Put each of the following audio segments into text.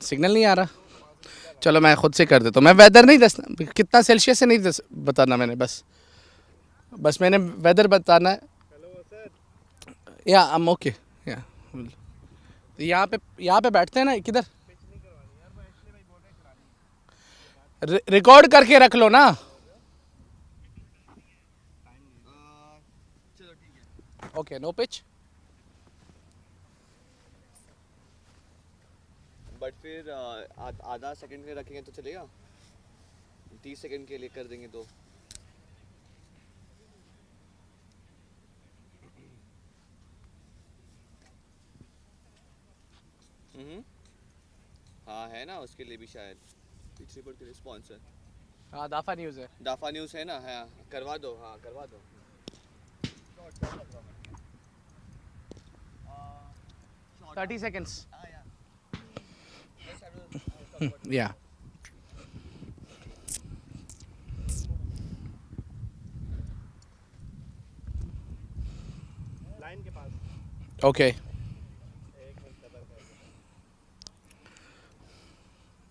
Signal नहीं आ रहा, चलो मैं खुद से कर देता हूँ। मैं वेदर नहीं दस कितना सेल्सियस है नहीं बताना मैंने, बस बस मैंने वेदर बताना है। या हम ओके या यहाँ पे बैठते हैं ना किधर, रिकॉर्ड करके रख लो ना। Okay no pitch. बट फिर आधा सेकंड के लिए रखेंगे तो चलेगा, 30 सेकंड के लिए कर देंगे तो। हाँ है ना, उसके लिए भी शायद पिछले पर के लिए स्पॉन्सर। हाँ दाफा न्यूज़ है। दाफा न्यूज़ है ना, हाँ करवा दो, हाँ करवा दो। 30 seconds. हाँ यार, Yeah. लाइन के पास Okay. एक मिनट सबर कर।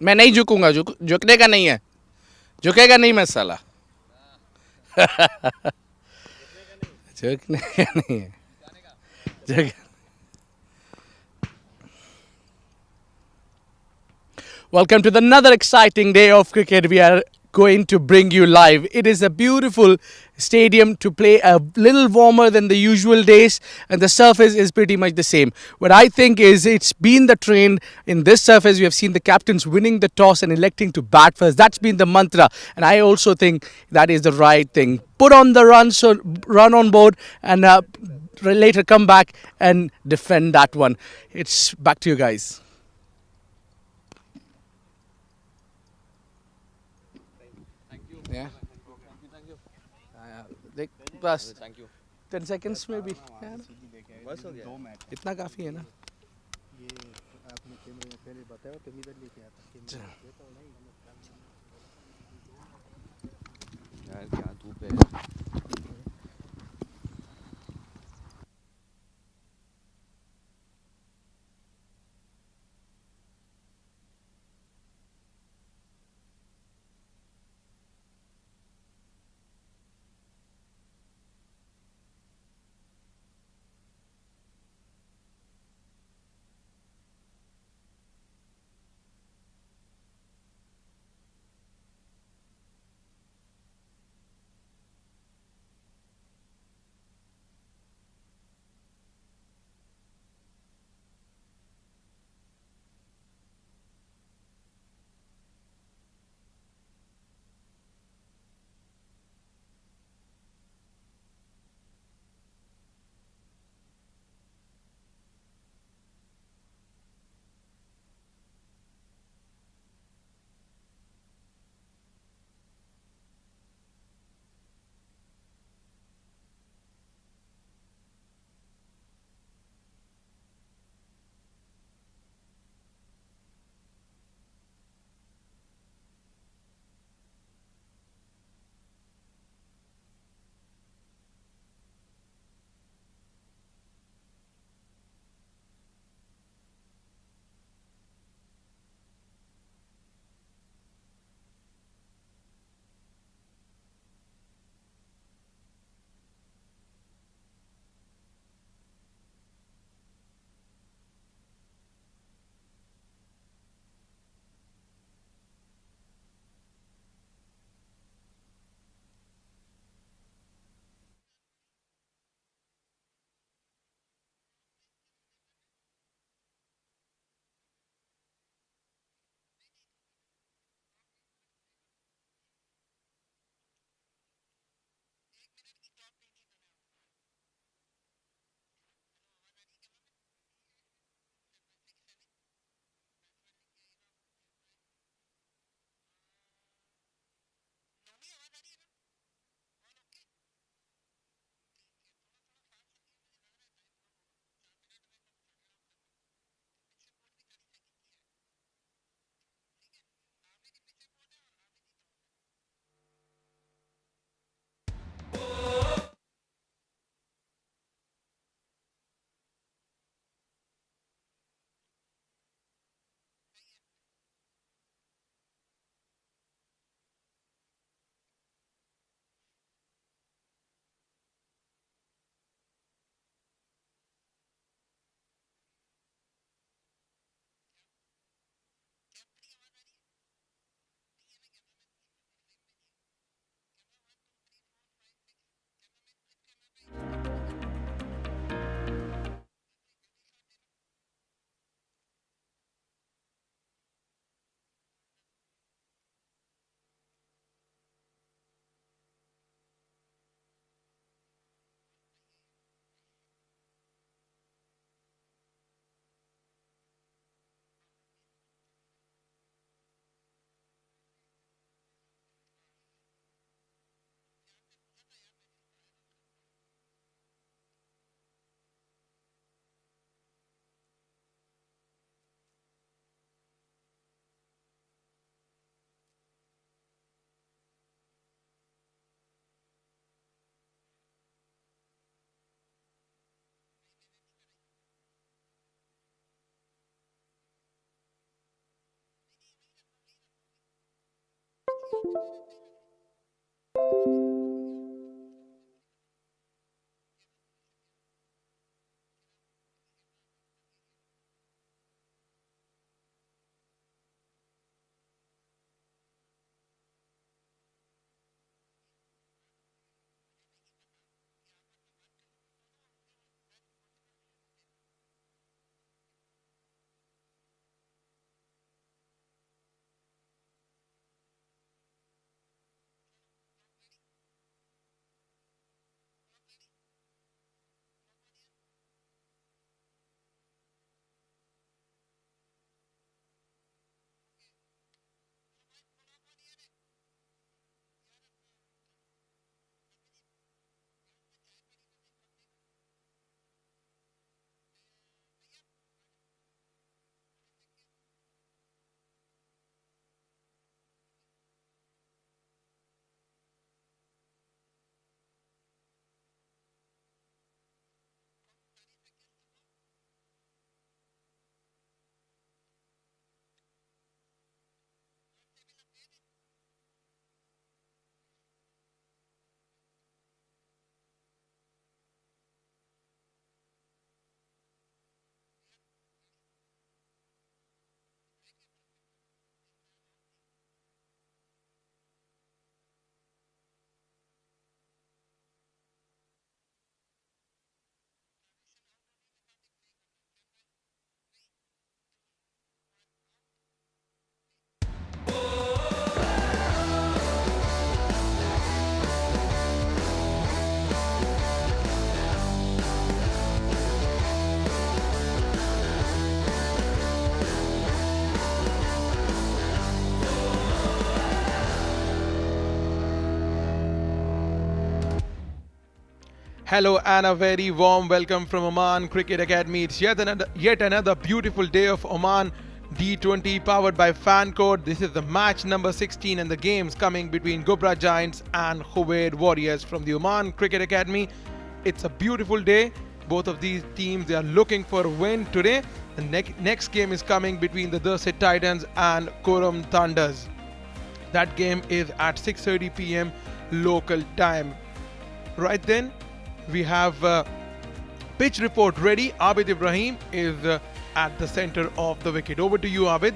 मैं नहीं झुकूंगा, झुकने का नहीं है, झुकेगा नहीं मैं साला। झुकने का नहीं है, झुक। Welcome to another exciting day of cricket. We are going to bring you live. It is a beautiful stadium to play, a little warmer than the usual days, and the surface is pretty much the same. What I think is it's been the trend in this surface. We have seen the captains winning the toss and electing to bat first. That's been the mantra, and I also think that is the right thing. Put on the run, so run on board, and later come back and defend that one. It's back to you guys. Yeah. देख बस thank you. 10 seconds में भी बस हो गया, 2 match इतना काफ़ी है ना। ये आपने कैमरे में पहले बताया तुम इधर लेके आता कैमरे देता हूं नहीं यार क्या धूप है। Hello and a very warm welcome from Oman Cricket Academy. It's yet another beautiful day of Oman D20 powered by FanCode. This is the match number 16 and the games coming between Ghubrah Giants and Khuwair Warriors from the Oman Cricket Academy. It's a beautiful day. Both of these teams, they are looking for a win today. The next game is coming between the Durset Titans and Coram Thunders. That game is at 6:30 p.m. local time. Right then, we have pitch report ready. Abid Ibrahim is at the center of the wicket. Over to you, Abid.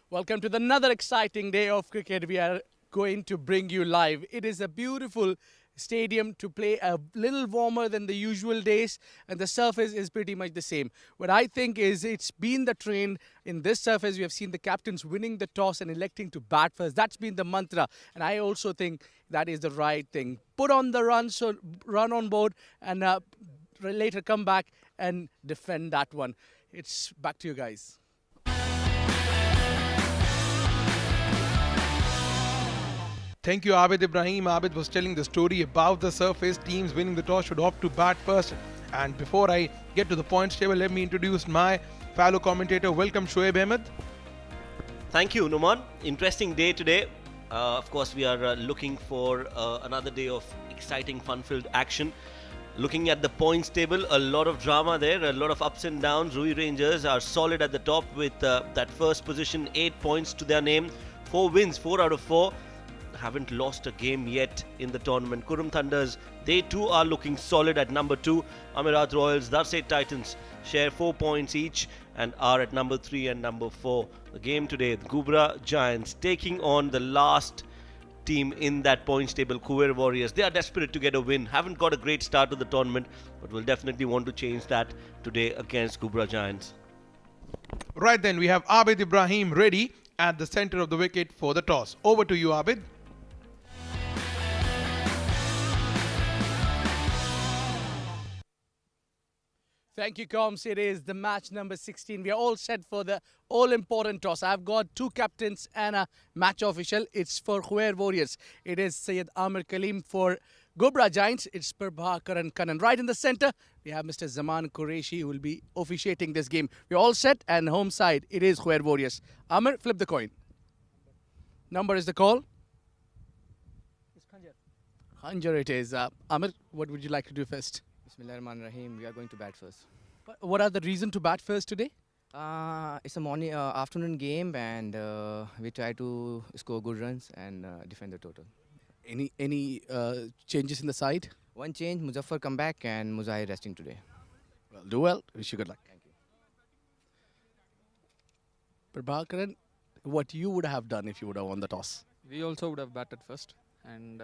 Welcome to another exciting day of cricket. We are going to bring you live. It is a beautiful stadium to play, a little warmer than the usual days, and the surface is pretty much the same. What I think is it's been the trend in this surface. We have seen the captains winning the toss and electing to bat first. That's been the mantra, and I also think that is the right thing. Put on the run, so run on board, and later come back and defend that one. It's back to you guys. Thank you, Abid Ibrahim. Abid was telling the story about the surface. Teams winning the toss should opt to bat first. And before I get to the points table, let me introduce my fellow commentator. Welcome, Shoaib Ahmed. Thank you, Numan. Interesting day today. Of course, we are looking for another day of exciting, fun-filled action. Looking at the points table, a lot of drama there, a lot of ups and downs. Rui Rangers are solid at the top with that first position, 8 points to their name. 4 wins, 4 out of 4. Haven't lost a game yet in the tournament. Coram Thunders, they too are looking solid at number 2. Amirat Royals, Durset Titans share 4 points each and are at number 3 and number 4. The game today, the Ghubrah Giants taking on the last team in that points table, Khuwair Warriors. They are desperate to get a win. Haven't got a great start to the tournament, but will definitely want to change that today against Ghubrah Giants. Right then, we have Abid Ibrahim ready at the center of the wicket for the toss. Over to you, Abid. Thank you, Combs. It is the match number 16. We are all set for the all-important toss. I've got 2 captains and a match official. It's for Khuwair Warriors. It is Syed Amir Kaleem for Ghubrah Giants. It's Prabhakaran Kannan. Right in the center, we have Mr. Zaman Qureshi who will be officiating this game. We're all set, and home side, it is Khuwair Warriors. Amir, flip the coin. Number is the call. It's Khanjar. Khanjar it is. Amir, what would you like to do first? Bismillahirrahmanirrahim. We are going to bat first. What are the reason to bat first today? It's a morning, afternoon game, and we try to score good runs and defend the total. Any changes in the side? One change: Muzaffar come back and Muzahir resting today. Well, do well. Wish you good luck. Thank you. Prabhakaran, what you would have done if you would have won the toss? We also would have batted first and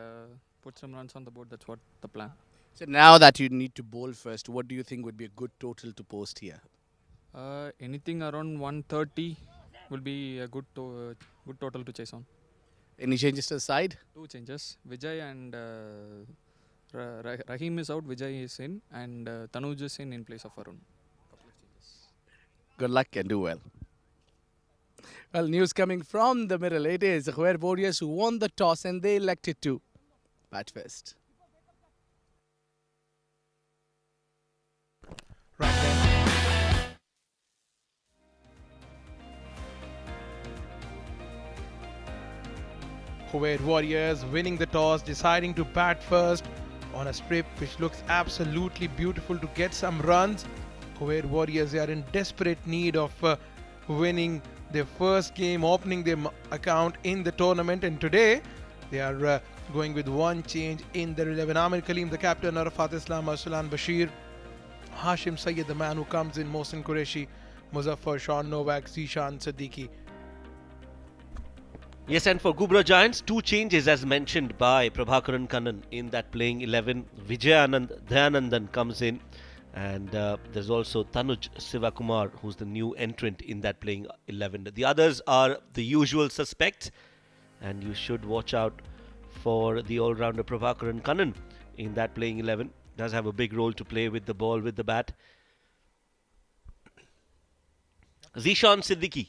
put some runs on the board. That's what the plan. So now that you need to bowl first, what do you think would be a good total to post here? Anything around 130 will be a good total to chase on. Any changes to the side? Two changes: Vijay and Rahim is out. Vijay is in, and Tanuj is in place of Arun. Couple of changes. Good luck and do well. Well, news coming from the middle. It is the Khwair Warriors who won the toss and they elected to bat first. Right then. Khuwair Warriors winning the toss, deciding to bat first on a strip which looks absolutely beautiful to get some runs. Khuwair Warriors are in desperate need of winning their first game, opening their account in the tournament, and today they are going with one change in their 11. Amir Kaleem, the captain, Arafat Islam, Arsalan Bashir, Hashim Sayyed, the man who comes in, Mohsin Qureshi, Muzaffar, Sean Novak, Zishan Siddiqui. Yes, and for Ghubrah Giants, two changes as mentioned by Prabhakaran Kannan in that playing 11. Vijay Dayanandan comes in, and there's also Tanuj Sivakumar, who's the new entrant in that playing 11. The others are the usual suspects, and you should watch out for the all-rounder Prabhakaran Kannan in that playing 11. Does have a big role to play with the ball, with the bat. Zishan Siddiqui.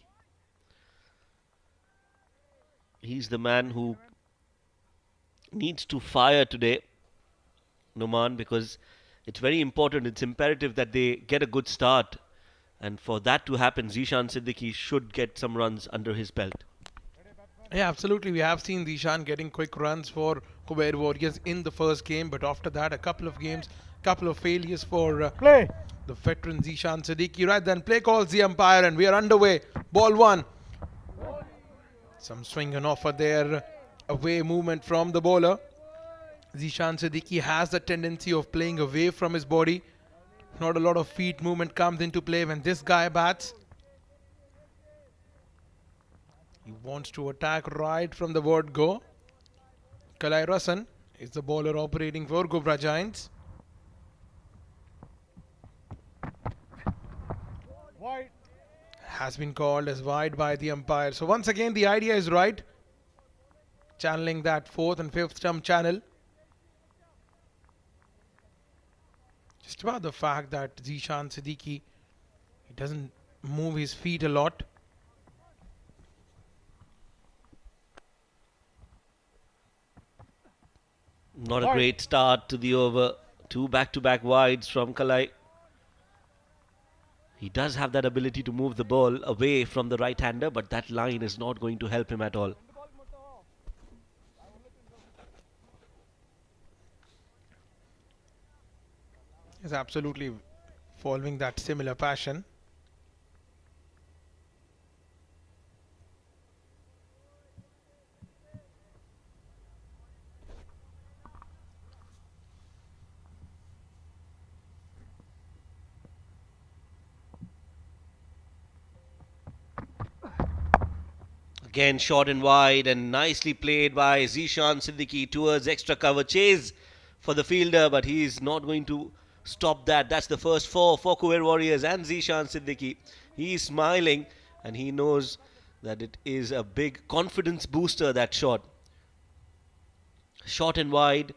He's the man who needs to fire today, Noman, because it's very important. It's imperative that they get a good start. And for that to happen, Zishan Siddiqui should get some runs under his belt. Yeah, absolutely. We have seen Zishan getting quick runs for Khuwair Warriors in the first game, but after that, a couple of games, couple of failures for the veteran Zishan Siddiqui. Right then, play calls the umpire, and we are underway. Ball one. Some swing and offer there, away movement from the bowler. Zishan Siddiqui has the tendency of playing away from his body. Not a lot of feet movement comes into play when this guy bats. He wants to attack right from the word go. Kalai Rasan is the bowler operating for Ghubrah Giants. Wide. Has been called as wide by the umpire. So once again the idea is right. Channeling that fourth and fifth stump channel. Just about the fact that Zishan Siddiqui, he doesn't move his feet a lot. Not a great start to the over. Two back-to-back wides from Kalai. He does have that ability to move the ball away from the right-hander, but that line is not going to help him at all. He's absolutely following that similar passion. Again, short and wide, and nicely played by Zishan Siddiqui towards extra cover chase for the fielder, but he's not going to stop that. That's the first four for Khuwair Warriors and Zishan Siddiqui. He's smiling and he knows that it is a big confidence booster, that shot. Short and wide.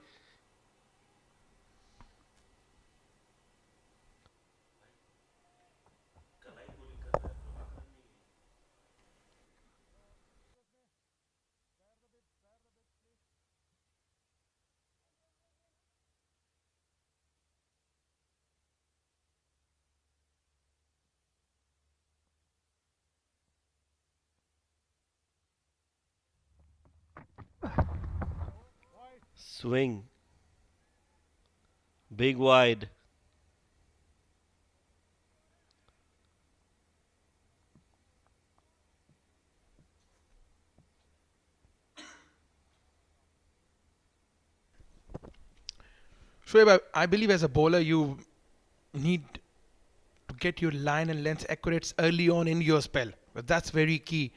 Swing. Big wide. Shoaib, I believe as a bowler you need to get your line and length accurate early on in your spell. But that's very key.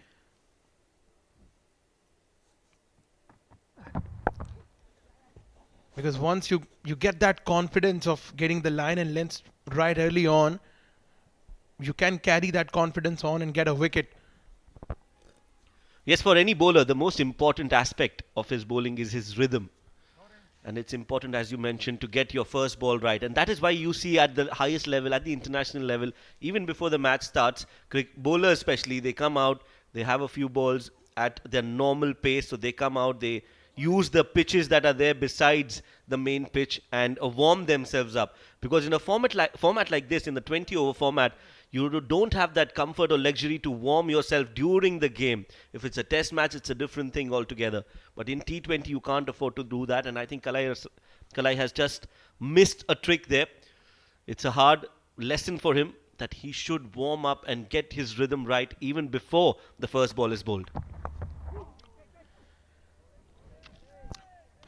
Because once you get that confidence of getting the line and length right early on, you can carry that confidence on and get a wicket. Yes, for any bowler, the most important aspect of his bowling is his rhythm. And it's important, as you mentioned, to get your first ball right. And that is why you see at the highest level, at the international level, even before the match starts, bowlers especially, they come out, they have a few balls at their normal pace. So they come out, they use the pitches that are there besides the main pitch and warm themselves up. Because in a format like this, in the 20 over format, you don't have that comfort or luxury to warm yourself during the game. If it's a test match, it's a different thing altogether. But in T20, you can't afford to do that. And I think Kalai has just missed a trick there. It's a hard lesson for him that he should warm up and get his rhythm right even before the first ball is bowled.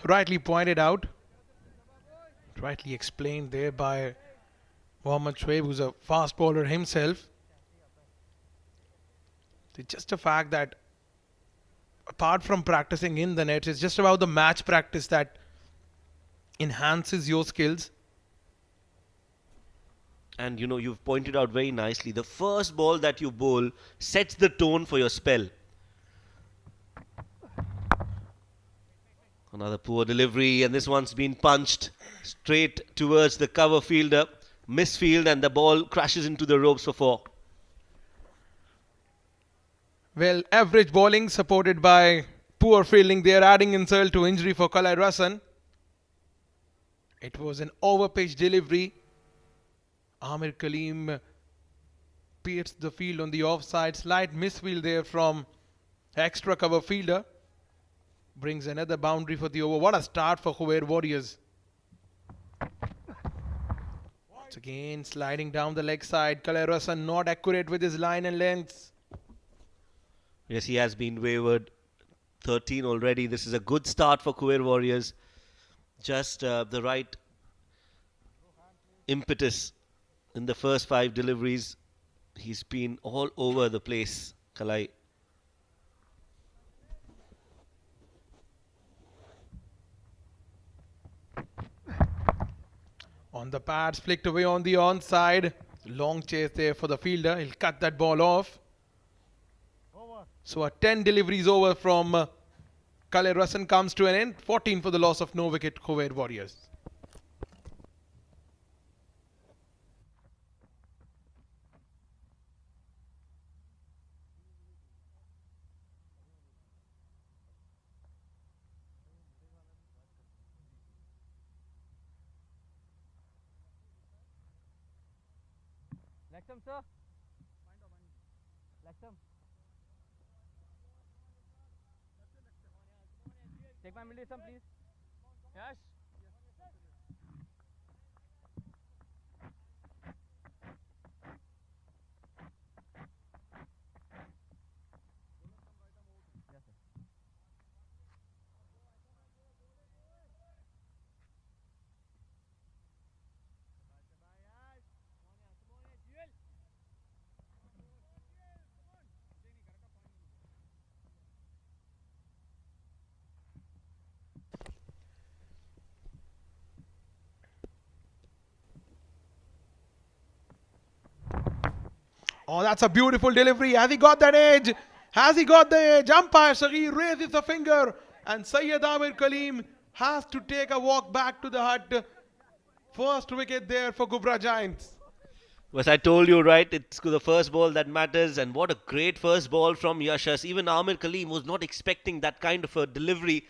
Rightly pointed out, rightly explained there by Mohammad Shoaib, who's a fast bowler himself. It's just a fact that apart from practicing in the nets, it's just about the match practice that enhances your skills. And you've pointed out very nicely, the first ball that you bowl sets the tone for your spell. Another poor delivery, and this one's been punched straight towards the cover fielder. Misfield, and the ball crashes into the ropes for 4. Well, average bowling supported by poor fielding. They are adding insult to injury for Khwair. It was an overpitch delivery. Amir Kaleem pierced the field on the offside. Slight misfield there from extra cover fielder. Brings another boundary for the over. What a start for Khuwair Warriors. Once again, sliding down the leg side. Khwair not accurate with his line and lengths. Yes, he has been wayward. 13 already. This is a good start for Khuwair Warriors. Just the right impetus in the first 5 deliveries. He's been all over the place, Kalai. On the pads, flicked away on the onside. Long chase there for the fielder. He'll cut that ball off. So a 10 deliveries over from Khwair comes to an end. 14 for the loss of no wicket, Khuwair Warriors. Lexum, sir. Lexum. Take my medicine, please. Yes. Oh, that's a beautiful delivery. Has he got that edge? Has he got the edge? Umpire Saghir raises a finger, and Syed Amir Kaleem has to take a walk back to the hut. First wicket there for Ghubrah Giants. Well, I told you, right? It's the first ball that matters, and what a great first ball from Yashas. Even Amir Kaleem was not expecting that kind of a delivery.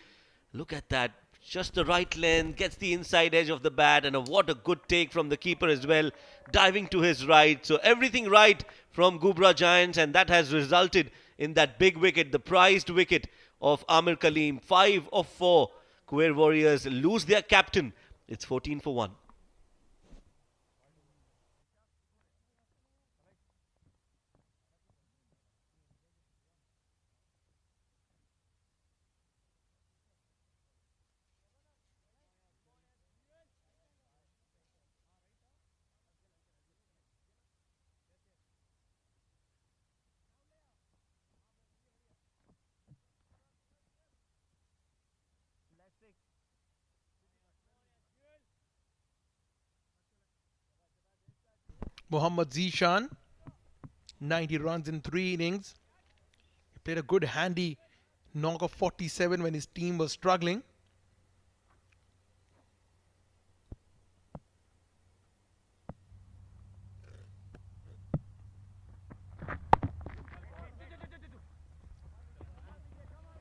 Look at that. Just the right length, gets the inside edge of the bat, and what a good take from the keeper as well, diving to his right. So everything right from Ghubrah Giants, and that has resulted in that big wicket, the prized wicket of Amir Kaleem. 5 of 4. Khuwair Warriors lose their captain. It's 14 for 1. Mohammad Zishan, 90 runs in 3 innings. He played a good handy knock of 47 when his team was struggling.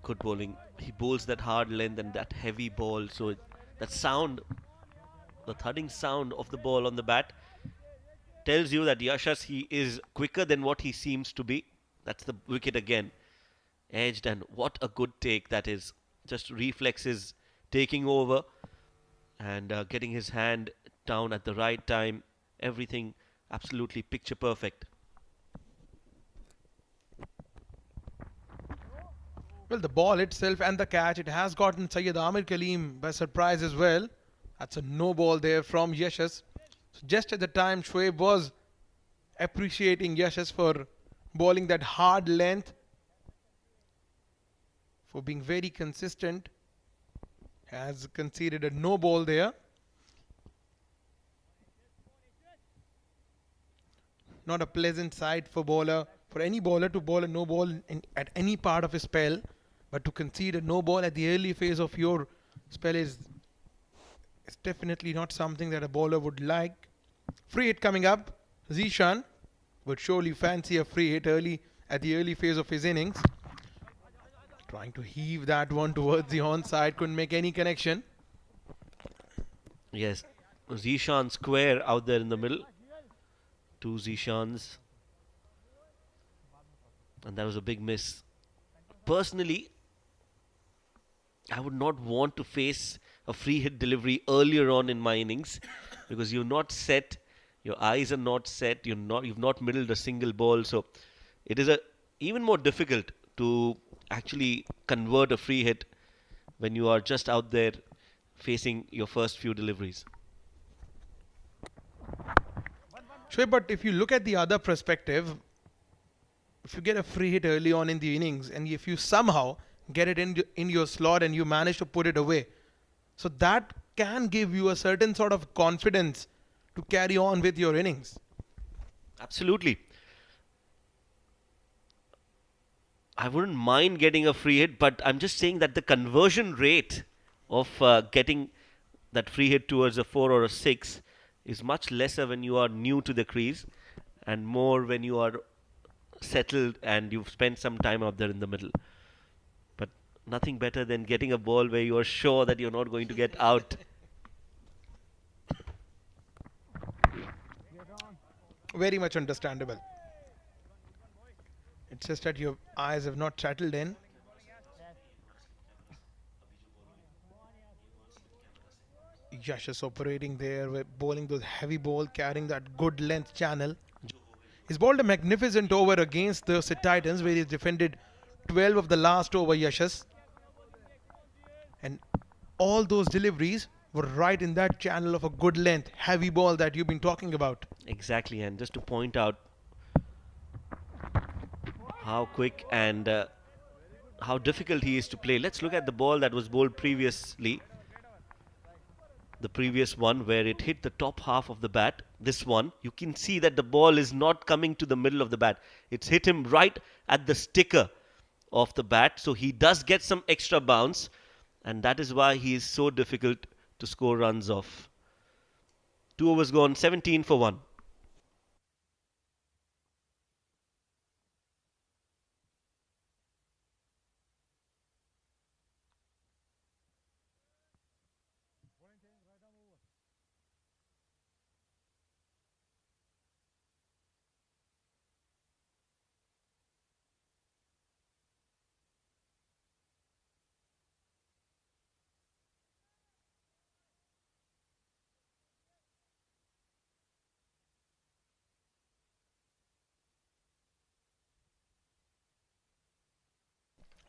Good bowling. He bowls that hard length and that heavy ball. So that sound, the thudding sound of the ball on the bat, tells you that Yashas, he is quicker than what he seems to be. That's the wicket again. Edged, and what a good take that is. Just reflexes taking over and getting his hand down at the right time. Everything absolutely picture perfect. Well, the ball itself and the catch, it has gotten Syed Amir Kaleem by surprise as well. That's a no ball there from Yashas. So just at the time Shoaib was appreciating Yashas for bowling that hard length, for being very consistent, has conceded a no ball there. Not a pleasant sight for any bowler to bowl a no ball at any part of his spell, but to concede a no ball at the early phase of your spell is definitely not something that a bowler would like. Free hit coming up. Zishan would surely fancy a free hit early at the early phase of his innings. Trying to heave that one towards the onside, couldn't make any connection. Yes, Zishan's Khwair out there in the middle. 2 Zishans. And that was a big miss. Personally, I would not want to face a free hit delivery earlier on in my innings, because you're not set, your eyes are not set, you've not middled a single ball, so it is even more difficult to actually convert a free hit when you are just out there facing your first few deliveries. Sure, but if you look at the other perspective, if you get a free hit early on in the innings and if you somehow get it in your slot and you manage to put it away, so that can give you a certain sort of confidence to carry on with your innings. Absolutely. I wouldn't mind getting a free hit, but I'm just saying that the conversion rate of getting that free hit towards a 4 or a 6 is much lesser when you are new to the crease and more when you are settled and you've spent some time out there in the middle. But nothing better than getting a ball where you are sure that you're not going to get out. Very much understandable. It's just that your eyes have not settled in. Yashas operating there, bowling those heavy ball, carrying that good length channel. He's bowled a magnificent over against the Sid Titans, where he's defended 12 of the last over, Yashas. And all those deliveries were right in that channel of a good length, heavy ball that you've been talking about. Exactly, and just to point out how quick and how difficult he is to play. Let's look at the ball that was bowled previously. The previous one where it hit the top half of the bat. This one, you can see that the ball is not coming to the middle of the bat. It's hit him right at the sticker of the bat. So he does get some extra bounce, and that is why he is so difficult to score runs off. 2 overs gone, 17 for 1.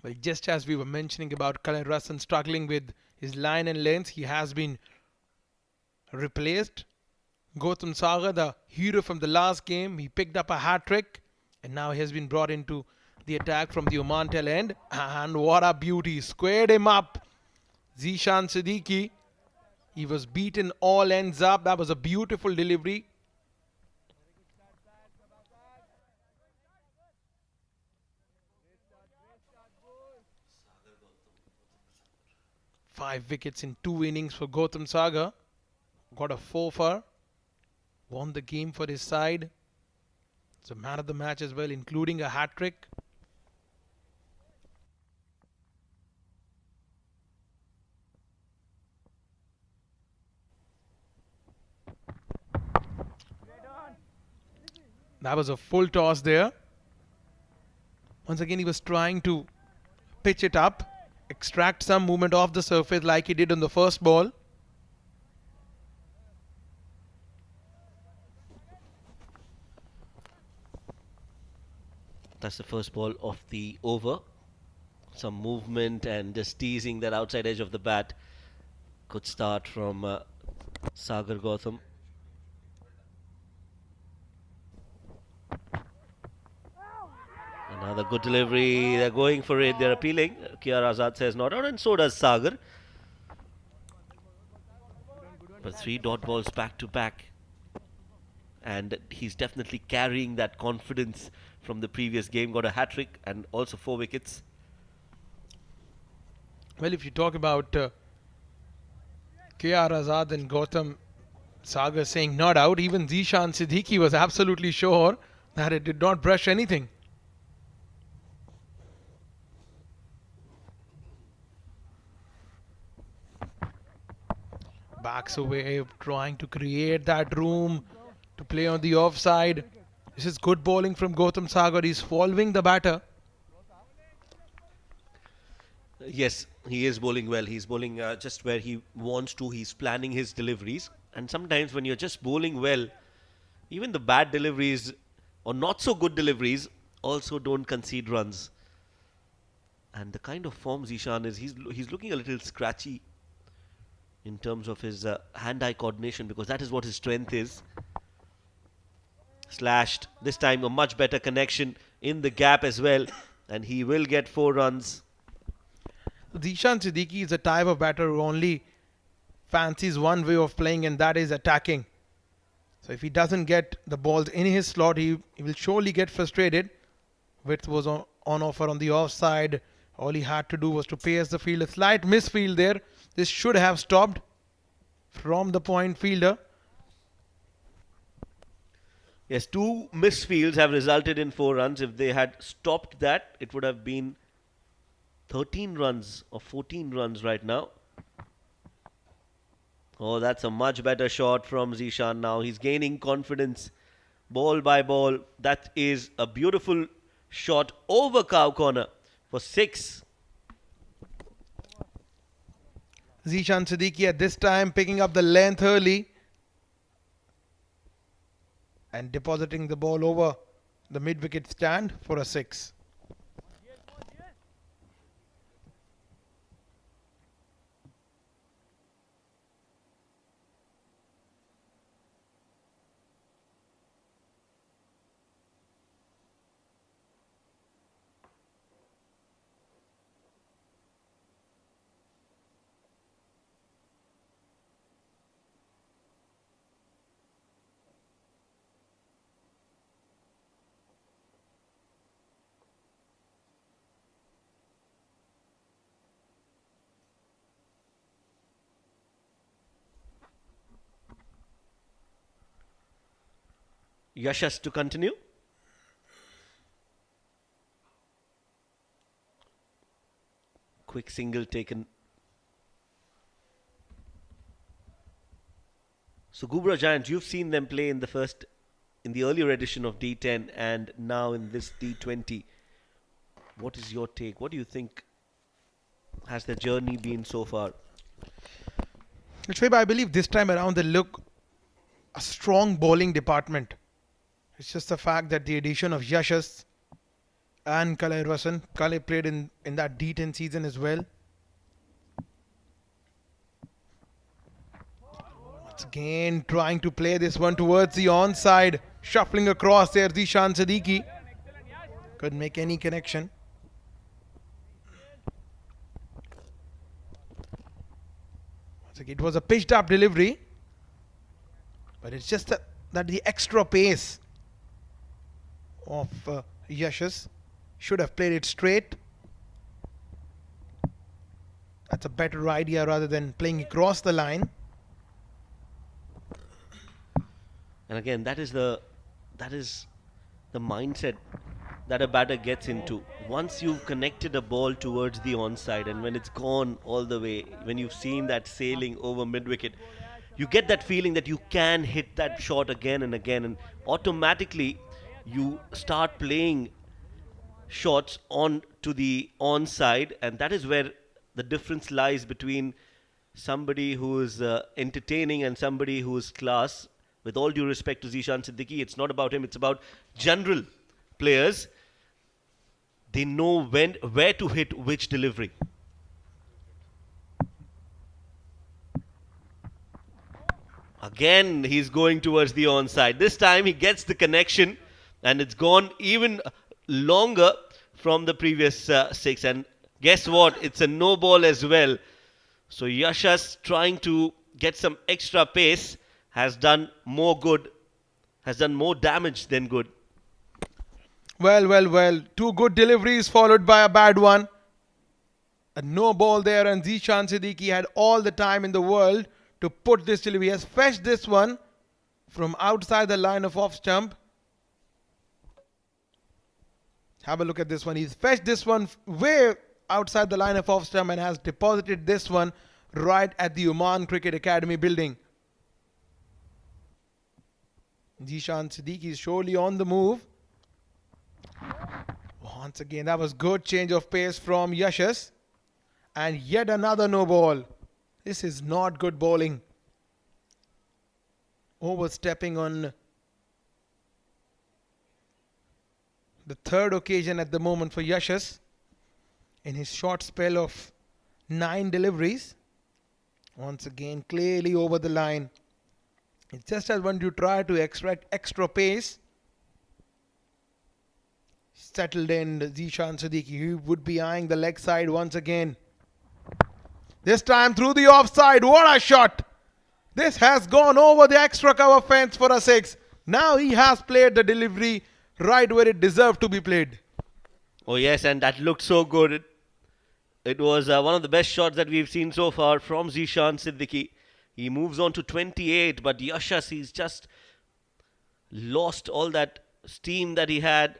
Well, just as we were mentioning about Khalid Hassan struggling with his line and length, he has been replaced. Gautam Sagar, the hero from the last game, he picked up a hat-trick and now he has been brought into the attack from the Oman tail end. And what a beauty, squared him up. Zishan Siddiqui, he was beaten all ends up. That was a beautiful delivery. 5 wickets in 2 innings for Gautam Sagar. Got a 4 for. Won the game for his side. It's a man of the match as well, including a hat-trick. That was a full toss there. Once again, he was trying to pitch it up, extract some movement off the surface like he did on the first ball. That's the first ball of the over. Some movement and just teasing that outside edge of the bat. Good start from Sagar Gautam. Another good delivery. They're going for it. They're appealing. Khwair Azad says not out, and so does Sagar. But 3 dot balls back to back. And he's definitely carrying that confidence from the previous game. Got a hat-trick and also 4 wickets. Well, if you talk about Khwair Azad and Gautam Sagar saying not out, even Zishan Siddiqui was absolutely sure that it did not brush anything. Backs away, trying to create that room to play on the offside. This is good bowling from Gautam Sagar. He's following the batter. Yes, he is bowling well. He's bowling just where he wants to. He's planning his deliveries. And sometimes when you're just bowling well, even the bad deliveries or not so good deliveries also don't concede runs. And the kind of form Zishan is, he's looking a little scratchy in terms of his hand-eye coordination, because that is what his strength is. Slashed. This time a much better connection in the gap as well. And he will get 4 runs. Zishan Siddiqui is a type of batter who only fancies one way of playing, and that is attacking. So if he doesn't get the balls in his slot, he will surely get frustrated. Width was on offer on the offside. All he had to do was to pace the field. A slight misfield there. This should have stopped from the point fielder. Yes, 2 misfields have resulted in 4 runs. If they had stopped that, it would have been 13 runs or 14 runs right now. Oh, that's a much better shot from Zishan now. He's gaining confidence ball by ball. That is a beautiful shot over cow corner for 6. Zishan Siddiqui at this time picking up the length early and depositing the ball over the mid-wicket stand for a 6. Yashas to continue. Quick single taken. So Ghubrah Giants, you've seen them play in the earlier edition of D10 and now in this D20. What is your take? What do you think has their journey been so far? Shoaib, I believe this time around they look a strong bowling department. It's just the fact that the addition of Yashas and Kale played in that D10 season as well. Once again trying to play this one towards the onside. Shuffling across there, Zishan Siddiqui. Couldn't make any connection. Once again, it was a pitched up delivery. But it's just that the extra pace of Yashas should have played it straight. That's a better idea rather than playing across the line. And again, that is the mindset that a batter gets into. Once you've connected a ball towards the onside, and when it's gone all the way, when you've seen that sailing over mid wicket, you get that feeling that you can hit that shot again and again, and automatically you start playing shots on to the onside, and that is where the difference lies between somebody who is entertaining and somebody who is class. With all due respect to Zishan Siddiqui, it's not about him, it's about general players. They know where to hit which delivery. Again, he's going towards the onside. This time he gets the connection, and it's gone even longer from the previous 6. And guess what? It's a no ball as well. So Yashas, trying to get some extra pace, has done more damage than good. Well. 2 good deliveries followed by a bad one. A no ball there, and Zishan Siddiqui had all the time in the world to put this delivery. He has fetched this one from outside the line of off stump. Have a look at this one. He's fetched this one way outside the line of off stump and has deposited this one right at the Oman Cricket Academy building. Zishan Siddiqui is surely on the move. Once again, that was good change of pace from Yashas. And yet another no ball. This is not good bowling. Overstepping on the 3rd occasion at the moment for Yashas in his short spell of 9 deliveries. Once again, clearly over the line. It's just as when you try to extract extra pace. Settled in Zishan Siddiqui. He would be eyeing the leg side once again. This time through the offside. What a shot! This has gone over the extra cover fence for a 6. Now he has played the delivery right where it deserved to be played. Oh yes, and that looked so good. It was one of the best shots that we've seen so far from Zishan Siddiqui. He moves on to 28, but Yashas, he's just lost all that steam that he had.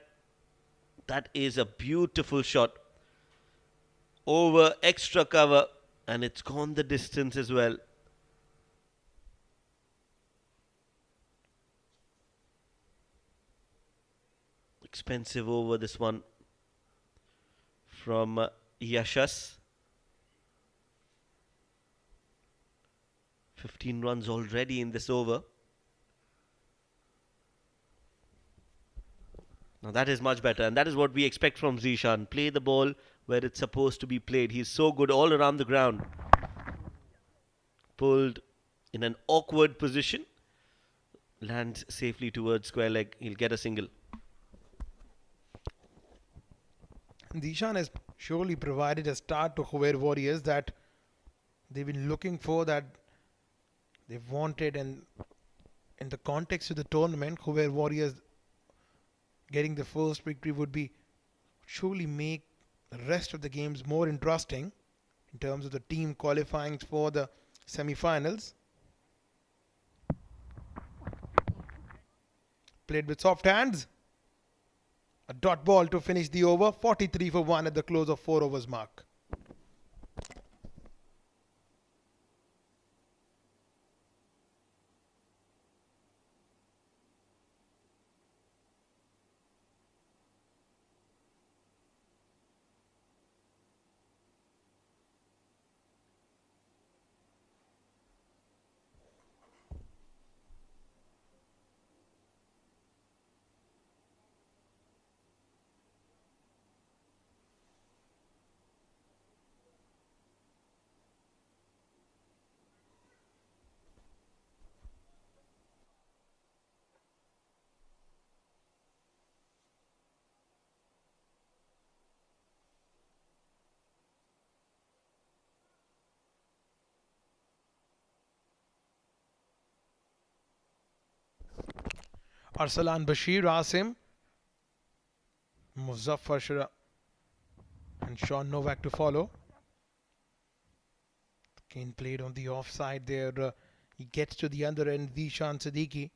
That is a beautiful shot over extra cover, and it's gone the distance as well. Expensive over this one from Yashas. 15 runs already in this over. Now that is much better, and that is what we expect from Zishan. Play the ball where it's supposed to be played. He's so good all around the ground. Pulled in an awkward position. Lands safely towards square leg. He'll get a single. Zishan has surely provided a start to Khuwair Warriors that they've been looking for, that they've wanted, and in the context of the tournament, Khuwair Warriors getting the first victory would be surely make the rest of the games more interesting in terms of the team qualifying for the semi-finals. Played with soft hands. A dot ball to finish the over. 43 for 1 at the close of 4 overs mark. Arsalan Bashir, Asim, Muzaffar Shira and Sean Novak to follow. Again played on the offside there. He gets to the other end, Zishan Siddiqui.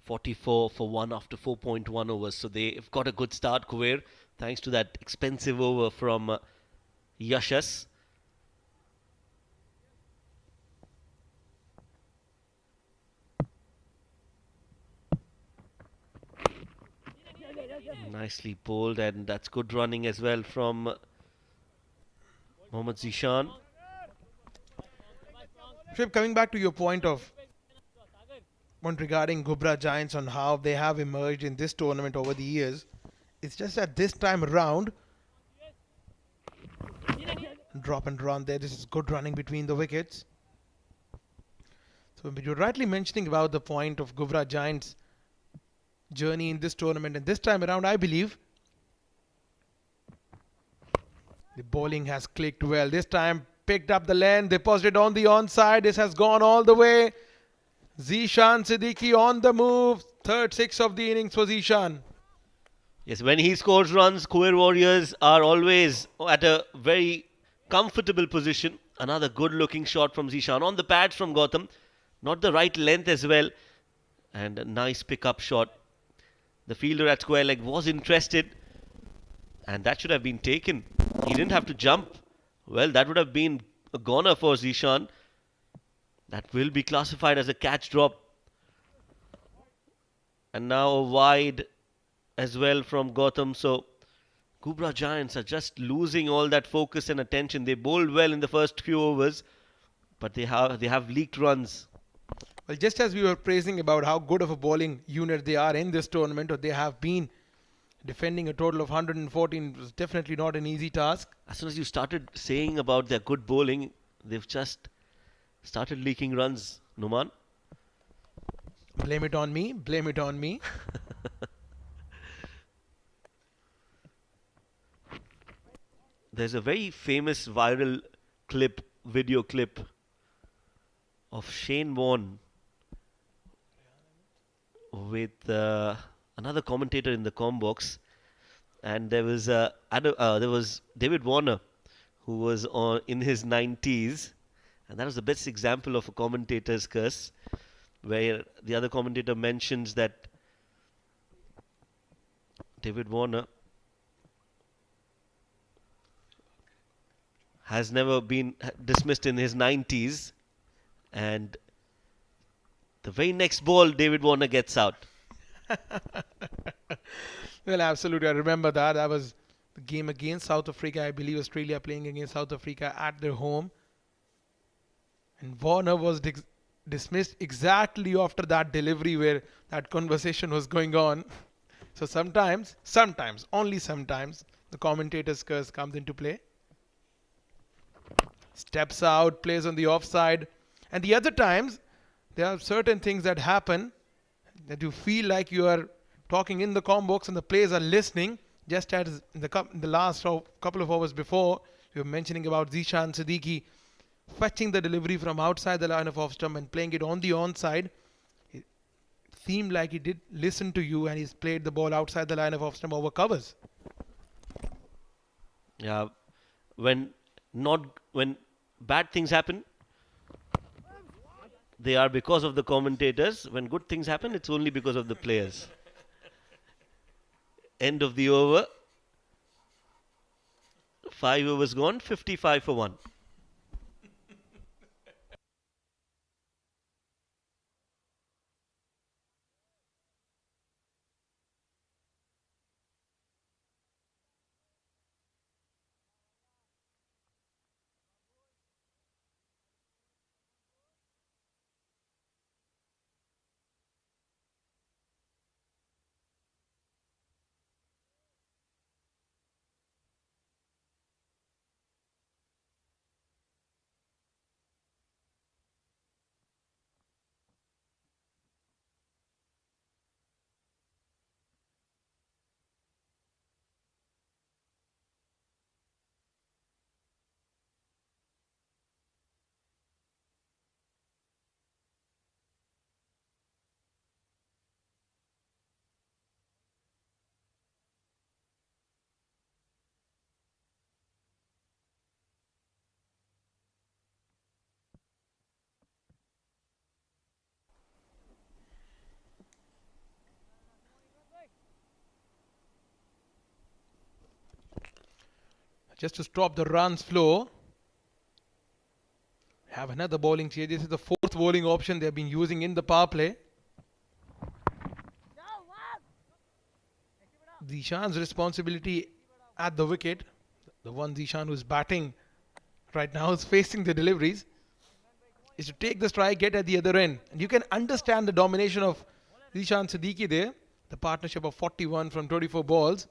.44 for 1 after 4.1 overs. So they've got a good start, Khuwair, thanks to that expensive over from Yashas. Nicely bowled, and that's good running as well from Mohammad Zishan. Shib, coming back to your point regarding Ghubrah Giants on how they have emerged in this tournament over the years, it's just that this time around, drop and run there. This is good running between the wickets. So you're rightly mentioning about the point of Ghubrah Giants' journey in this tournament, and this time around, I believe the bowling has clicked well. This time picked up the length, deposited on the onside. This has gone all the way. Zishan Siddiqui on the move. Third six of the innings for Zishan. Yes, when he scores runs, Khwair Warriors are always at a very comfortable position. Another good looking shot from Zishan on the pads from Gautam. Not the right length as well. And a nice pick-up shot. The fielder at square leg was interested, and that should have been taken. He didn't have to jump. Well, that would have been a goner for Zishan. That will be classified as a catch drop. And now a wide as well from Gautam. So Ghubrah Giants are just losing all that focus and attention. They bowled well in the first few overs, but they have leaked runs. Well, just as we were praising about how good of a bowling unit they are in this tournament, or they have been, defending a total of 114 was definitely not an easy task. As soon as you started saying about their good bowling, they've just started leaking runs, Numan. Blame it on me. Blame it on me. There's a very famous viral video clip of Shane Warne with another commentator in the comm box, and there was David Warner, who was in his 90s, and that was the best example of a commentator's curse, where the other commentator mentions that David Warner has never been dismissed in his 90s, and the very next ball David Warner gets out. Well, absolutely. I remember that. That was the game against South Africa. I believe Australia playing against South Africa at their home. And Warner was dismissed exactly after that delivery where that conversation was going on. So sometimes, only sometimes, the commentator's curse comes into play. Steps out, plays on the offside. And the other times, there are certain things that happen that you feel like you are talking in the comm box and the players are listening. Just as in the last couple of hours before, you were mentioning about Zishan Siddiqui fetching the delivery from outside the line of off stump and playing it on the onside. It seemed like he did listen to you, and he's played the ball outside the line of off stump over covers. Yeah, when bad things happen, they are because of the commentators. When good things happen, it's only because of the players. End of the over. 5 overs gone, 55 for 1. just to stop the runs flow. Have another bowling change. This is the fourth bowling option they've been using in the power play. Zishan's responsibility at the wicket, the one Zishan who's batting right now is facing the deliveries, is to take the strike, get at the other end. And you can understand the domination of Zishan Siddiqui there. The partnership of 41 from 24 balls.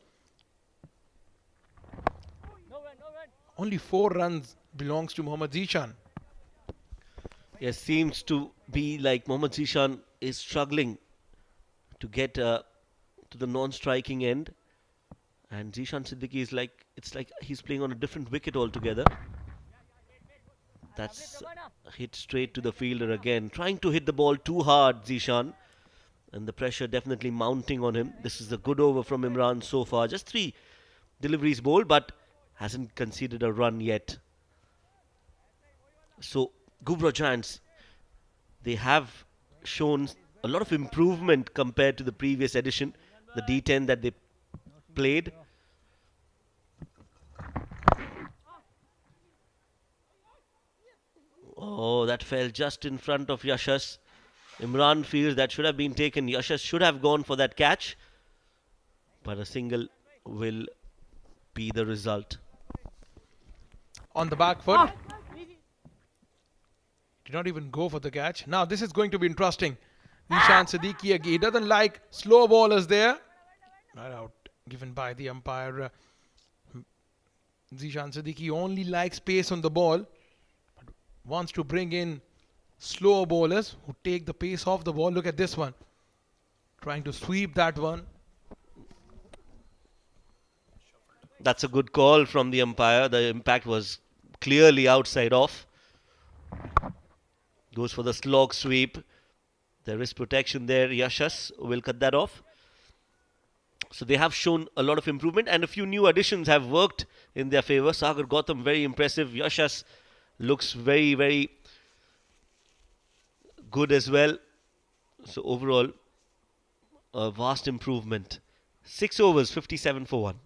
Only 4 runs belongs to Mohammad Zishan. Yes, seems to be like Mohammad Zishan is struggling to get to the non-striking end, and Zishan Siddiqui is like, it's like he's playing on a different wicket altogether. That's hit straight to the fielder again, trying to hit the ball too hard, Zishan, and the pressure definitely mounting on him. This is a good over from Imran so far, just 3 deliveries bowled, but hasn't conceded a run yet. So Ghubrah Giants, they have shown a lot of improvement compared to the previous edition, the D10 that they played. Oh, that fell just in front of Yashas. Imran feels that should have been taken. Yashas should have gone for that catch, but a single will be the result. On the back foot. Did not even go for the catch. Now this is going to be interesting. Zishan Siddiqui, he doesn't like slow bowlers there. Not out given by the umpire. Zishan Siddiqui only likes pace on the ball, but wants to bring in slow bowlers who take the pace off the ball. Look at this one. Trying to sweep that one. That's a good call from the umpire. The impact was clearly outside off. Goes for the slog sweep. There is protection there. Yashas will cut that off. So they have shown a lot of improvement, and a few new additions have worked in their favour. Sagar Gautam, very impressive. Yashas looks very, very good as well. So overall, a vast improvement. 6 overs, 57 for 1.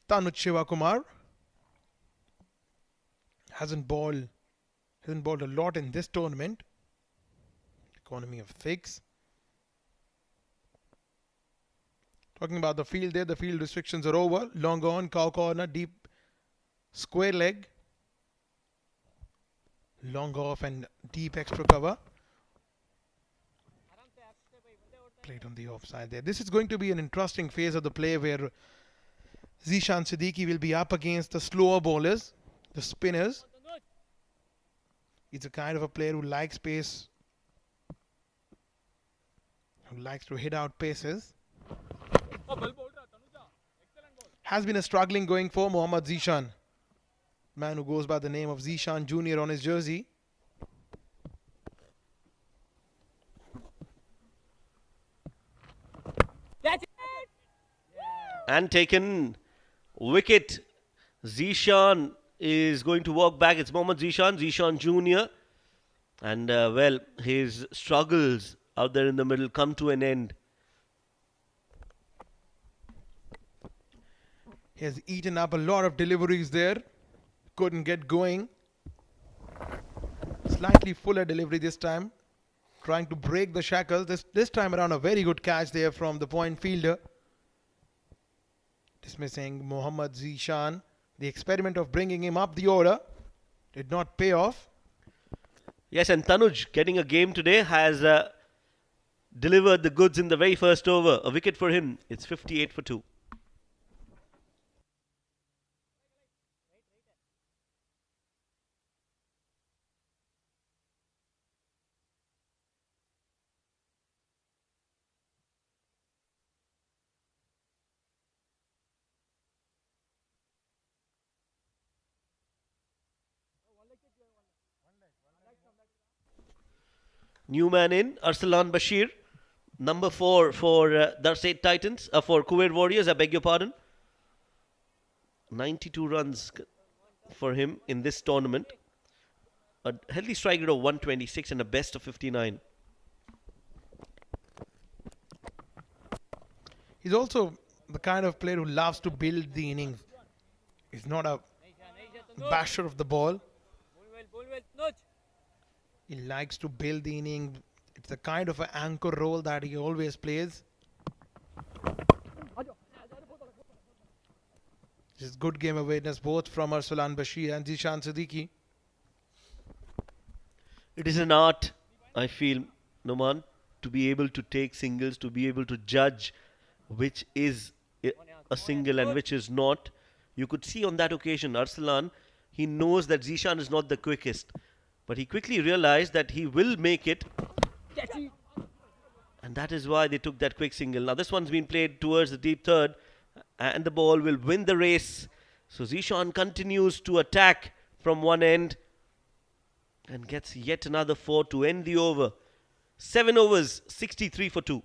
Tanuj Shivakumar hasn't bowled a lot in this tournament. Economy of 6. Talking about the field there, the field restrictions are over. Long on, cow corner, deep square leg. Long off and deep extra cover. Played on the offside there. This is going to be an interesting phase of the play where Zishan Siddiqui will be up against the slower bowlers, the spinners. He's a kind of a player who likes pace, who likes to hit out paces. Has been a struggling going for Mohammad Zishan, man who goes by the name of Zishan Jr. on his jersey. And taken wicket. Zishan is going to walk back. It's Mohammad Zishan, Zishan Jr. And well, his struggles out there in the middle come to an end. He has eaten up a lot of deliveries there. Couldn't get going. Slightly fuller delivery this time. Trying to break the shackles. This time around a very good catch there from the point fielder. Dismissing Mohammad Zishan. The experiment of bringing him up the order did not pay off. Yes, and Tanuj, getting a game today, has delivered the goods in the very first over. A wicket for him. It's 58 for 2. New man in, Arsalan Bashir. Number 4 for Darset Titans, for Khuwair Warriors, I beg your pardon. 92 runs for him in this tournament. A healthy strike rate of 126 and a best of 59. He's also the kind of player who loves to build the innings. He's not a basher of the ball. He likes to build the inning. It's the kind of an anchor role that he always plays. This is good game awareness both from Arsalan Bashir and Zishan Siddiqui. It is an art, I feel, Noman, to be able to take singles, to be able to judge which is a single and which is not. You could see on that occasion, Arsalan, he knows that Zishan is not the quickest, but he quickly realized that he will make it, and that is why they took that quick single. Now this one's been played towards the deep third, and the ball will win the race. So Zishan continues to attack from one end and gets yet another 4 to end the over. 7 overs, 63 for 2.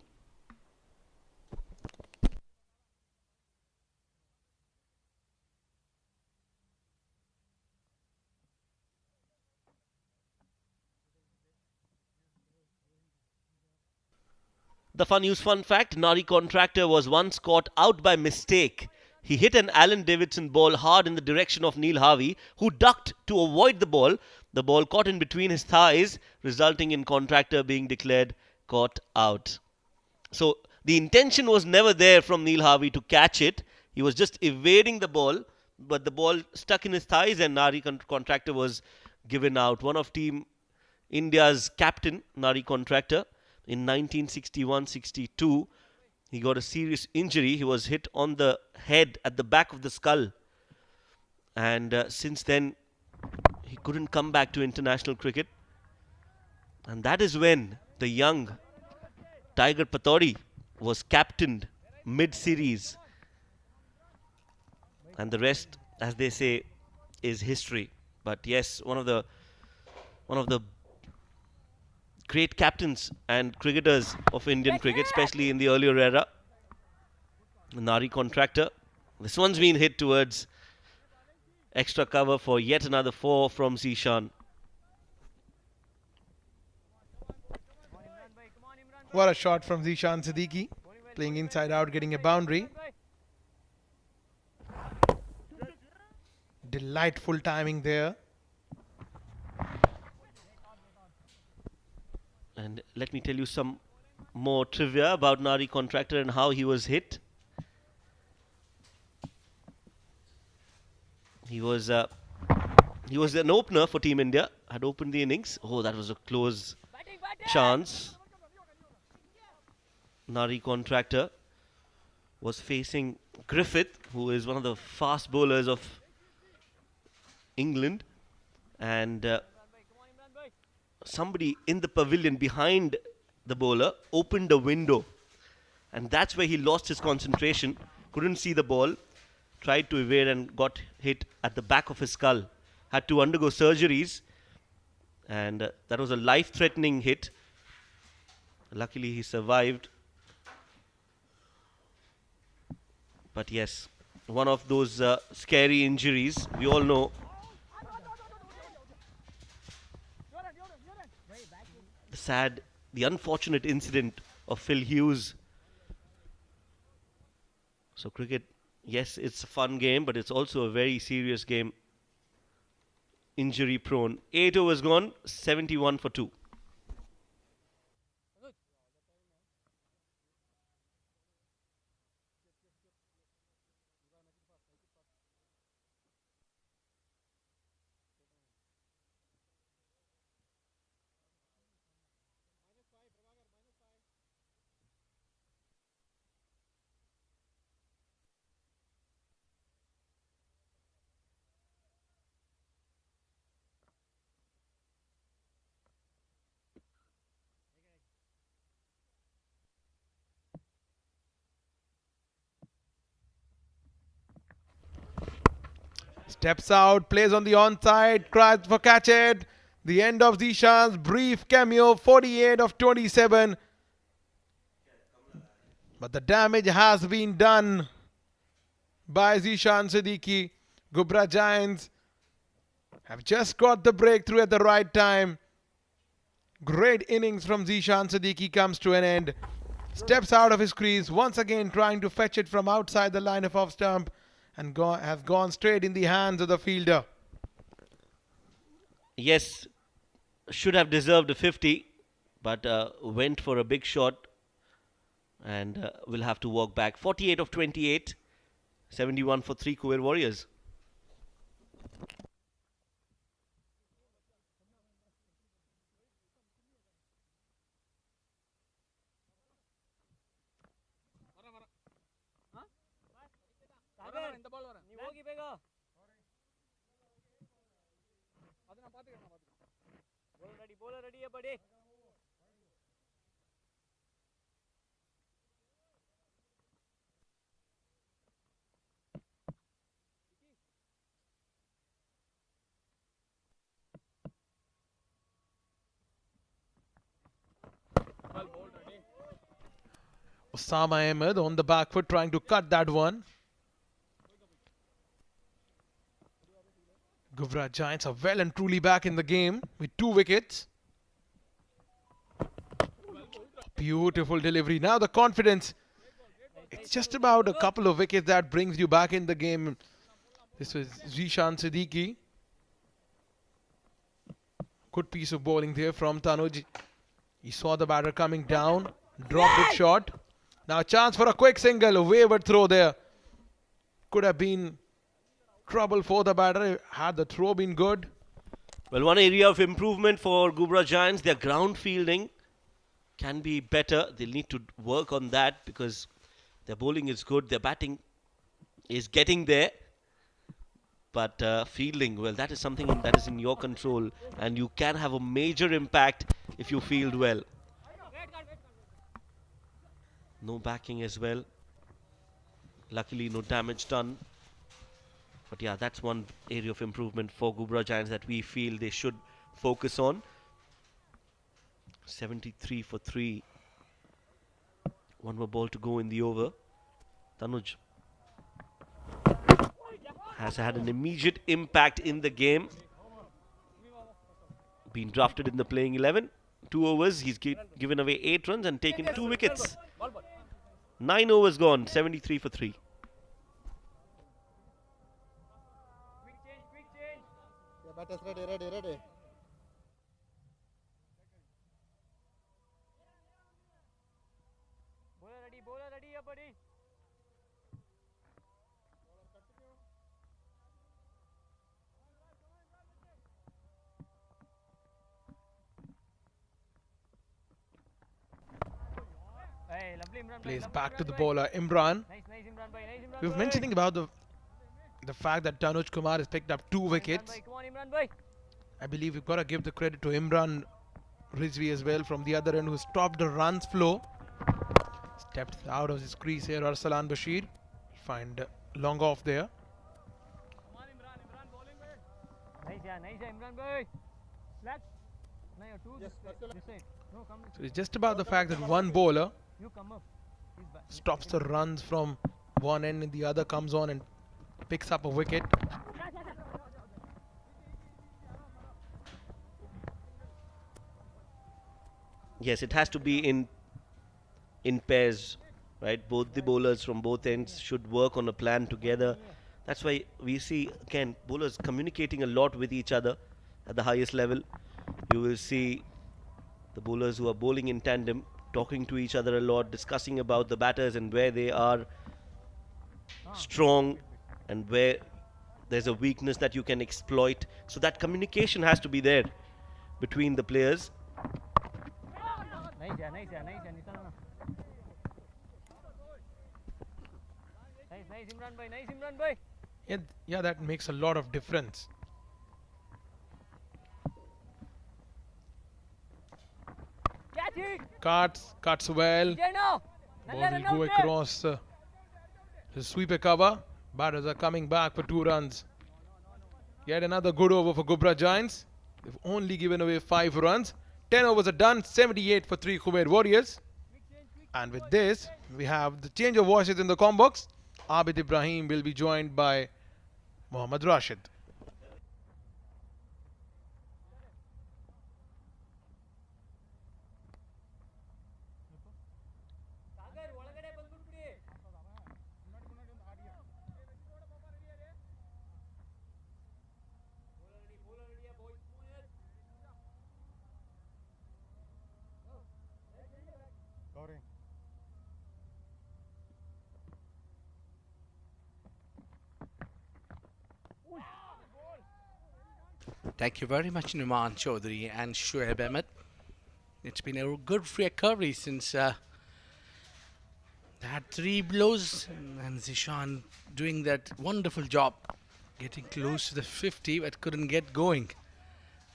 The fun fact, Nari Contractor was once caught out by mistake. He hit an Alan Davidson ball hard in the direction of Neil Harvey, who ducked to avoid the ball. The ball caught in between his thighs, resulting in Contractor being declared caught out. So the intention was never there from Neil Harvey to catch it. He was just evading the ball, but the ball stuck in his thighs and Nari Contractor was given out. One of Team India's captain, Nari Contractor, in 1961-62, he got a serious injury. He was hit on the head at the back of the skull. And since then, he couldn't come back to international cricket. And that is when the young Tiger Patori was captained mid-series. And the rest, as they say, is history. But yes, one of the great captains and cricketers of Indian cricket, especially in the earlier era. Nari Contractor. This one's been hit towards extra cover for yet another 4 from Zishan. What a shot from Zishan Siddiqui. Playing inside out, getting a boundary. Delightful timing there. And let me tell you some more trivia about Nari Contractor and how he was hit. He was an opener for Team India. Had opened the innings. Oh, that was a close chance. Nari Contractor was facing Griffith, who is one of the fast bowlers of England, and somebody in the pavilion behind the bowler opened a window, and that's where he lost his concentration, couldn't see the ball, tried to evade and got hit at the back of his skull, had to undergo surgeries, and that was a life-threatening hit. Luckily he survived, but yes, one of those scary injuries. We all know the unfortunate incident of Phil Hughes. So cricket, yes, it's a fun game, but it's also a very serious game. Injury prone. 8 overs gone, 71 for 2. Steps out, plays on the onside, tries for catch it. The end of Zishan's brief cameo, 48 of 27. But the damage has been done by Zishan Siddiqui. Ghubrah Giants have just got the breakthrough at the right time. Great innings from Zishan Siddiqui comes to an end. Steps out of his crease, once again trying to fetch it from outside the line of off stump, and has gone straight in the hands of the fielder. Yes, should have deserved a 50, but went for a big shot and will have to walk back. 48 of 28, 71 for 3 Khwair Warriors. Osama Ahmed on the back foot trying to cut that one. Ghubrah Giants are well and truly back in the game with 2 wickets. Beautiful delivery. Now the confidence. It's just about a couple of wickets that brings you back in the game. This was Zishan Siddiqui. Good piece of bowling there from Tanuj. He saw the batter coming down. Dropped it short. Now a chance for a quick single. A wayward throw there. Could have been trouble for the batter had the throw been good. Well, one area of improvement for Ghubrah Giants, their ground fielding can be better. They'll need to work on that because their bowling is good. Their batting is getting there. But fielding, well, that is something that is in your control. And you can have a major impact if you field well. No backing as well. Luckily, no damage done. But yeah, that's one area of improvement for Ghubrah Giants that we feel they should focus on. 73 for 3. One more ball to go in the over. Tanuj has had an immediate impact in the game. Been drafted in the playing 11. 2 overs, he's given away 8 runs and taken 2 wickets. 9 overs gone, 73 for 3. Yeah, batters ready. Bowler ready, buddy. Hey, lovely Imran. Plays back to the bowler Imran. Nice Imran bhai, We were mentioning about the fact that Tanuj Kumar has picked up 2 wickets. Come on Imran bhai. I believe we've got to give the credit to Imran Rizvi as well from the other end, who stopped the runs flow. Stepped out of his crease here, Arsalan Bashir. Find long off there. Come on Imran bowling bhai. Nice Imran bhai. Slack. No, two this side. No, come. So it's just about the fact that one bowler You come up. stops the runs from one end and the other comes on and picks up a wicket. Yes, it has to be in pairs, right? Both the bowlers from both ends should work on a plan together. That's why we see, again, bowlers communicating a lot with each other at the highest level. You will see the bowlers who are bowling in tandem talking to each other a lot, discussing about the batters and where they are strong and where there's a weakness that you can exploit. So that communication has to be there between the players. Nice. Nice Imran bhai. Yeah, that makes a lot of difference. Catch it. Cuts well. Now. Ball will go across the sweeper cover. Batters are coming back for 2 runs. Yet another good over for Ghubrah Giants. They've only given away 5 runs. 10 overs are done. 78 for 3 Khuwair Warriors. And with this, we have the change of voices in the com box. Abid Ibrahim will be joined by Mohammad Rashid. Thank you very much, Numan Chaudhary and Shoaib Ahmed. It's been a good recovery since they had 3 blows, and Zishan doing that wonderful job, getting close to the 50 but couldn't get going.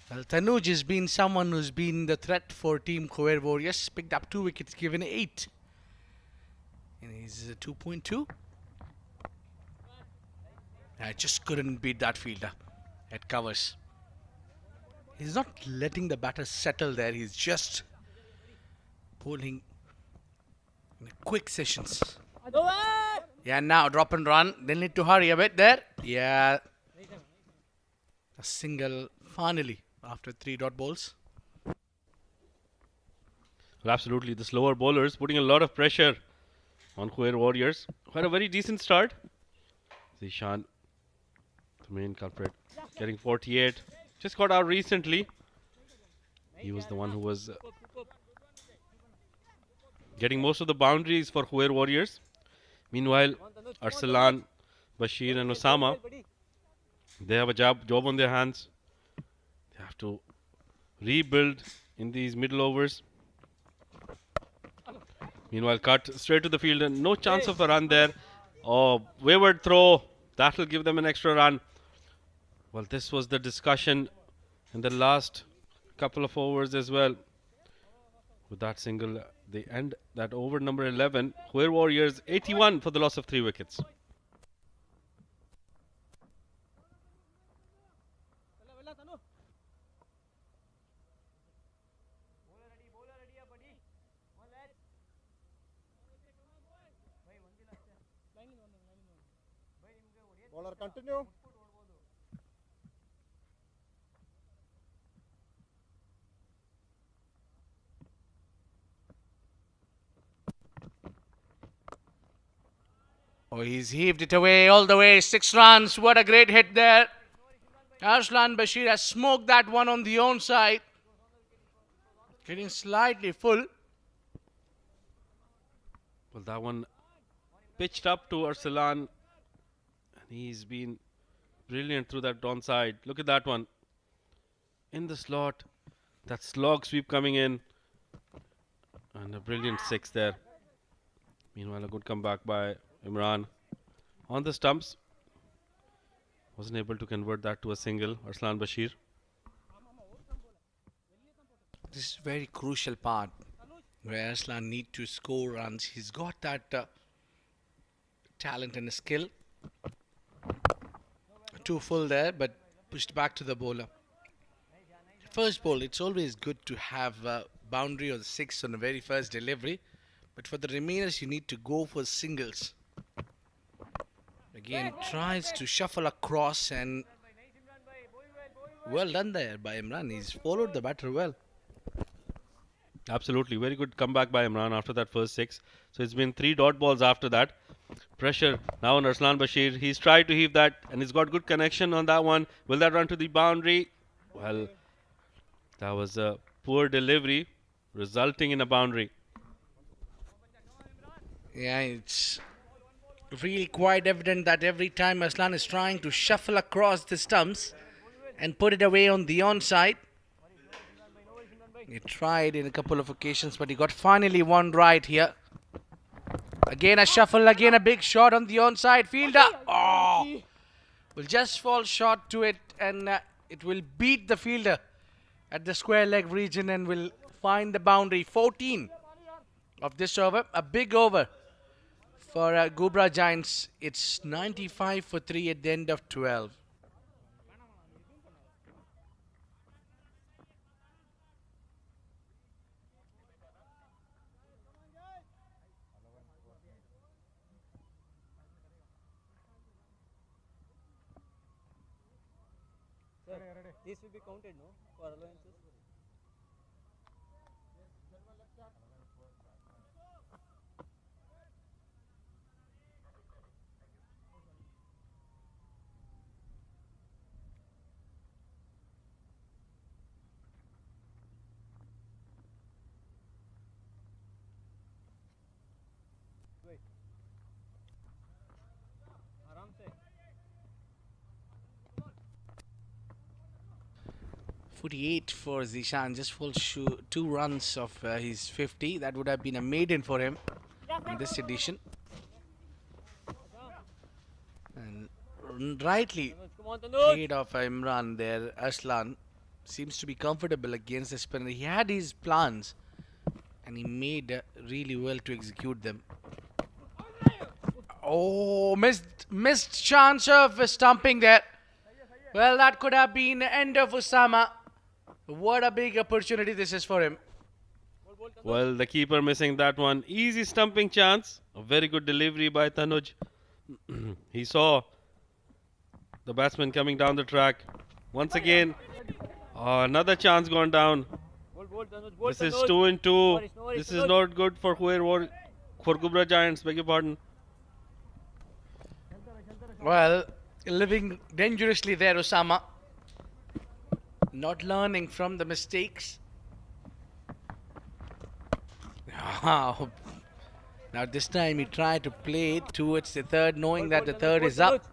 Well, Tanuj has been someone who's been the threat for Team Khuwair Warriors. Picked up 2 wickets, given 8. And he's 2.2. I just couldn't beat that fielder at covers. He's not letting the batter settle there. He's just bowling in quick sessions. Yeah, now drop and run. They'll need to hurry a bit there. Yeah. A single finally after 3 dot balls. Well, absolutely. The slower bowlers putting a lot of pressure on Khuwair Warriors. Quite a very decent start. Zishan, the main culprit, getting 48. Just got out recently. He was the one who was getting most of the boundaries for Khuwair Warriors. Meanwhile, Arsalan, Bashir and Osama, they have a job on their hands. They have to rebuild in these middle overs. Meanwhile, cut straight to the field and no chance of a run there. Oh, wayward throw. That will give them an extra run. Well, this was the discussion in the last couple of overs as well. With that single, they end that over number 11. Khuwair Warriors 81 for the loss of 3 wickets. Bowler continue. Oh, he's heaved it away all the way. 6 runs. What a great hit there. Arslan Bashir has smoked that one on the onside. Getting slightly full. Well, that one pitched up to Arsalan. And he's been brilliant through that onside. Look at that one. In the slot. That slog sweep coming in. And a brilliant 6 there. Meanwhile, a good comeback by Imran on the stumps. Wasn't able to convert that to a single. Arslan Bashir. This is a very crucial part where Arslan need to score runs. He's got that talent and skill. Too full there, but pushed back to the bowler. First ball, it's always good to have a boundary or the 6 on the very first delivery. But for the remainers, you need to go for singles. Again, tries to shuffle across, and well done there by Imran. He's followed the batter well. Absolutely. Very good comeback by Imran after that first 6. So it's been 3 dot balls after that. Pressure now on Arslan Bashir. He's tried to heave that and he's got good connection on that one. Will that run to the boundary? Well, that was a poor delivery resulting in a boundary. Yeah, it's really quite evident that every time Arslan is trying to shuffle across the stumps and put it away on the onside. He tried in a couple of occasions, but he got finally one right here. Again a shuffle, again a big shot on the onside. Fielder, oh, will just fall short to it, and it will beat the fielder at the square leg region and will find the boundary. 14 of this over, a big over for Ghubrah Giants. It's 95 for 3 at the end of 12. This will be counted, no? For allowances. Wait. आराम से. 48 for Zishan, just full 2 runs of his 50. That would have been a maiden for him in this edition. And rightly Come on, Tanuj. played off Imran there. Arslan seems to be comfortable against the spinner. He had his plans and he made really well to execute them. Oh, missed chance of stumping there. Well, that could have been the end of Usama. What a big opportunity this is for him. Well, the keeper missing that one. Easy stumping chance. A very good delivery by Tanuj. He saw the batsman coming down the track. Once again, another chance gone down. This is 2 and 2. This is not good for Khwair, for Ghubrah Giants, beg your pardon. Well, living dangerously there, Osama. Not learning from the mistakes. Now this time he tried to play towards the third, knowing that the third is up.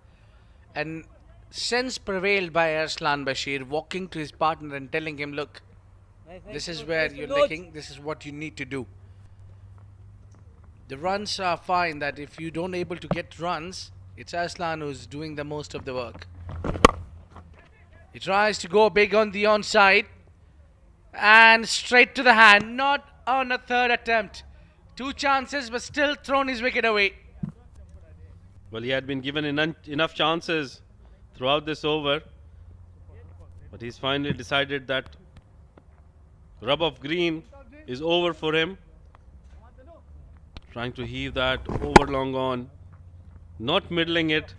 And sense prevailed by Arslan Bashir, walking to his partner and telling him, look, this is where you're lacking, this is what you need to do. The runs are fine, that if you don't able to get runs, it's Arslan who's doing the most of the work. He tries to go big on the onside and straight to the hand, not on a third attempt. 2 chances but still thrown his wicket away. Well, he had been given enough chances throughout this over, but he's finally decided that rub of green is over for him. Trying to heave that over long on, not middling it.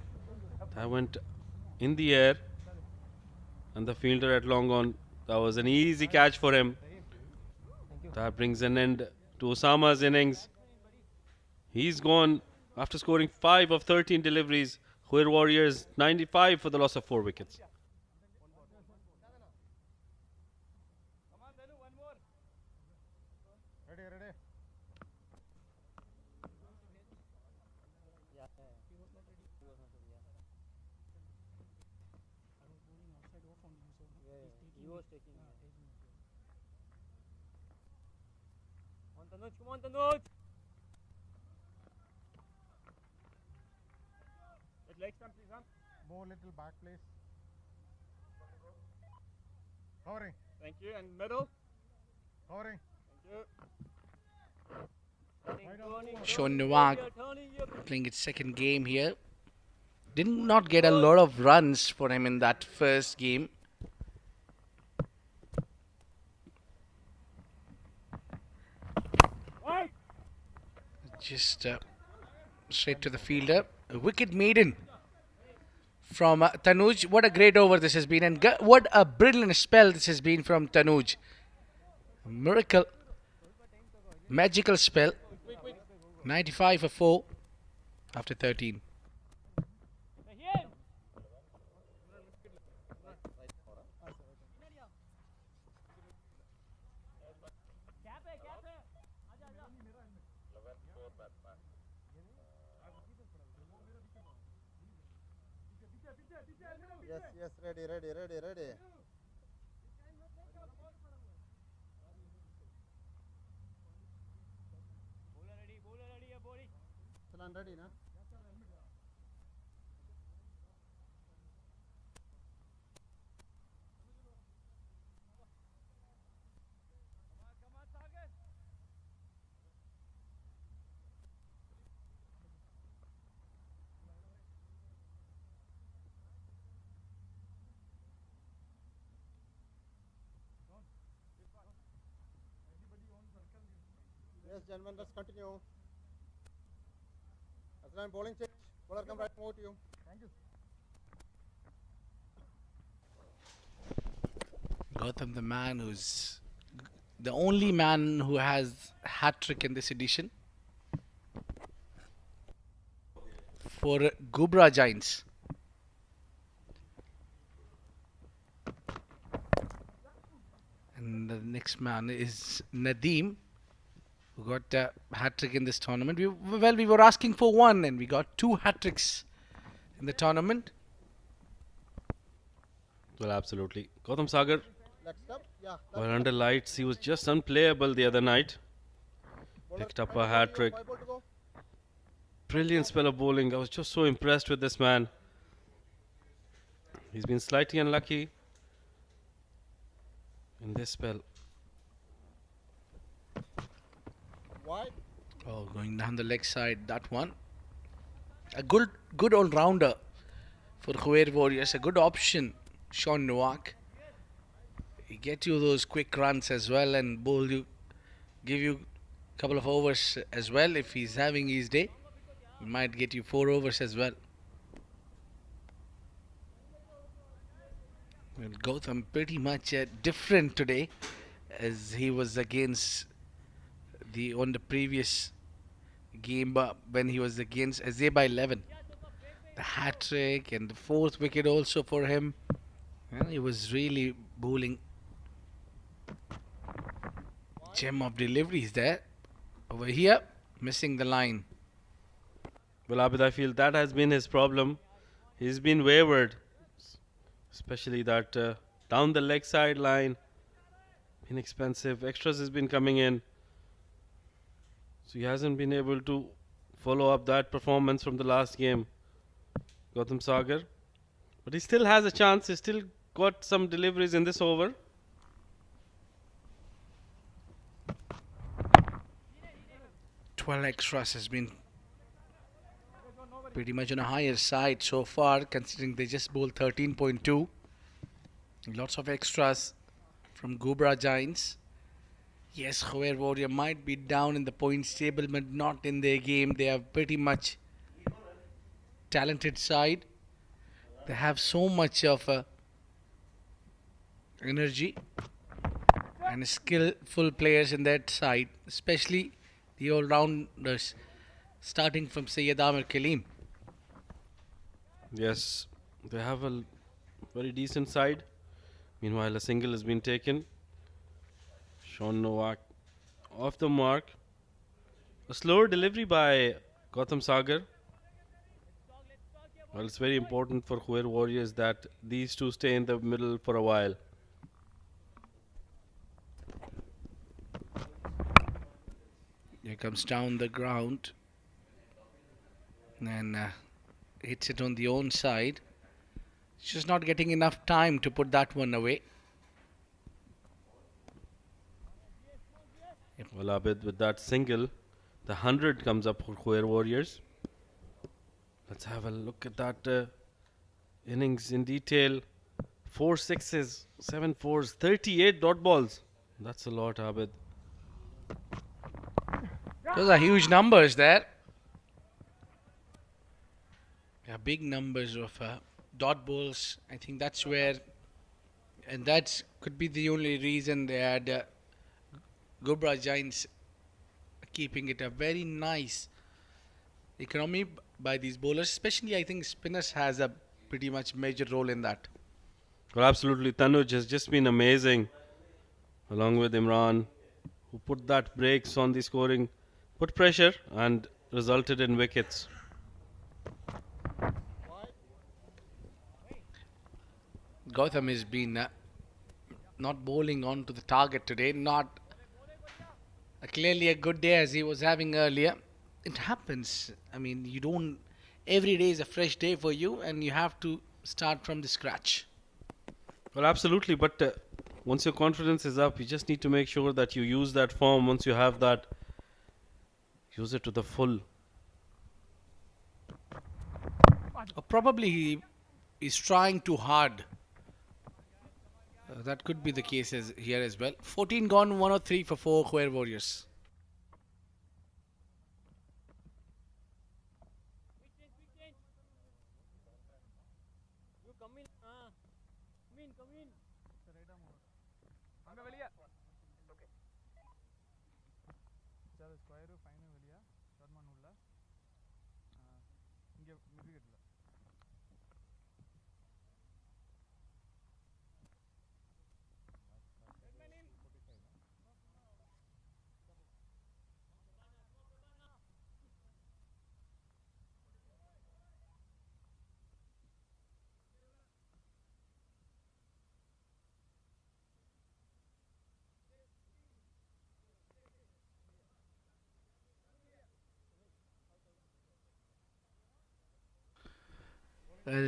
That went in the air, and the fielder at long on, that was an easy catch for him. That brings an end to Osama's innings. He's gone after scoring 5 of 13 deliveries. Khwair Warriors 95 for the loss of 4 wickets. Ready, ready. He was taking. On Tanuj, come on Tanuj. Let leg stump please, huh? More little back, please. Covering, Thank you. And middle. covering. Thank you. Sean Nawag playing its second game here. Did not get a lot of runs for him in that first game. Just straight to the fielder. A wicket maiden from Tanuj. What a great over this has been, and what a brilliant spell this has been from Tanuj. Miracle, magical spell. 95 for 4 after 13. Yes, ready, ready, ready, ready. Salan ready, na? Yes, gentlemen, let's continue. Aslan bowling change. Bowler come right over to you. Thank you. Gautam, the man who's the only man who has hat trick in this edition for Ghubrah Giants. And the next man is Nadeem, who got a hat trick in this tournament. We were asking for one, and we got 2 hat tricks in the tournament. Well, absolutely. Gautam Sagar, Next up, yeah. while under lights, he was just unplayable the other night. Picked up a hat trick. 5 ball to go. Brilliant spell of bowling. I was just so impressed with this man. He's been slightly unlucky in this spell. Wide. Oh, going down the leg side, that one. A good all-rounder for Khwair Warriors. A good option, Sean Nowak. He get you those quick runs as well and bowl you, give you a couple of overs as well. If he's having his day, he might get you 4 overs as well. Well, Gautam pretty much different today, as he was against on the previous game when he was against Azeba 11. The hat trick and the 4th wicket also for him. Well, he was really bowling gem of deliveries there. Over here, missing the line. Well, Abid, I feel that has been his problem. He's been wayward, especially that down the leg side line. Inexpensive extras has been coming in. So he hasn't been able to follow up that performance from the last game, Gautam Sagar. But he still has a chance. He still got some deliveries in this over. Twelve extras has been pretty much on a higher side so far, considering they just bowled 13.2. Lots of extras from Ghubrah Giants. Yes, Khwair Warrior might be down in the points table, but not in their game. They are pretty much talented side. They have so much of energy and skillful players in that side, especially the all-rounders, starting from Syed Amir Kaleem. Yes, they have a very decent side. Meanwhile, a single has been taken. Sean Nowak off the mark. A slower delivery by Gautam Sagar. Well, it's very important for Khwair Warriors that these two stay in the middle for a while. Here comes down the ground and hits it on the own side. Just not getting enough time to put that one away. Well, Abid, with that single, the 100 comes up for Khwair Warriors. Let's have a look at that innings in detail. 4 sixes, 7 fours, 38 dot balls. That's a lot, Abid. Those are huge numbers there. Yeah, big numbers of dot balls. I think that's where, and that could be the only reason they had Ghubrah Giants keeping it a very nice economy by these bowlers. Especially, I think spinners has a pretty much major role in that. Well, absolutely. Tanuj has just been amazing, along with Imran, who put that brakes on the scoring, put pressure, and resulted in wickets. Gautam has been not bowling on to the target today. Not clearly a good day as he was having earlier. It happens. I mean, you don't. Every day is a fresh day for you, and you have to start from the scratch. Well, absolutely. But once your confidence is up, you just need to make sure that you use that form. Once you have that, use it to the full. Or probably he is trying too hard. That could be the case here as well. 14 gone, 103 for 4 Khwair Warriors. You come in. Come in. அங்க வெளிய sir square fine வெளிய ஷார்ட்மேன் உள்ள இங்க mid விக்கெட்ல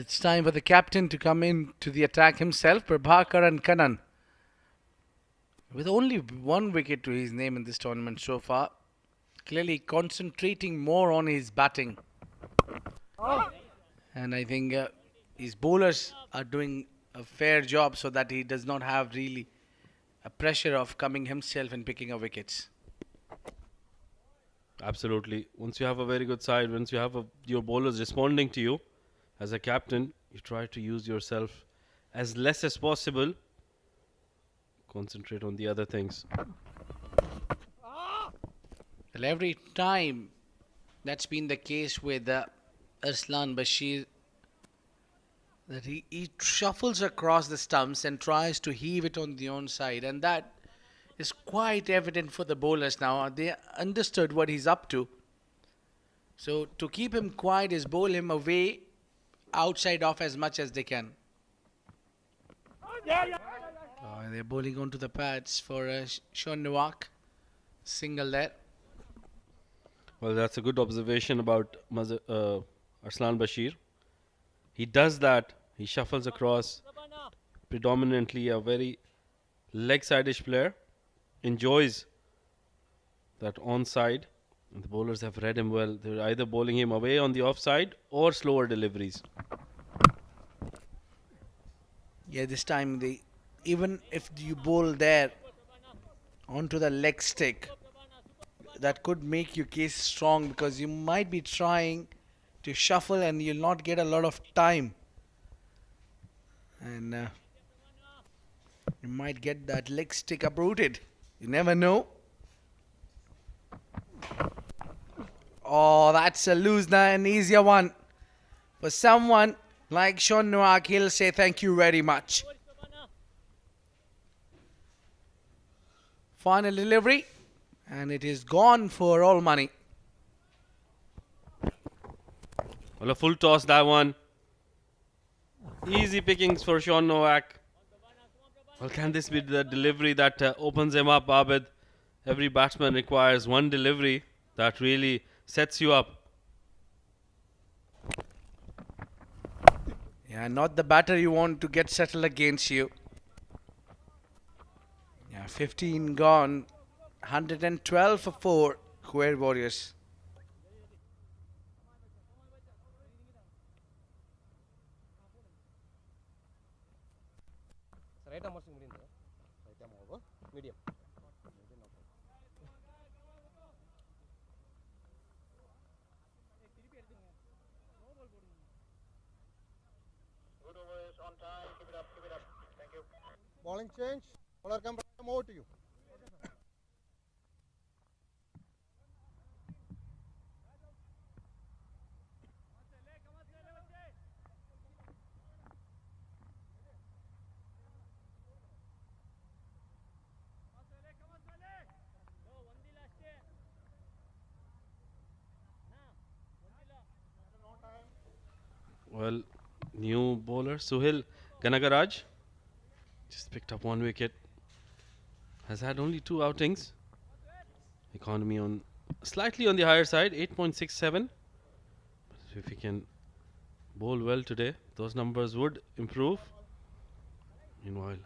It's time for the captain to come in to the attack himself, Prabhakar and Kannan. With only one wicket to his name in this tournament so far, clearly concentrating more on his batting. And I think his bowlers are doing a fair job so that he does not have really a pressure of coming himself and picking up wickets. Absolutely. Once you have a very good side, once you have your bowlers responding to you, as a captain, you try to use yourself as less as possible. Concentrate on the other things. Well, every time that's been the case with Arslan Bashir, that he shuffles across the stumps and tries to heave it on the onside, and that is quite evident for the bowlers now. They understood what he's up to. So to keep him quiet is bowl him away outside off as much as they can. They're bowling onto the pads for Sean Nowak. Single there. Well, that's a good observation about Arslan Bashir. He does that. He shuffles across. Predominantly a very leg-side-ish player. Enjoys that onside. And the bowlers have read him well. They're either bowling him away on the offside or slower deliveries. Yeah, this time even if you bowl there onto the leg stick, that could make your case strong because you might be trying to shuffle and you'll not get a lot of time. And you might get that leg stick uprooted. You never know. Oh, that's a loose, an easier one. For someone like Sean Nowak, he'll say thank you very much. Final delivery, and it is gone for all money. Well, a full toss, that one. Easy pickings for Sean Nowak. Well, can this be the delivery that opens him up, Abid? Every batsman requires one delivery that really sets you up. Yeah, not the batter you want to get settled against you. Yeah, 15 gone. 112 for 4 Khwair Warriors. Right arm medium. Right arm over medium. Good overs on time. Keep it up. Keep it up. Thank you. Bowling change. Bowler come over to you. Well, new bowler Suhil Ganagaraj just picked up one wicket. Has had only 2 outings. Economy on slightly on the higher side, 8.67. But if he can bowl well today, those numbers would improve. Meanwhile,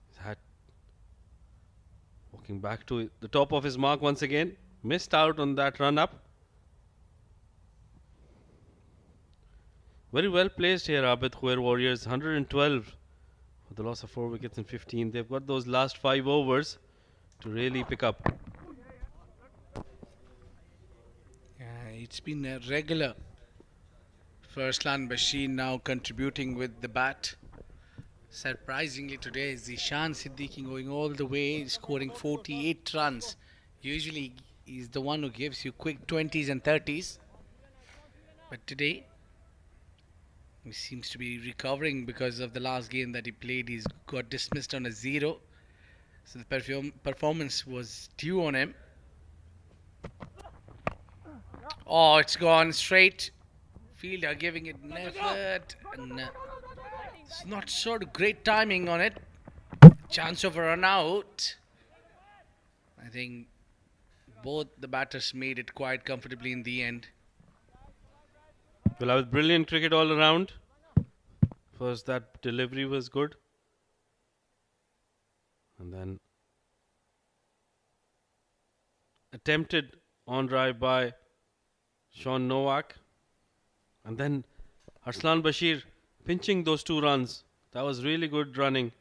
he's had walking back to the top of his mark once again. Missed out on that run up. Very well placed here, Abid. Khwair Warriors 112 for the loss of 4 wickets in 15. They've got those last 5 overs to really pick up. It's been a regular for Arslan Bashir now contributing with the bat. Surprisingly today is Zishan Siddiqui going all the way, scoring 48 runs. Usually he's the one who gives you quick 20s and 30s. But today he seems to be recovering because of the last game that he played. He's got dismissed on a 0. So the performance was due on him. Oh, it's gone straight. Fielder giving it an effort. And, it's not sort of great timing on it. Chance of a run out. I think both the batters made it quite comfortably in the end. Well, I was brilliant cricket all around. First, that delivery was good. And then attempted on drive by Sean Novak. And then Arslan Bashir pinching those 2 runs. That was really good running.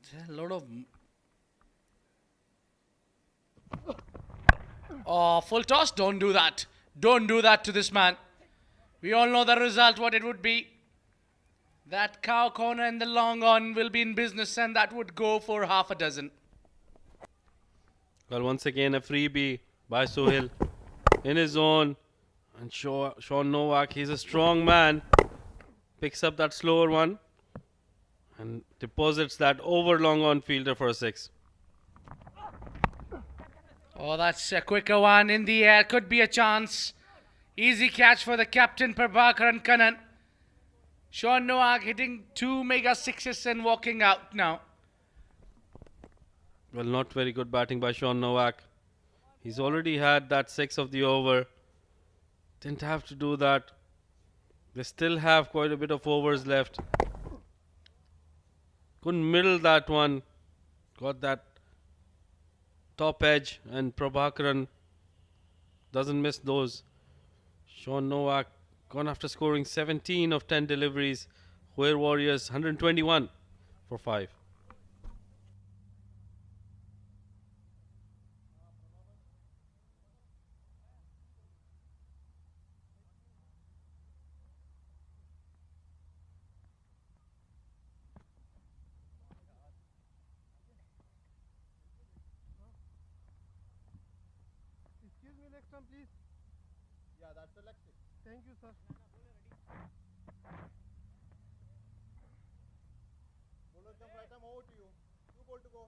There's a lot of... Oh, full toss. Don't do that. Don't do that to this man. We all know the result, what it would be. That cow corner in the long on will be in business, and that would go for half a dozen. Well, once again, a freebie by Sohail in his zone. And Sean Novak, he's a strong man. Picks up that slower one and deposits that over long on fielder for a 6. Oh, that's a quicker one in the air. Could be a chance. Easy catch for the captain, Prabhakar and Kannan. Sean Novak hitting 2 mega 6s and walking out now. Well, not very good batting by Sean Novak. He's already had that 6 of the over. Didn't have to do that. They still have quite a bit of overs left. Couldn't middle that one. Got that top edge, and Prabhakaran doesn't miss those. Sean Novak gone after scoring 17 of 10 deliveries. Khwair Warriors 121 for 5. Excuse me, next time, please. Yeah, that's the leg. Thank you, sir. Bowler jump right arm over to you. 2 ball to go.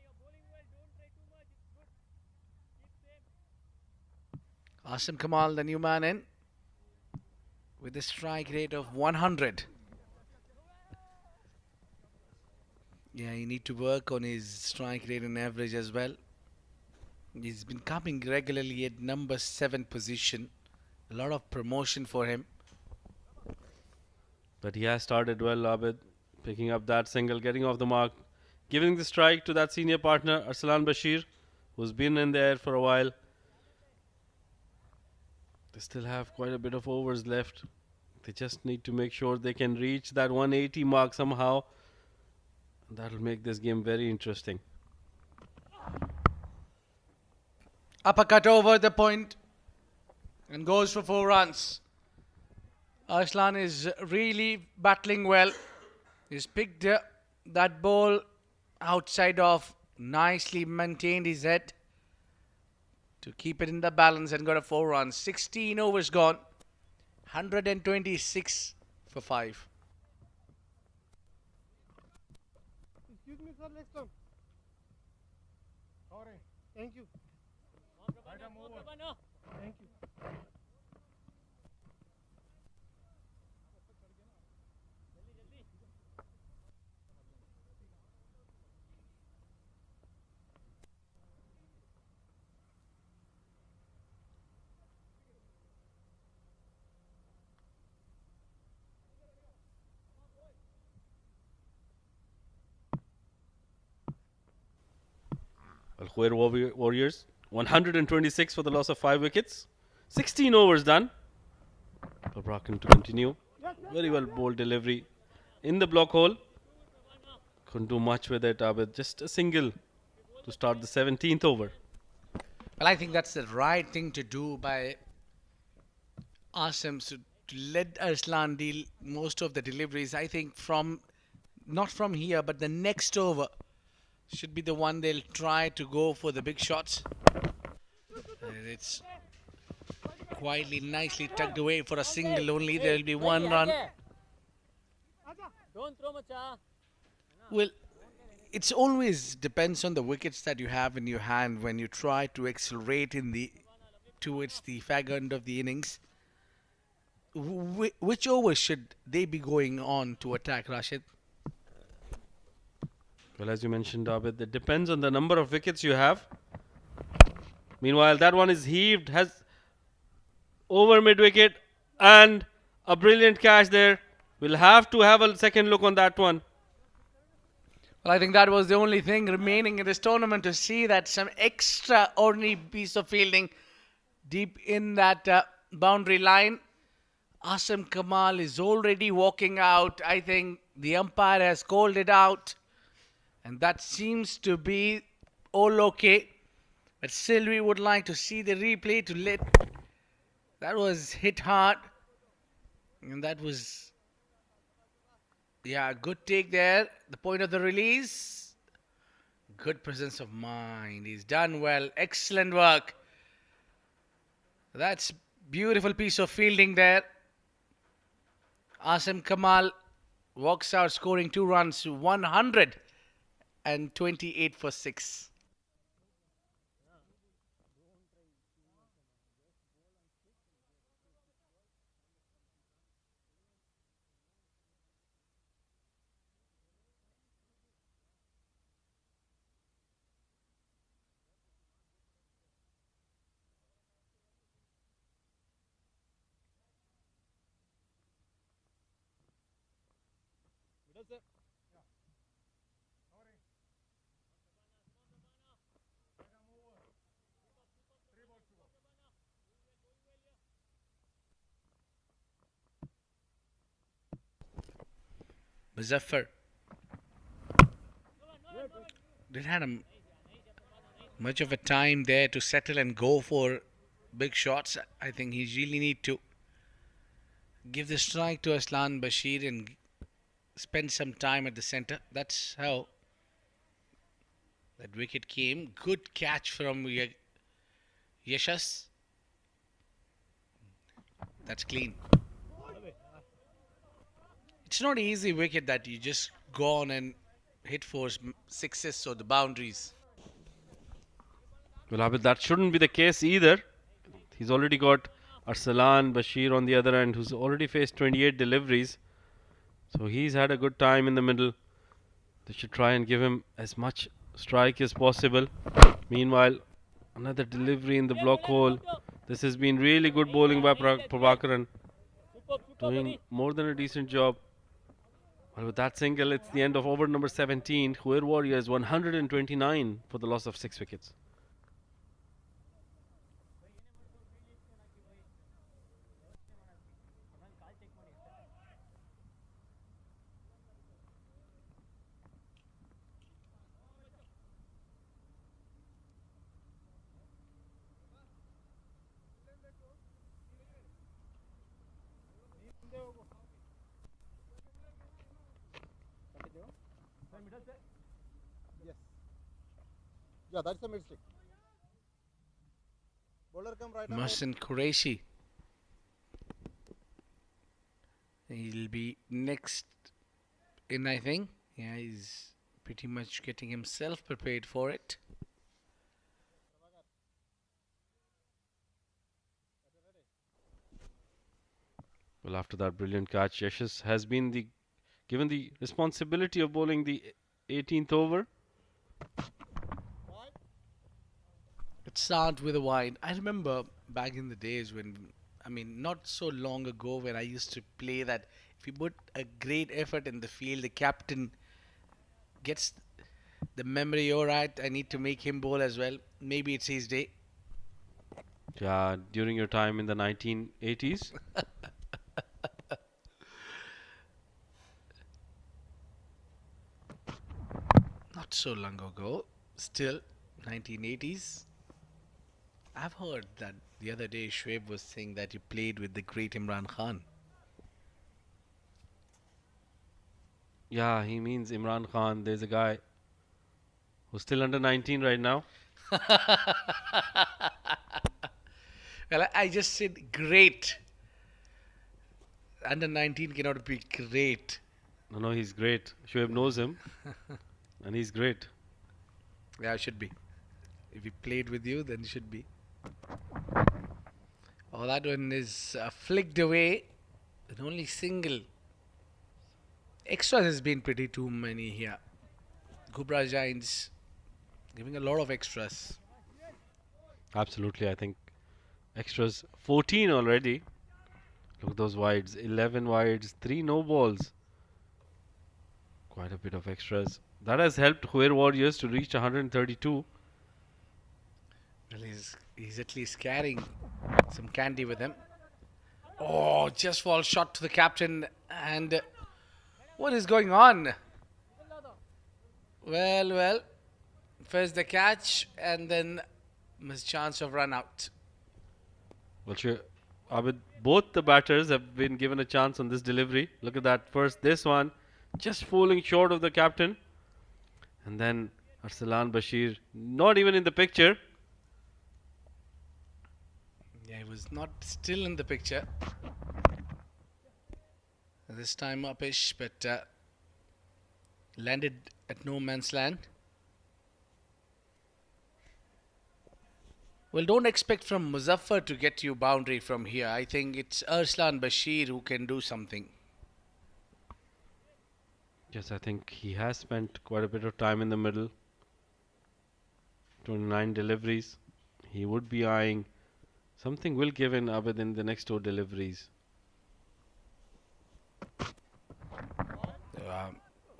You're bowling well. Don't try too much. It's good. Keep same. Asim Kamal, the new man in, with a strike rate of 100. Yeah, you need to work on his strike rate and average as well. He's been coming regularly at number 7 position. A lot of promotion for him. But he has started well, Abid. Picking up that single, getting off the mark. Giving the strike to that senior partner, Arslan Bashir, who's been in there for a while. They still have quite a bit of overs left. They just need to make sure they can reach that 180 mark somehow. That'll make this game very interesting. Uppercut over the point and goes for 4 runs. Arslan is really battling well. He's picked that ball outside off, nicely maintained his head to keep it in the balance and got a 4 runs. 16 overs gone, 126 for 5. Excuse me, sir, next time. Sorry. Thank you. Right arm over. Thank you. Well, Khwair Warriors 126 for the loss of 5 wickets. 16 overs done. Prabhakaran to continue. Very well bowled delivery in the block hole. Couldn't do much with it, Abid. Just a single to start the 17th over. Well, I think that's the right thing to do by Asim, so to let Arslan deal most of the deliveries. I think from not from here, but the next over should be the one they'll try to go for the big shots. And it's quietly, nicely tucked away for a single only. There will be one run. Don't throw Macha. Well, it's always depends on the wickets that you have in your hand when you try to accelerate in the towards the fag end of the innings. Which over should they be going on to attack, Rashid? Well, as you mentioned, Abid, it depends on the number of wickets you have. Meanwhile, that one is heaved, has over mid wicket, and a brilliant catch there. We'll have to have a second look on that one. Well, I think that was the only thing remaining in this tournament to see that some extraordinary piece of fielding deep in that boundary line. Asim Kamal is already walking out. I think the umpire has called it out. And that seems to be all okay. But still, we would like to see the replay to let. That was hit hard. And that was. Yeah, good take there. The point of the release. Good presence of mind. He's done well. Excellent work. That's beautiful piece of fielding there. Asim Kamal walks out scoring 2 runs, 128 for 6. Muzaffar didn't have much of a time there to settle and go for big shots. I think he really need to give the strike to Aslan Bashir and spend some time at the center. That's how that wicket came. Good catch from Yashas. That's clean. It's not an easy wicket that you just go on and hit for sixes or the boundaries. Well, Abid, that shouldn't be the case either. He's already got Arsalan Bashir on the other end, who's already faced 28 deliveries. So he's had a good time in the middle. They should try and give him as much strike as possible. Meanwhile, another delivery in the block hole. This has been really good bowling by Prabhakaran. Doing more than a decent job. Well, with that single, it's the end of over number 17. Khuwair Warriors 129 for the loss of 6 wickets. Yes. Yeah, that's a mistake. Bowler come right away. Mohsin Qureshi. He'll be next in, I think. Yeah, he's pretty much getting himself prepared for it. Well, after that brilliant catch, Yashas has been given the responsibility of bowling the 18th over. Let's start with a wide. I remember back in the days when, I mean, not so long ago when I used to play that if you put a great effort in the field, the captain gets the memory, alright, I need to make him bowl as well. Maybe it's his day. Yeah, during your time in the 1980s. Not so long ago, still 1980s. I've heard that the other day Shoaib was saying that you played with the great Imran Khan. Yeah, he means Imran Khan. There's a guy who's still under 19 right now. Well, I just said great. Under 19 cannot be great. No, he's great. Shoaib knows him, and he's great. Yeah, it should be. If he played with you, then it should be. Oh, that one is flicked away. And only single. Extras has been pretty too many here. Ghubrah Giants giving a lot of extras. Absolutely, I think extras 14 already. Look at those wides. 11 wides, 3 no balls. Quite a bit of extras. That has helped Khwair Warriors to reach 132. Well, he's at least carrying some candy with him. Oh, just fall shot to the captain. And what is going on? Well. First the catch and then missed chance of run out. Well, sure. Abid, both the batters have been given a chance on this delivery. Look at that. First, this one just falling short of the captain. And then Arsalan Bashir, not even in the picture. Yeah, he was not still in the picture. This time upish, but landed at no man's land. Well, don't expect from Muzaffar to get you boundary from here. I think it's Arslan Bashir who can do something. Yes, I think he has spent quite a bit of time in the middle. 29 deliveries. He would be eyeing something will give in Abid in the next 2 deliveries.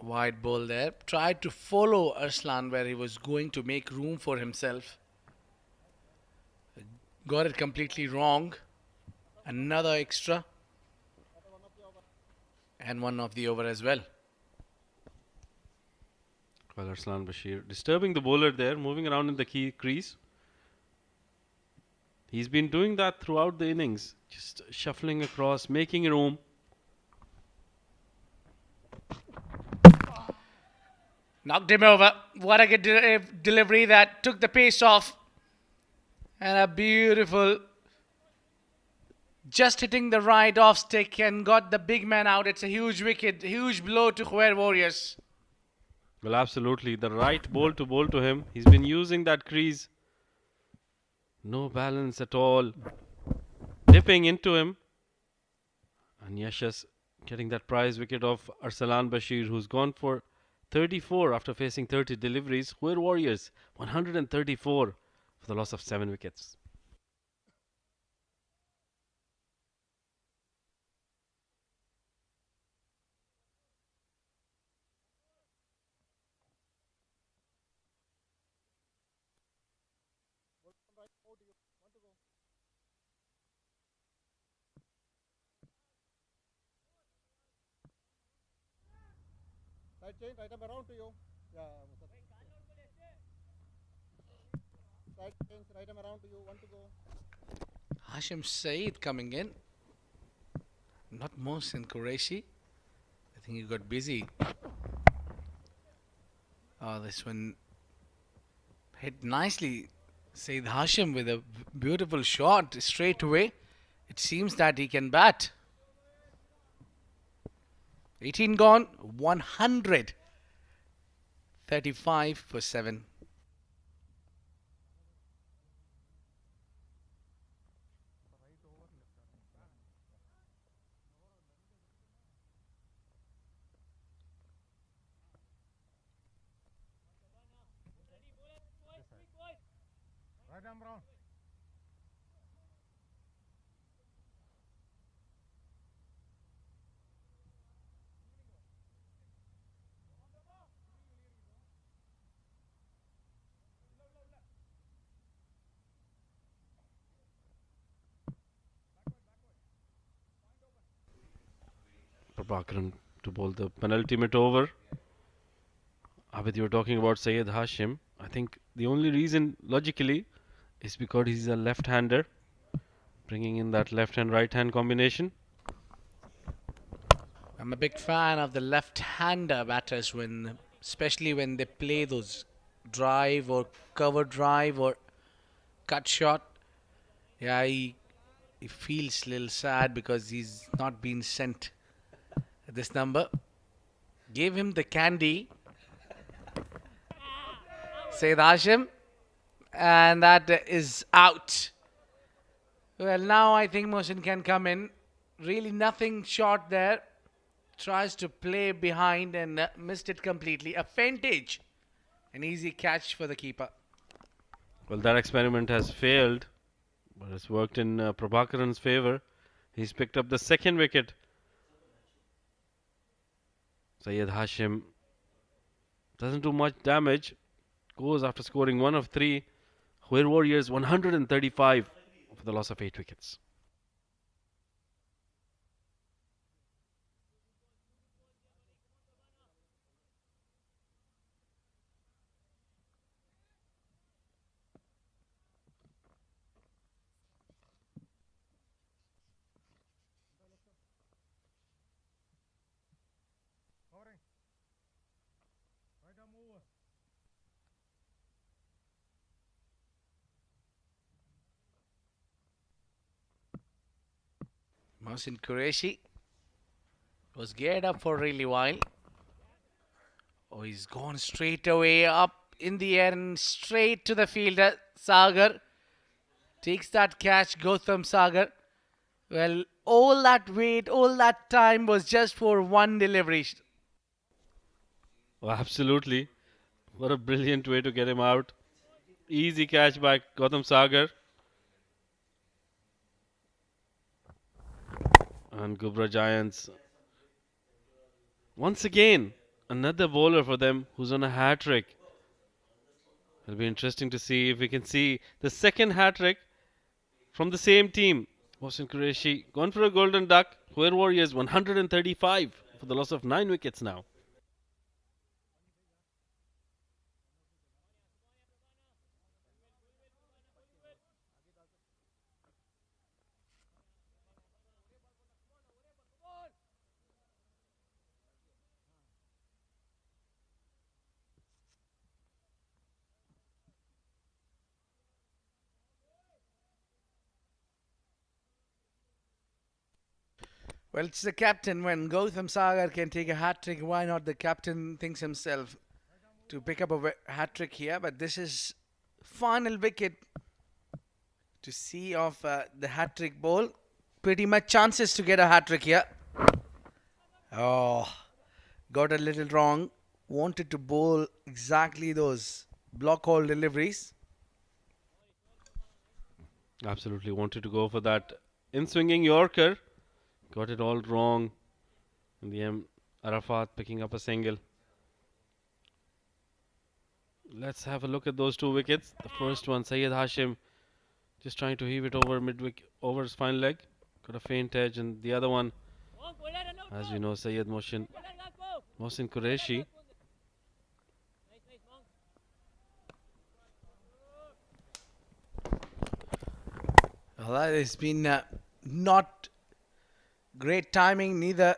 Wide ball there. Tried to follow Arslan where he was going to make room for himself. Got it completely wrong. Another extra. And one of the over as well. Well, Arslan Bashir disturbing the bowler there, moving around in the key crease. He's been doing that throughout the innings. Just shuffling across, making room. Knocked him over. What a good delivery that took the pace off. And a beautiful, just hitting the right off stick and got the big man out. It's a huge wicket, huge blow to Khwair Warriors. Well, absolutely. The right bowl to him. He's been using that crease. No balance at all. Dipping into him. And Yashas getting that prize wicket of Arsalan Bashir, who's gone for 34 after facing 30 deliveries. Khwair Warriors 134 for the loss of 7 wickets. Side change, right arm around to you. Yeah, side change, right arm around to you. 1 to go. Hashim Saeed coming in. Not Mohsin Qureshi. I think he got busy. Oh, this one hit nicely. Saeed Hashim with a beautiful shot straight away. It seems that he can bat. 18 gone, 100. 35 for 7. Right arm round. Prabhakaran to bowl the penultimate over. Abid, you were talking about Syed Hashim. I think the only reason, logically, is because he's a left-hander, bringing in that left and right-hand combination. I'm a big fan of the left-hander batters especially when they play those drive or cover drive or cut shot. Yeah, he feels a little sad because he's not been sent this number. Gave him the candy, Sayyid Hashim, and that is out. Well, now I think Mohsin can come in. Really nothing short there. Tries to play behind and missed it completely. A feintage. An easy catch for the keeper. Well, that experiment has failed, but it's worked in Prabhakaran's favor. He's picked up the second wicket. Sayyid Hashim doesn't do much damage. Goes after scoring 1 of 3. Khwair Warriors 135 for the loss of 8 wickets. Mohsin Qureshi was geared up for a really while. Oh, he's gone straight away up in the air and straight to the fielder. Sagar takes that catch. Gautam Sagar. Well, all that wait, all that time was just for one delivery. Oh, absolutely. What a brilliant way to get him out. Easy catch by Gautam Sagar. And Ghubrah Giants. Once again, another bowler for them who's on a hat-trick. It'll be interesting to see if we can see the second hat-trick from the same team. Mohsin Qureshi gone for a golden duck. Khwair Warriors 135 for the loss of 9 wickets now. Well, it's the captain. When Gautam Sagar can take a hat trick, why not? The captain thinks himself to pick up a hat trick here. But this is final wicket to see of the hat trick ball. Pretty much chances to get a hat trick here. Oh, got a little wrong. Wanted to bowl exactly those block hole deliveries. Absolutely wanted to go for that in-swinging Yorker. Got it all wrong. In the end, Arafat picking up a single. Let's have a look at those 2 wickets. The first one, Sayyid Hashim, just trying to heave it over over his fine leg. Got a faint edge, and the other one, as we know, Sayyid Mohsin Qureshi. Well, that has been not great timing, neither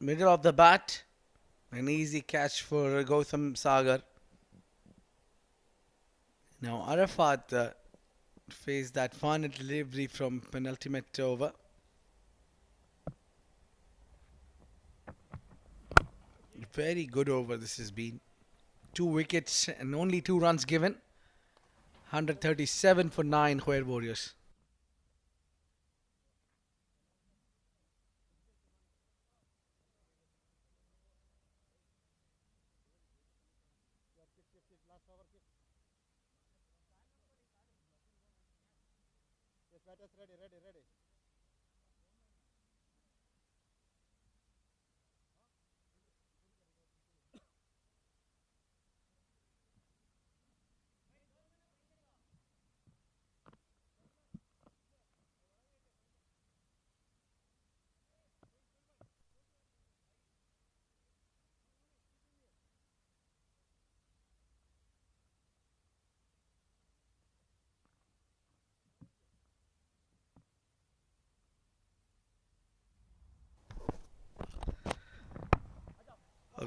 middle of the bat. An easy catch for Gautam Sagar. Now Arafat faced that final delivery from penultimate over. Very good over this has been. 2 wickets and only 2 runs given. 137 for 9 Khwair Warriors. Yes, batters ready.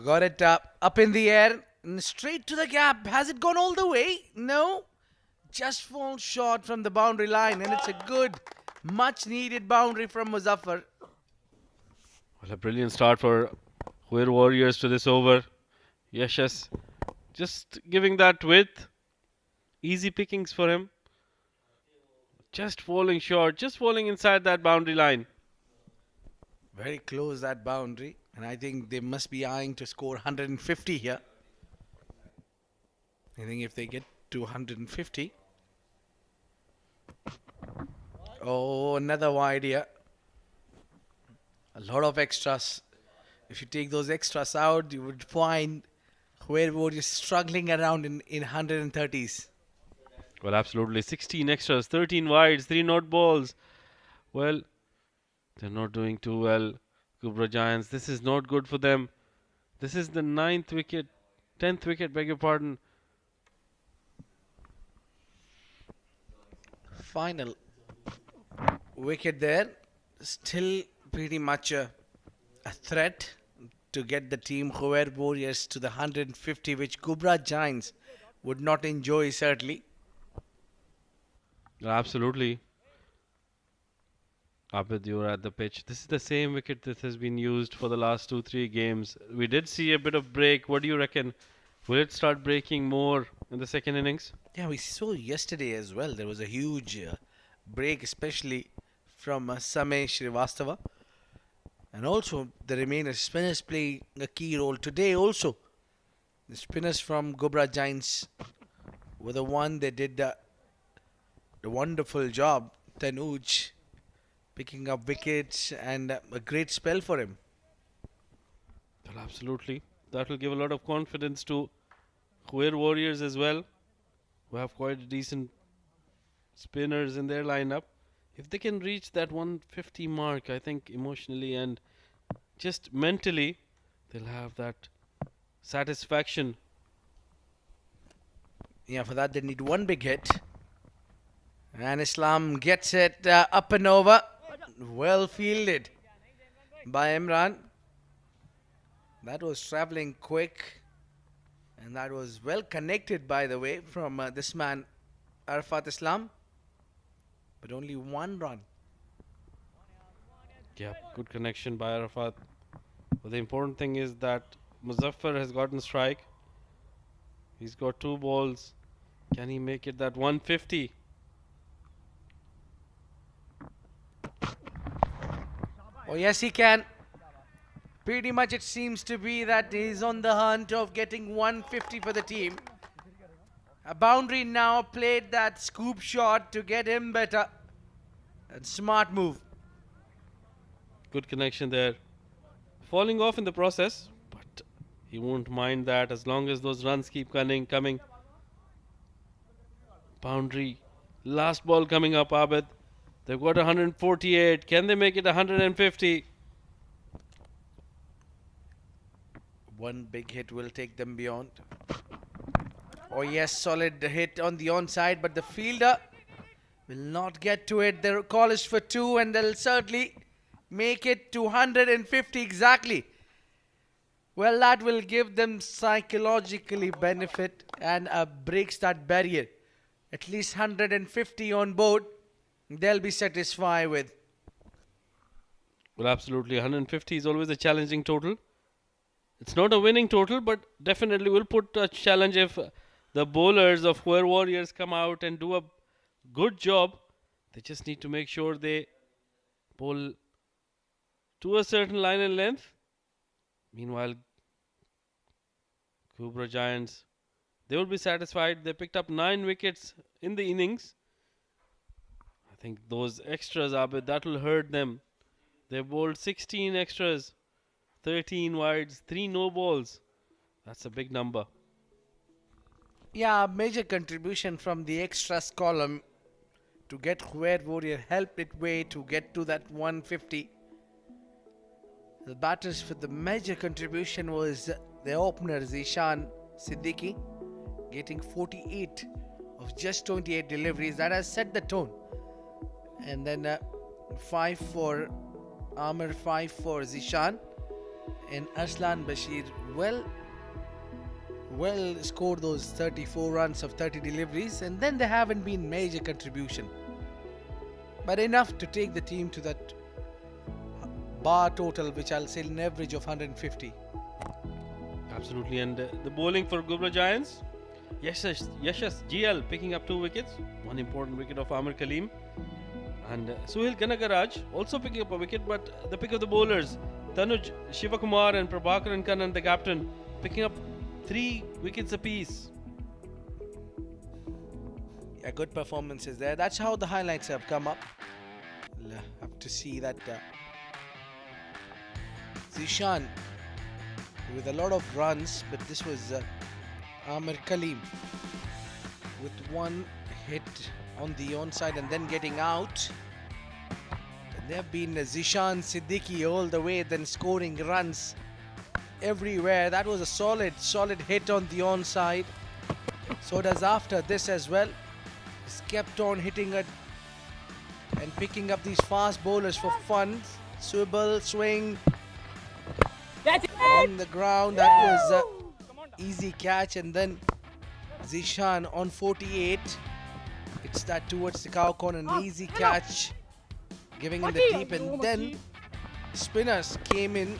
Got it up in the air and straight to the gap. Has it gone all the way? No. Just falls short from the boundary line, and it's a good, much needed boundary from Muzaffar. Well, a brilliant start for Khwair Warriors to this over. Yes, just giving that width. Easy pickings for him. Just falling short, just falling inside that boundary line. Very close that boundary, and I think they must be eyeing to score 150 here. I think if they get to 150. Oh, another wide here. A lot of extras. If you take those extras out, you would find Khwair Warriors struggling around in 130s. Well, absolutely. 16 extras, 13 wides, 3 not balls. Well, they're not doing too well. Ghubrah Giants, this is not good for them. This is the 10th wicket, beg your pardon. Final wicket there. Still pretty much a threat to get the team Khwair Warriors to the 150, which Ghubrah Giants would not enjoy certainly. Absolutely. Abid, you were at the pitch. This is the same wicket that has been used for the last 2-3 games. We did see a bit of break. What do you reckon? Will it start breaking more in the second innings? Yeah, we saw yesterday as well. There was a huge break, especially from Samay Srivastava. And also, the remaining spinners play a key role today also. The spinners from Ghubrah Giants were the one that did the wonderful job. Tanuj picking up wickets and a great spell for him. Well, absolutely. That will give a lot of confidence to Khwair Warriors as well, who have quite decent spinners in their lineup. If they can reach that 150 mark, I think emotionally and just mentally, they'll have that satisfaction. Yeah, for that they need one big hit. And Islam gets it up and over. Well fielded by Imran. That was travelling quick. And that was well connected, by the way, from this man, Arafat Islam. But only one run. Yeah, good connection by Arafat. But the important thing is that Muzaffar has gotten strike. He's got 2 balls. Can he make it that 150? Oh, yes, he can. Pretty much it seems to be that he's on the hunt of getting 150 for the team. A boundary now played that scoop shot to get him better. And smart move. Good connection there. Falling off in the process, but he won't mind that as long as those runs keep coming. Boundary. Last ball coming up, Abid. They've got 148. Can they make it 150? One big hit will take them beyond. Oh yes, solid hit on the onside, but the fielder will not get to it. Their call is for 2 and they'll certainly make it to 150 exactly. Well, that will give them psychologically benefit and breaks that barrier. At least 150 on board, they'll be satisfied with. Well, absolutely. 150 is always a challenging total. It's not a winning total, but definitely will put a challenge if the bowlers of Khwair Warriors come out and do a good job. They just need to make sure they bowl to a certain line and length. Meanwhile, Ghubrah Giants, they will be satisfied. They picked up 9 wickets in the innings. I think those extras, Abid, that will hurt them. They bowled 16 extras, 13 wides, 3 no balls. That's a big number. Yeah, a major contribution from the extras column to get Khwair Warrior helped it way to get to that 150. The batters for the major contribution was the opener Zishan Siddiqui, getting 48 of just 28 deliveries. That has set the tone. And then 5 for Amir, 5 for Zishan, and Arslan Bashir well scored those 34 runs of 30 deliveries, and then there haven't been major contribution, but enough to take the team to that bar total, which I'll say an average of 150. Absolutely, and the bowling for Ghubrah Giants. Yashas GL picking up 2 wickets, one important wicket of Amir Kaleem, and Suhil Kanagaraj also picking up a wicket, but the pick of the bowlers, Tanuj Shivakumar and Prabhakaran Kannan, the captain, picking up 3 wickets apiece. Yeah, good performances there. That's how the highlights have come up. We'll have to see that Zishan with a lot of runs, but this was Amir Kaleem with one hit on the onside and then getting out. And there have been Zishan Siddiqui all the way, then scoring runs everywhere. That was a solid hit on the onside. So does after this as well. He's kept on hitting it and picking up these fast bowlers for fun. Swivel, swing on the ground. That was a easy catch, and then Zishan on 48. It's that towards the cow corner, an easy catch, giving in the deep, and then spinners came in,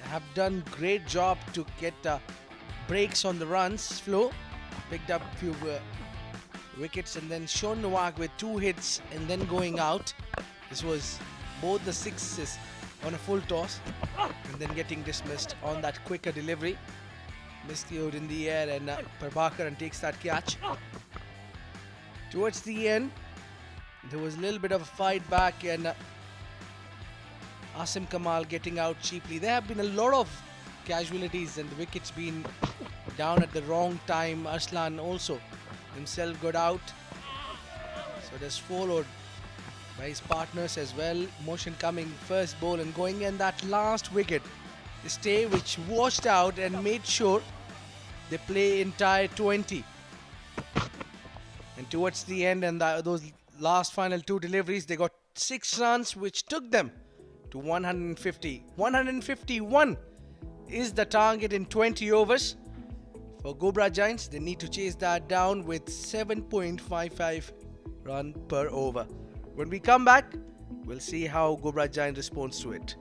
have done great job to get breaks on the runs flow, picked up a few wickets, and then Sean Nowak with 2 hits and then going out. This was both the sixes on a full toss and then getting dismissed on that quicker delivery. Miscued in the air, and Prabhakaran takes that catch. Towards the end, there was a little bit of a fight back, and Asim Kamal getting out cheaply. There have been a lot of casualties and the wickets been down at the wrong time. Arslan also himself got out. So that's followed by his partners as well. Motion coming first ball and going, and that last wicket, the stay which washed out and made sure they play entire 20. And towards the end, and those last final 2 deliveries, they got 6 runs, which took them to 150. 151 is the target in 20 overs. For Ghubrah Giants, they need to chase that down with 7.55 run per over. When we come back, we'll see how Ghubrah Giant responds to it.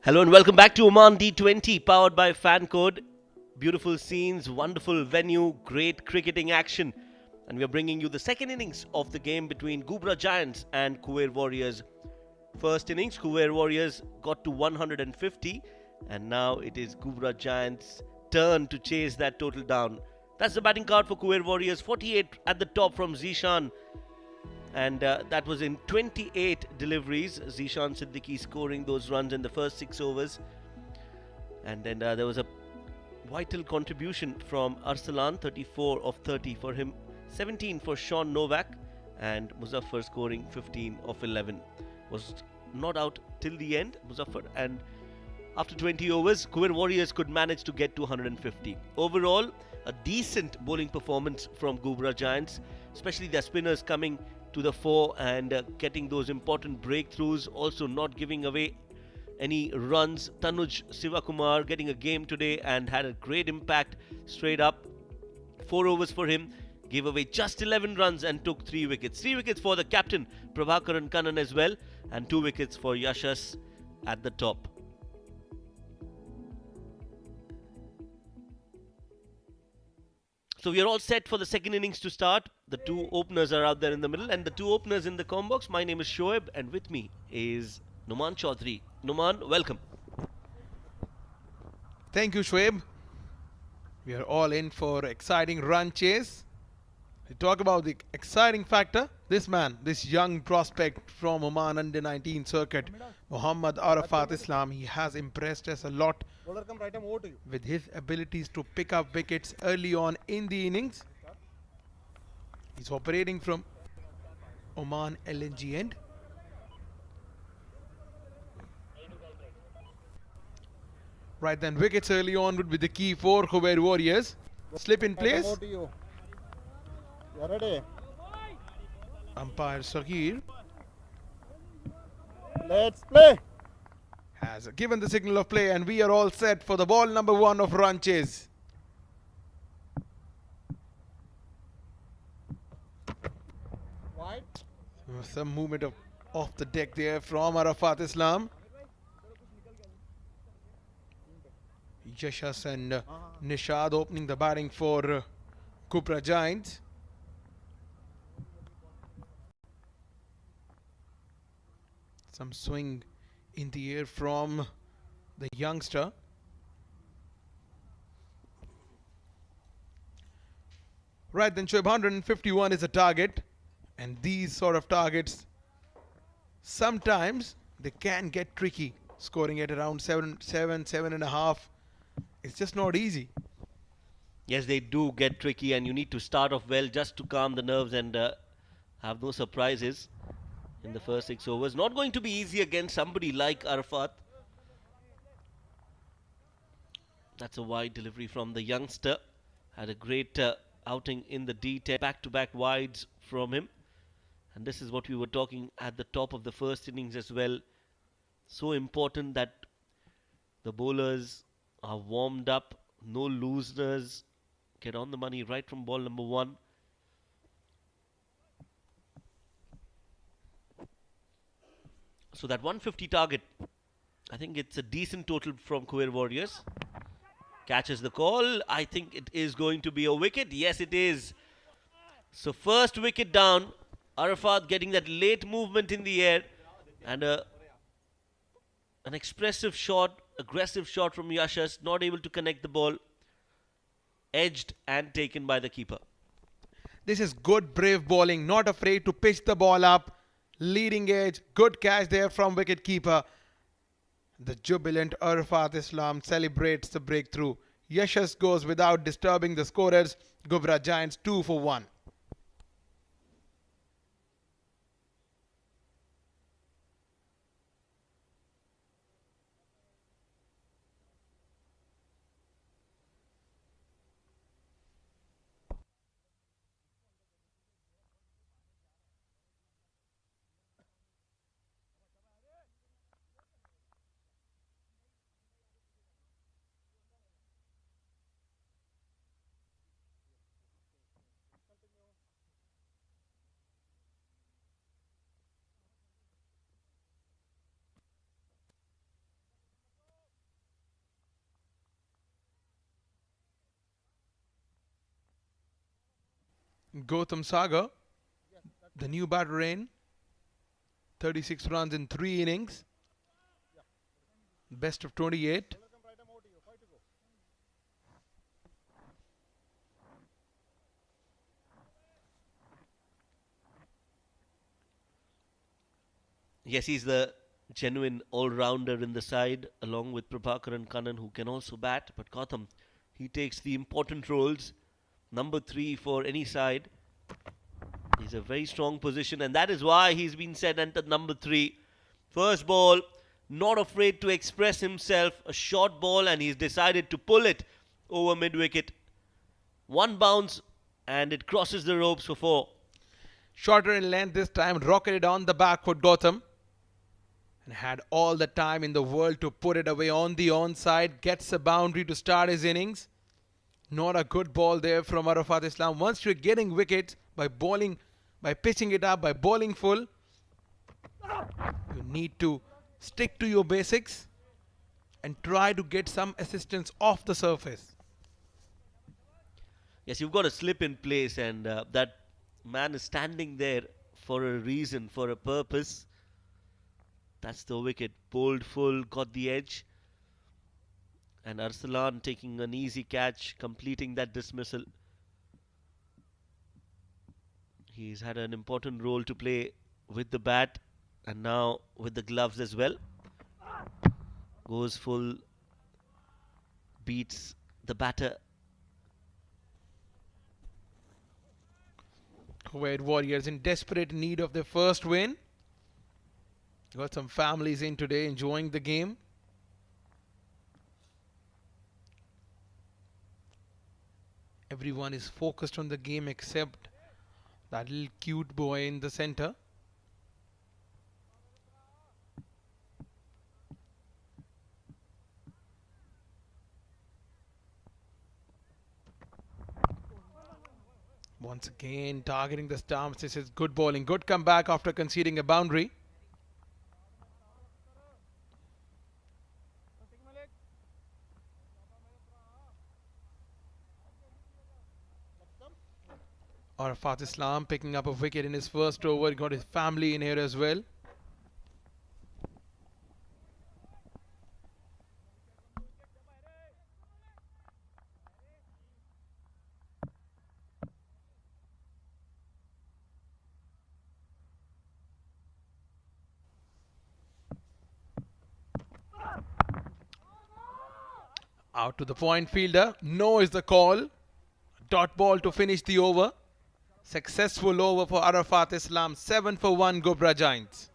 Hello and welcome back to Oman D20, powered by Fan Code. Beautiful scenes, wonderful venue, great cricketing action. And we are bringing you the second innings of the game between Ghubrah Giants and Khuwair Warriors. First innings, Khuwair Warriors got to 150, and now it is Ghubrah Giants' turn to chase that total down. That's the batting card for Khuwair Warriors, 48 at the top from Zishan, and that was in 28 deliveries. Zishan Siddiqui scoring those runs in the first 6 overs, and then there was a vital contribution from Arsalan, 34 of 30 for him, 17 for Sean Novak, and Muzaffar scoring 15 of 11. Was not out till the end, Muzaffar, and after 20 overs, Khuwair Warriors could manage to get to 150. Overall, a decent bowling performance from Ghubrah Giants, especially their spinners coming to the fore and getting those important breakthroughs, also not giving away any runs. Tanuj Sivakumar getting a game today and had a great impact straight up. 4 overs for him, gave away just 11 runs and took 3 wickets. 3 wickets for the captain Prabhakaran Kannan as well, and 2 wickets for Yashas at the top. So we are all set for the second innings to start. The two openers are out there in the middle, and the two openers in the com box. My name is Shoaib, and with me is Numan Chaudhary. Numan, welcome. Thank you, Shoaib. We are all in for exciting run chase. We talk about the exciting factor. This man, this young prospect from Oman Under-19 circuit, Mohammad Arafat Islam, he has impressed us a lot Bowler come right, over to you. with his abilities to pick up wickets early on in the innings. He's operating from Oman LNG end. Right then, wickets early on would be the key for Khuwair Warriors. Slip in place. Over to you. You are ready. Umpire Sagir Let's play. has given the signal of play, and we are all set for the ball number 1 of run chase. Wide. Some movement off the deck there from Arafat Islam. Yashas and Nishad opening the batting for Ghubrah Giants. Some swing in the air from the youngster. Right then, Shoaib, 151 is the target, and these sort of targets sometimes they can get tricky. Scoring at around 7.5. It's just not easy. Yes, they do get tricky, and you need to start off well just to calm the nerves and have no surprises in the first 6 overs. Not going to be easy against somebody like Arafat. That's a wide delivery from the youngster. Had a great outing in the D10. Back-to-back wides from him. And this is what we were talking at the top of the first innings as well. So important that the bowlers are warmed up, no looseners, get on the money right from ball number 1. So that 150 target, I think it's a decent total from Khuwair Warriors. Catches the call. I think it is going to be a wicket. Yes, it is. So first wicket down. Arafat getting that late movement in the air, and an expressive shot, aggressive shot from Yashas, not able to connect the ball. Edged and taken by the keeper. This is good, brave bowling, not afraid to pitch the ball up. Leading edge, good catch there from wicketkeeper. The jubilant Arafat Islam celebrates the breakthrough. Yashas goes without disturbing the scorers. Ghubrah Giants 2 for 1. Gautam Sagar, the new batter in, 36 runs in 3 innings, best of 28. Yes, he's the genuine all-rounder in the side, along with Prabhakar and Kannan, who can also bat. But Gotham, he takes the important roles. Number 3 for any side. He's a very strong position, and that is why he's been said entered number 3. First ball, not afraid to express himself. A short ball, and he's decided to pull it over mid-wicket. One bounce, and it crosses the ropes for 4. Shorter in length this time, rocketed on the back foot Gautam. And had all the time in the world to put it away on the onside. Gets a boundary to start his innings. Not a good ball there from Arafat Islam. Once you're getting wickets by bowling, by pitching it up, by bowling full, you need to stick to your basics and try to get some assistance off the surface. Yes, you've got a slip in place, and that man is standing there for a reason, for a purpose. That's the wicket. Bowled full, got the edge. And Arsalan taking an easy catch, completing that dismissal. He's had an important role to play with the bat and now with the gloves as well. Goes full, beats the batter. Khwair Warriors in desperate need of their first win. Got some families in today enjoying the game. Everyone is focused on the game except that little cute boy in the center. Once again targeting the stumps. This is good bowling. Good comeback after conceding a boundary. Arafat Islam picking up a wicket in his first over. He got his family in here as well. Out to the point fielder. No is the call. Dot ball to finish the over. Successful over for Arafat Islam. 7 for 1 Ghubrah Giants.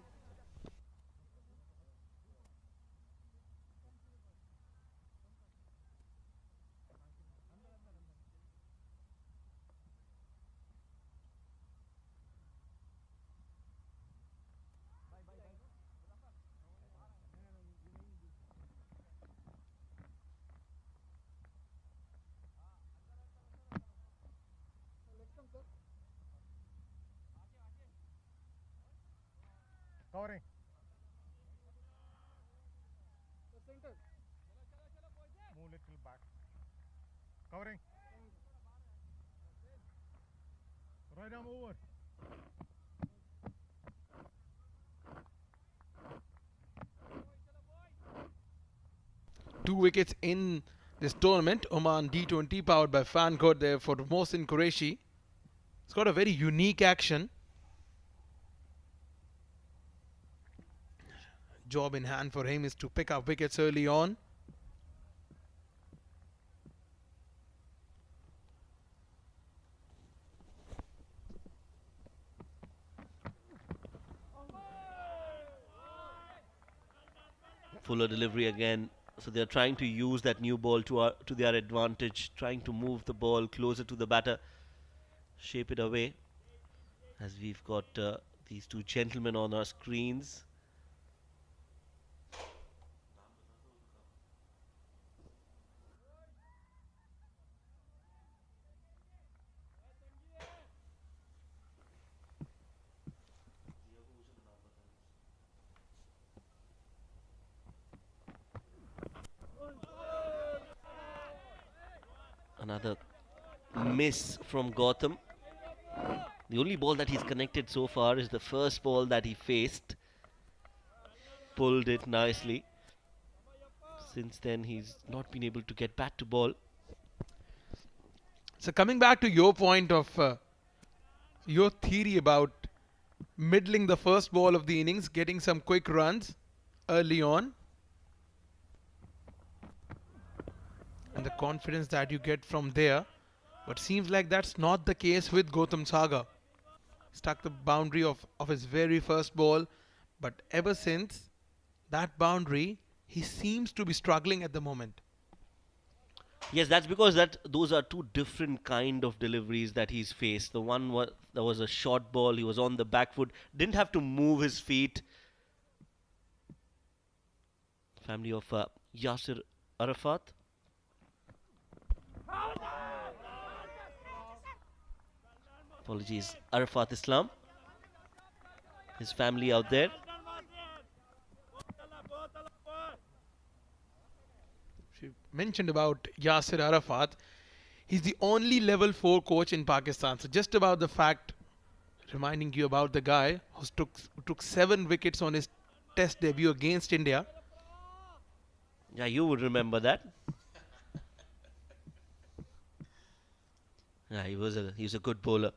Covering. Move little back. Covering. Right arm over. 2 wickets in this tournament. Oman D20 powered by Fancode there for Mohsin Qureshi. It's got a very unique action. Job in hand for him is to pick up wickets early on. Fuller delivery again. So they're trying to use that new ball to their advantage, trying to move the ball closer to the batter, shape it away. As we've got these two gentlemen on our screens. Another miss from Gotham. The only ball that he's connected so far is the first ball that he faced. Pulled it nicely. Since then, he's not been able to get back to ball. So coming back to your point of your theory about middling the first ball of the innings, getting some quick runs early on, and the confidence that you get from there. But seems like that's not the case with Gautam Saga. Stuck the boundary of his very first ball, but ever since that boundary, he seems to be struggling at the moment. Yes, that's because those are two different kind of deliveries that he's faced. The one that was a short ball, he was on the back foot, didn't have to move his feet. Family of Yasir Arafat. Apologies, Arafat Islam. His family out there. She mentioned about Yasir Arafat. He's the only level 4 coach in Pakistan. So just about the fact, reminding you about the guy who took 7 wickets on his test debut against India. Yeah, you would remember that. Yeah, he's a good bowler.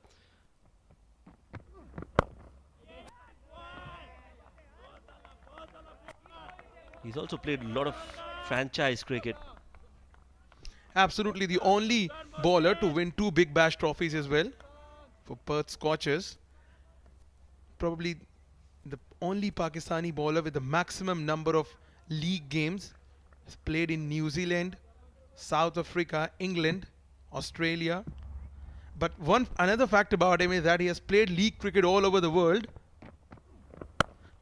He's also played a lot of franchise cricket. Absolutely the only bowler to win 2 Big Bash trophies as well for Perth Scorchers. Probably the only Pakistani bowler with the maximum number of league games. He's played in New Zealand, South Africa, England, Australia. But another fact about him is that he has played league cricket all over the world,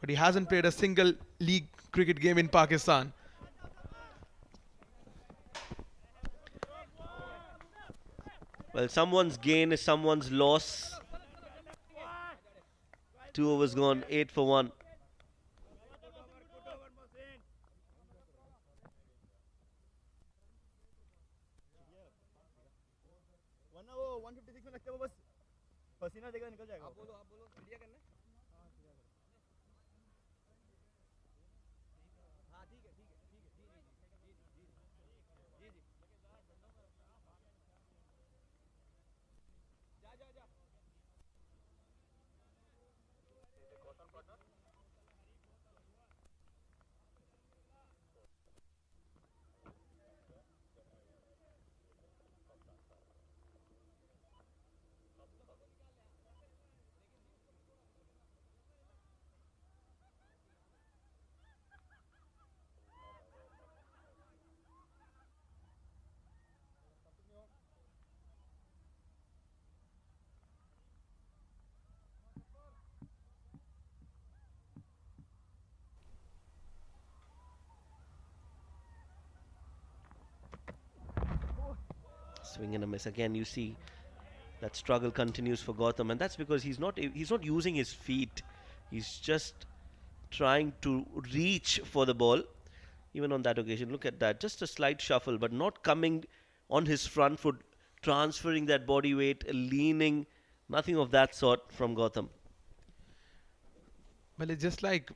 but he hasn't played a single league cricket game in Pakistan. Well, someone's gain is someone's loss. 2 overs gone, 8 for 1. पसीना देगा निकल जाएगा। आप बोलो clear करना है? हाँ ठीक है जा Swing and a miss again. You see that struggle continues for Gautam, and that's because he's not using his feet. He's just trying to reach for the ball. Even on that occasion, look at that, just a slight shuffle, but not coming on his front foot, transferring that body weight, leaning, nothing of that sort from Gautam. Well, it's just like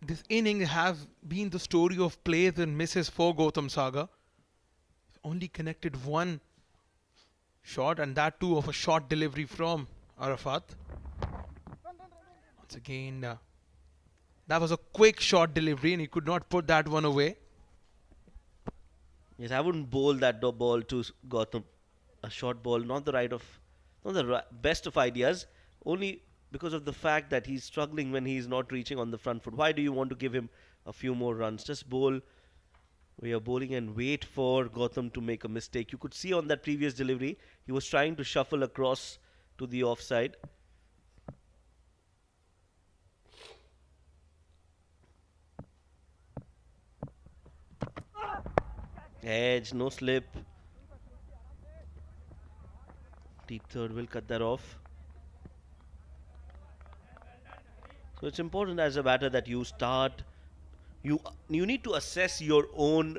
this inning has been the story of plays and misses for Gautam Saga. Only connected 1 shot, and that too of a short delivery from Arafat. Once again, that was a quick short delivery and he could not put that one away. Yes, I wouldn't bowl that ball to Gautam. A short ball, not the best of ideas, only because of the fact that he's struggling when he's not reaching on the front foot. Why do you want to give him a few more runs? Just bowl. We are bowling and wait for Gautam to make a mistake. You could see on that previous delivery, he was trying to shuffle across to the offside. Edge, no slip. Deep third will cut that off. So it's important as a batter that you start. You need to assess your own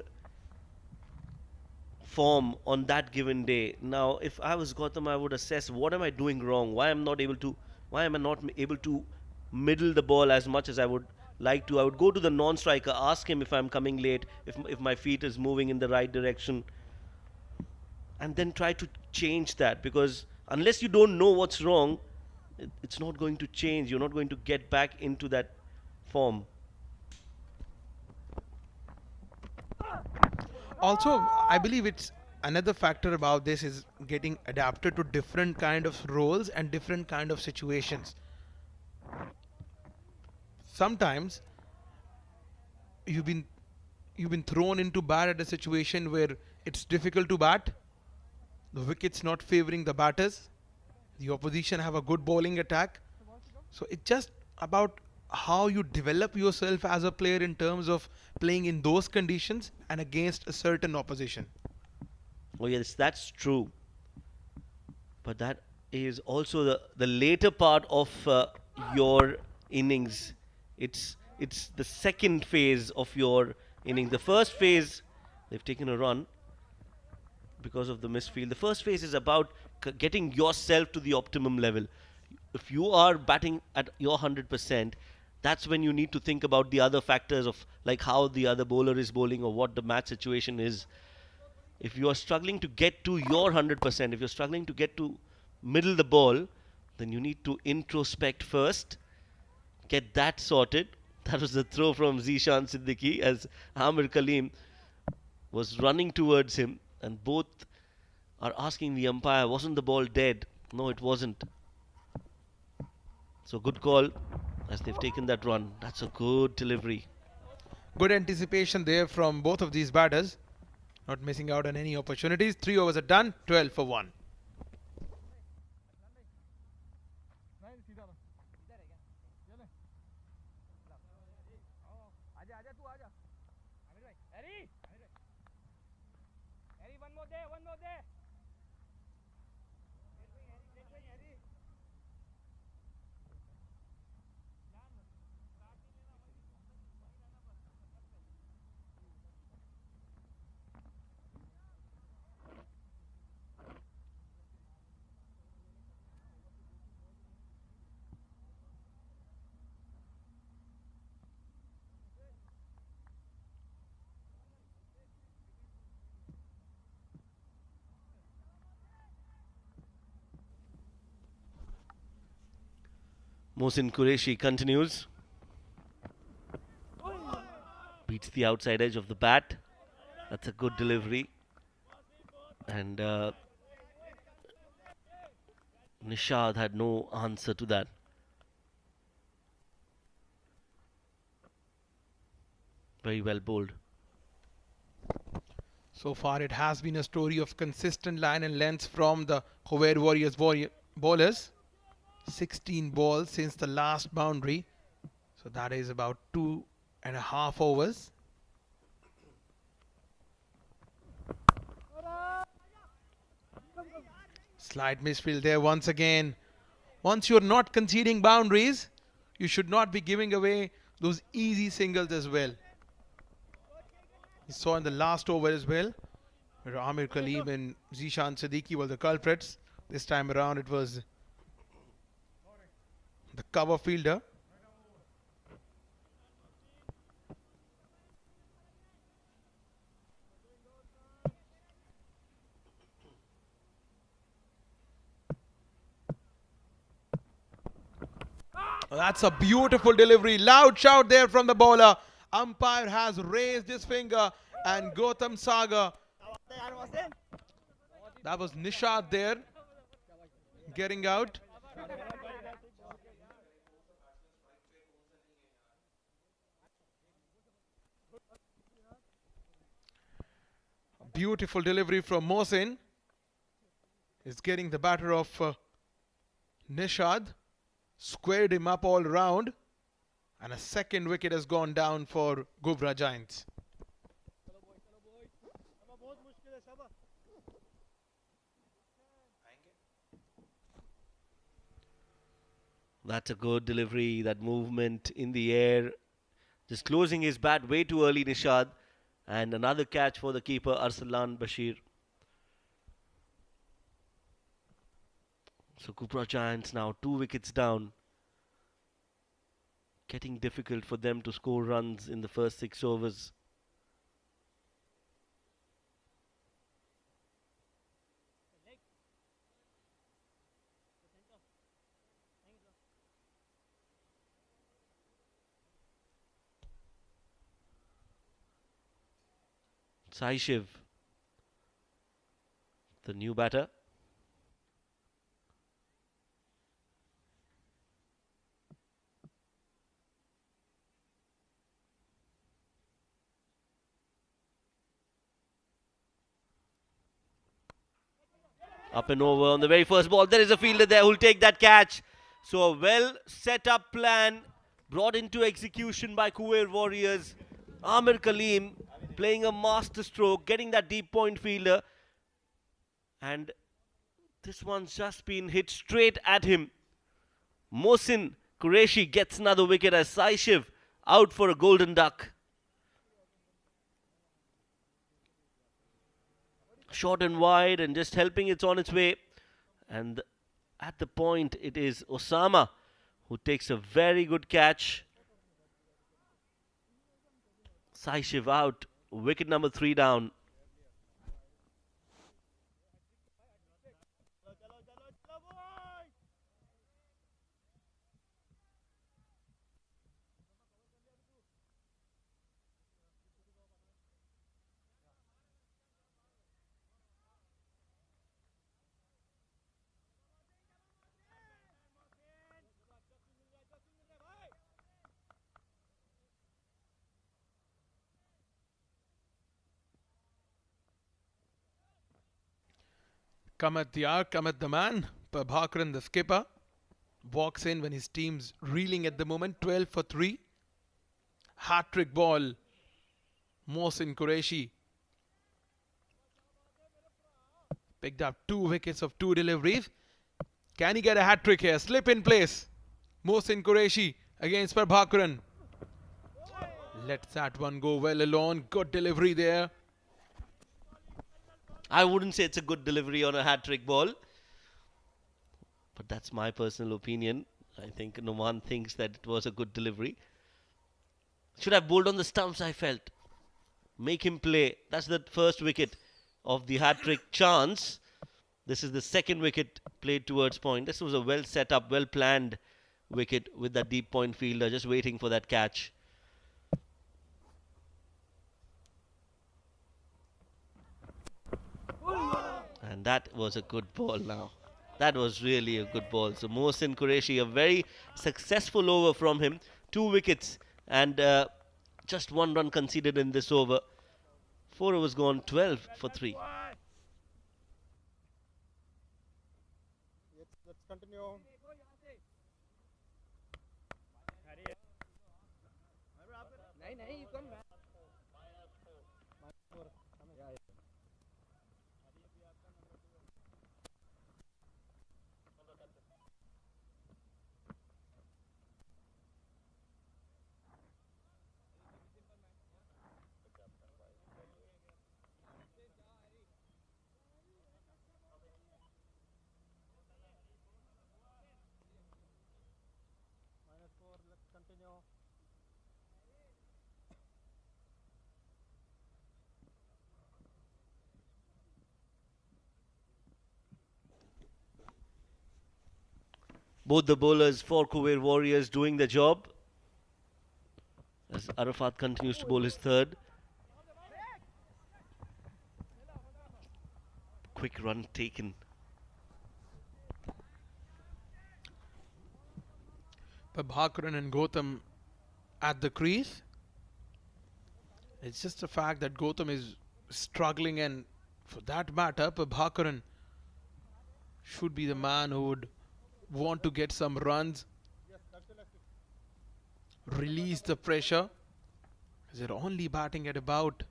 form on that given day. Now, if I was Gautam, I would assess what am I doing wrong? Why am I not able to middle the ball as much as I would like to? I would go to the non-striker, ask him if I'm coming late, if my feet is moving in the right direction, and then try to change that, because unless you don't know what's wrong, it's not going to change. You're not going to get back into that form. Also, I believe it's another factor about this is getting adapted to different kind of roles and different kind of situations. Sometimes you've been thrown into bat at a situation where it's difficult to bat. The wicket's not favoring the batters. The opposition have a good bowling attack. So it's just about how you develop yourself as a player in terms of playing in those conditions and against a certain opposition. Oh yes, that's true. But that is also the later part of your innings. It's the second phase of your innings. The first phase, they've taken a run because of the misfield. The first phase is about getting yourself to the optimum level. If you are batting at your 100%, that's when you need to think about the other factors of like how the other bowler is bowling or what the match situation is. If you are struggling to get to your 100%, if you're struggling to get to middle the ball, then you need to introspect first, get that sorted. That was the throw from Zishan Siddiqui as Amir Kaleem was running towards him, and both are asking the umpire, wasn't the ball dead? No, it wasn't. So good call as they've taken that run. That's a good delivery. Good anticipation there from both of these batters. Not missing out on any opportunities. 3 overs are done. 12 for 1. Mohsin Qureshi continues. Beats the outside edge of the bat. That's a good delivery. And Nishad had no answer to that. Very well bowled. So far it has been a story of consistent line and length from the Khuwair Warriors bowlers. 16 balls since the last boundary. So that is about 2.5 overs. Slight misfield there once again. Once you're not conceding boundaries, you should not be giving away those easy singles as well. You saw in the last over as well, where Amir Kaleem and Zishan Siddiqui were the culprits. This time around it was the cover fielder. That's a beautiful delivery. Loud shout there from the bowler. Umpire has raised his finger, and Gautam Sagar. That was Nishad there, getting out. Beautiful delivery from Mohsin. Is getting the batter of Nishad. Squared him up all round. And a second wicket has gone down for Ghubrah Giants. That's a good delivery. That movement in the air. Just closing his bat way too early, Nishad. And another catch for the keeper, Arsalan Bashir. So Ghubrah Giants now 2 wickets down. Getting difficult for them to score runs in the first 6 overs. Sai Shiv, the new batter. Up and over on the very first ball. There is a fielder there who'll take that catch. So a well set up plan brought into execution by Khuwair Warriors. Amir Kaleem playing a master stroke, getting that deep point fielder. And this one's just been hit straight at him. Mohsin Qureshi gets another wicket as Sai Shiv out for a golden duck. Short and wide and just helping it's on its way. And at the point it is Osama who takes a very good catch. Sai Shiv out. Wicket number 3 down. Come the hour, cometh the man. Prabhakaran, the skipper, walks in when his team's reeling at the moment. 12 for 3. Hat-trick ball. Mohsin Qureshi picked up 2 wickets of 2 deliveries. Can he get a hat-trick here? Slip in place. Mohsin Qureshi against Prabhakaran. Lets that one go well alone. Good delivery there. I wouldn't say it's a good delivery on a hat-trick ball. But that's my personal opinion. I think Noman thinks that it was a good delivery. Should have bowled on the stumps, I felt. Make him play. That's the first wicket of the hat-trick chance. This is the second wicket played towards point. This was a well set up, well planned wicket with that deep point fielder just waiting for that catch. And that was a good ball now. That was really a good ball. So Mohsin Qureshi, a very successful over from him. 2 wickets and just 1 run conceded in this over. 4 overs gone, 12 for 3. Let's continue. -4, let's continue. Both the bowlers for Khuwair Warriors doing the job. As Arafat continues to bowl his third. Quick run taken. Prabhakaran and Gautam at the crease. It's just a fact that Gautam is struggling, and for that matter, Prabhakaran should be the man who would want to get some runs, release the pressure, as they're only batting at about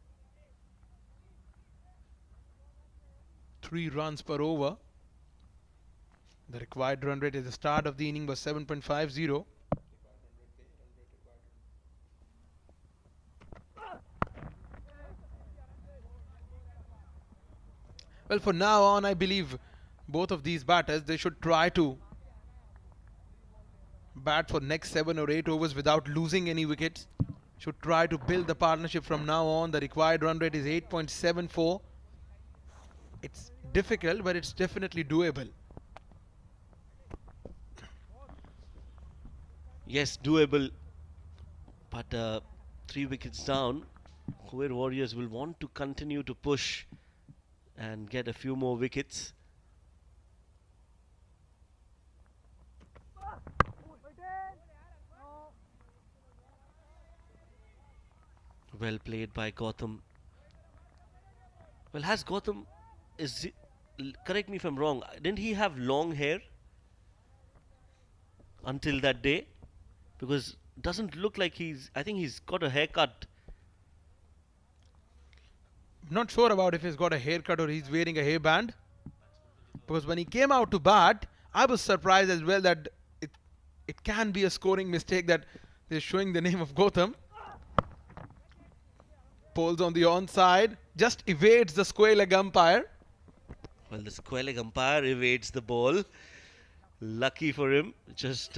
3 runs per over. The required run rate at the start of the inning was 7.50. Well, for now on, I believe both of these batters, they should try to bat for next 7 or 8 overs without losing any wickets. Should try to build the partnership from now on. The required run rate is 8.74. It's difficult, but it's definitely doable. Yes, doable. But 3 wickets down, Khuwair Warriors will want to continue to push and get a few more wickets. Well played by Gautam. Well, has Gautam, correct me if I'm wrong, didn't he have long hair until that day? Because doesn't look like I think he's got a haircut. Not sure about if he's got a haircut or he's wearing a hairband. Because when he came out to bat, I was surprised as well that it can be a scoring mistake that they're showing the name of Gautam. Poles on the onside, just evades the square leg umpire. Well, the square leg umpire evades the ball. Lucky for him, just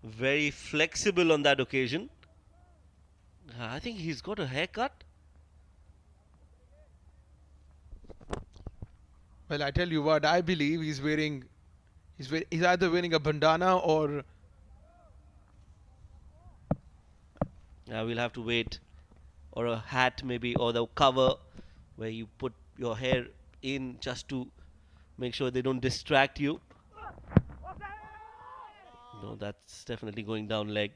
very flexible on that occasion. I think he's got a haircut. Well, I tell you what, I believe he's either wearing a bandana or... We'll have to wait. Or a hat maybe, or the cover where you put your hair in just to make sure they don't distract you. No, that's definitely going down leg.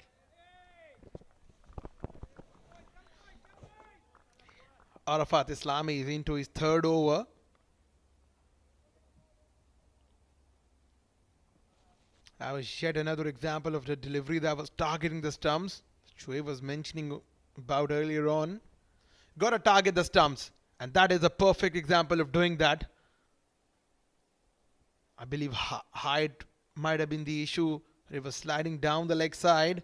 Arafat Islami is into his 3rd over. That was yet another example of the delivery that was targeting the stumps. Shoaib was mentioning about earlier on. Got to target the stumps, and that is a perfect example of doing that. I believe height might have been the issue. It was sliding down the leg side.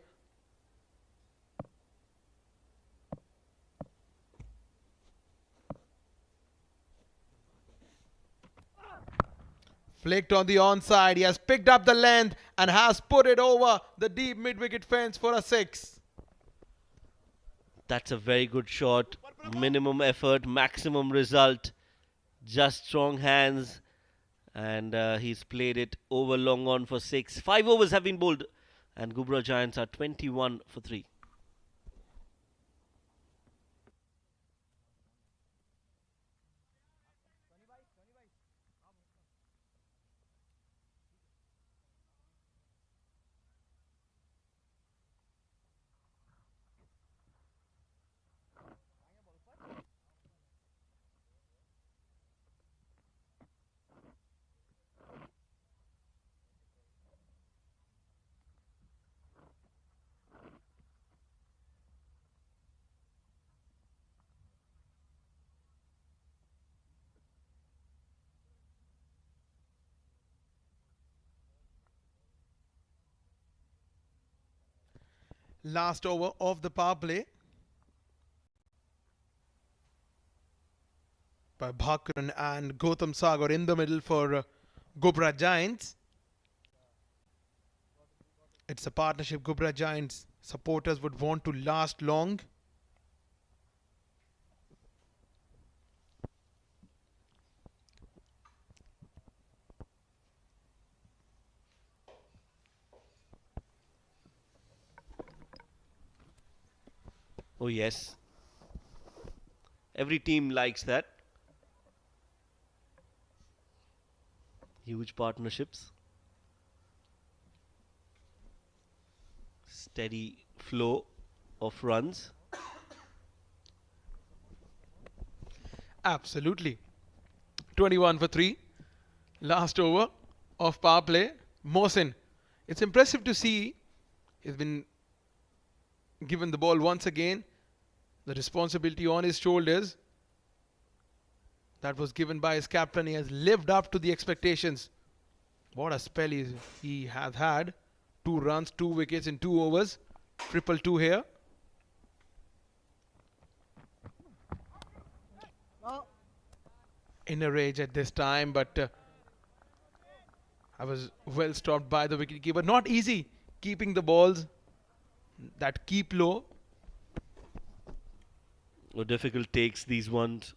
Flicked on the onside. He has picked up the length and has put it over the deep mid-wicket fence for a 6. That's a very good shot. Minimum effort, maximum result. Just strong hands. And he's played it over long on for 6. 5 overs have been bowled. And Ghubrah Giants are 21 for 3. Last over of the power play by Bhakran and Gautam Sagar in the middle for Ghubrah Giants. It's a partnership Ghubrah Giants supporters would want to last long. Oh yes. Every team likes that. Huge partnerships. Steady flow of runs. Absolutely. 21 for 3. Last over of power play. Mohsin. It's impressive to see he's been given the ball once again. The responsibility on his shoulders that was given by his captain. He has lived up to the expectations. What a spell he has had. 2 runs, 2 wickets in 2 overs. 222 here. In a rage at this time, but I was well stopped by the wicketkeeper. Not easy keeping the balls that keep low. Or difficult takes these ones.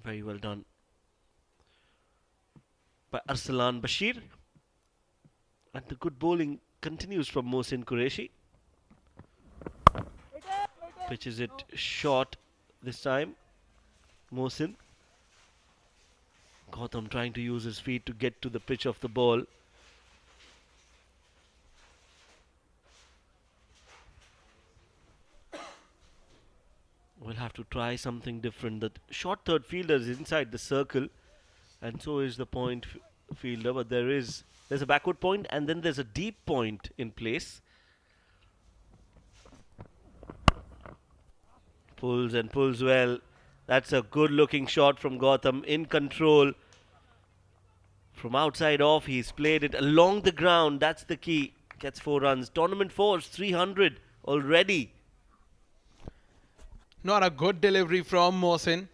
Very well done by Arsalan Bashir. And the good bowling continues from Mohsin Qureshi. Pitches it short this time. Mohsin. Gautam trying to use his feet to get to the pitch of the ball. We'll have to try something different. The short third fielder is inside the circle, and so is the point fielder. But there's a backward point, and then there's a deep point in place. Pulls and pulls well. That's a good looking shot from Gautam, in control. From outside off, he's played it along the ground. That's the key. Gets 4 runs. Tournament force 300 already. Not a good delivery from Mohsin.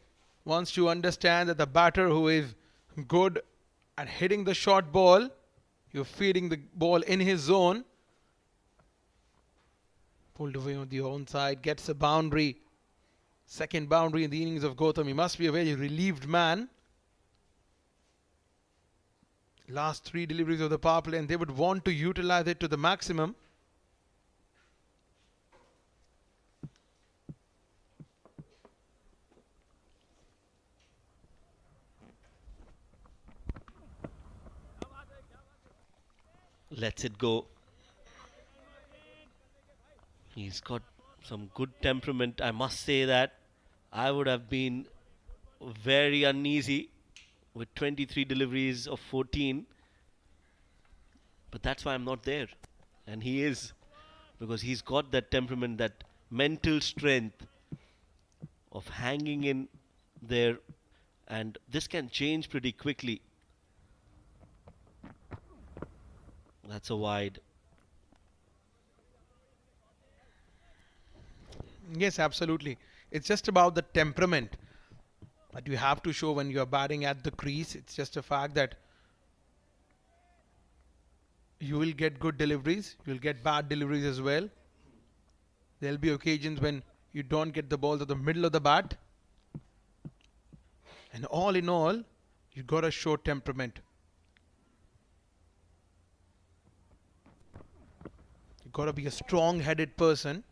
Wants to understand that the batter who is good at hitting the short ball, you're feeding the ball in his zone. Pulled away on the own side, gets a boundary. Second boundary in the innings of Gautam. He must be a very relieved man. Last 3 deliveries of the power play, and they would want to utilize it to the maximum. Lets it go. He's got some good temperament, I must say that. I would have been very uneasy with 23 deliveries of 14. But that's why I'm not there. And he is. Because he's got that temperament, that mental strength of hanging in there. And this can change pretty quickly. That's a wide. Yes, absolutely. It's just about the temperament that you have to show when you are batting at the crease. It's just a fact that you will get good deliveries, you will get bad deliveries as well. There will be occasions when you don't get the ball to the middle of the bat. And all in all, you got to show temperament. You got to be a strong-headed person.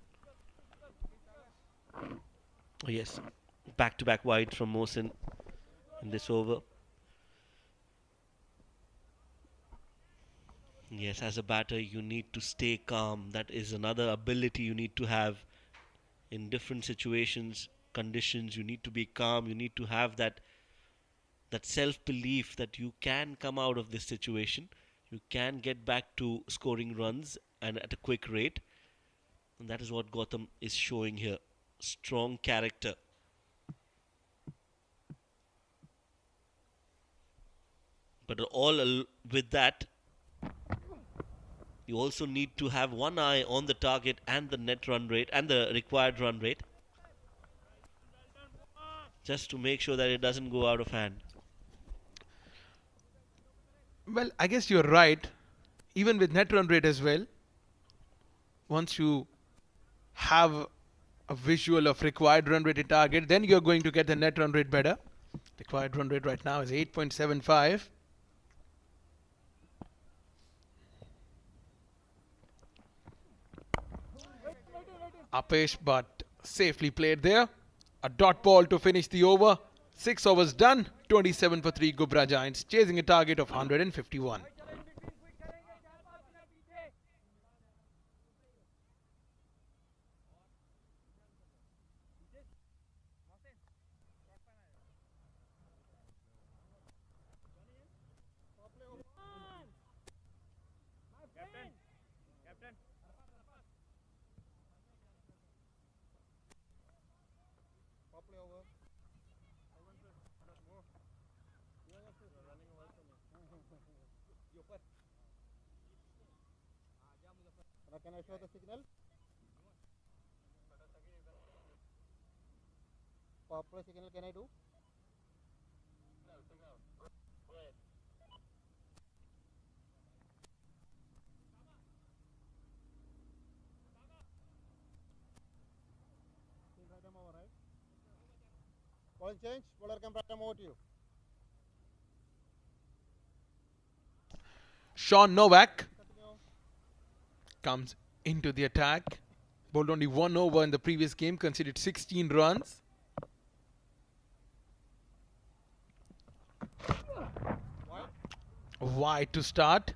Oh yes, back-to-back wides from Mohsin in this over. Yes, as a batter, you need to stay calm. That is another ability you need to have in different situations, conditions. You need to be calm. You need to have that self-belief that you can come out of this situation. You can get back to scoring runs and at a quick rate. And that is what Gautam is showing here. Strong character. But all with that, you also need to have one eye on the target and the net run rate and the required run rate, just to make sure that it doesn't go out of hand. Well, I guess you're right. Even with net run rate as well, once you have a visual of required run rate target, then you're going to get the net run rate better. Required run rate right now is 8.75. Upish, but safely played there. A dot ball to finish the over. 6 overs done. 27 for 3 Ghubrah Giants, chasing a target of 151. Can I show the signal? Power play signal can I do? Bowling change. Bowler can press over to you. Sean Novak Continue. comes into the attack. Bowled only 1 over in the previous game, conceded 16 runs. Wide to start.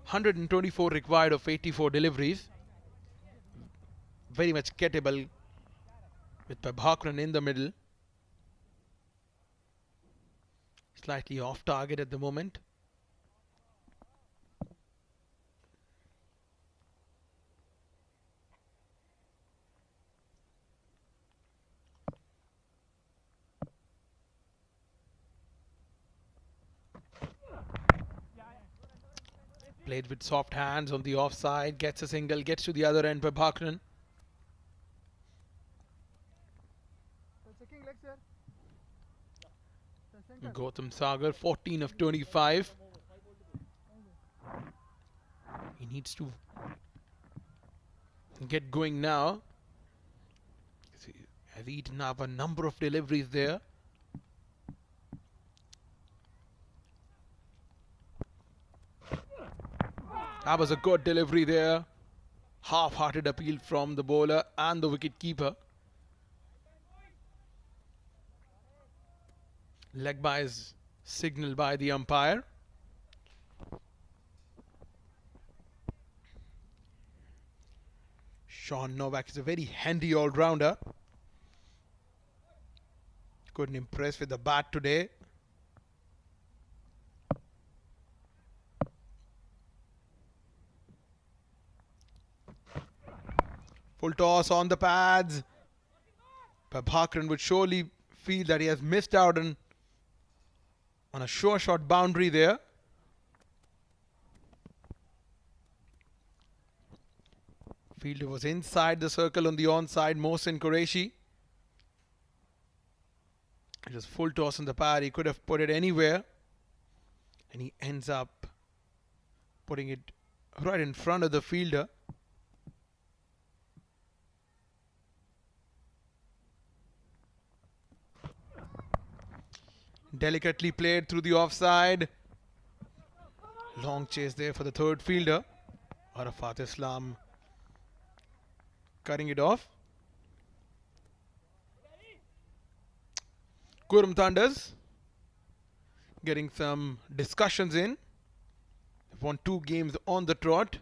124 required of 84 deliveries. Very much gettable with Prabhakaran in the middle. Slightly off target at the moment. Played with soft hands on the offside, gets a single, gets to the other end, Prabhakaran. Gautam Sagar, 14 of 25. He needs to get going now. He has eaten up a number of deliveries there. That was a good delivery there. Half-hearted appeal from the bowler and the wicket keeper. Leg by is signaled by the umpire. Sean Novak is a very handy all-rounder. Couldn't impress with the bat today. Full toss on the pads. Prabhakaran would surely feel that he has missed out on a sure shot boundary there. Fielder was inside the circle on the onside, Mohsin Qureshi. It was full toss on the pad. He could have put it anywhere. And he ends up putting it right in front of the fielder. Delicately played through the offside. Long chase there for the third fielder. Arafat Islam cutting it off. Kurum Thunders getting some discussions in. They've won 2 games on the trot.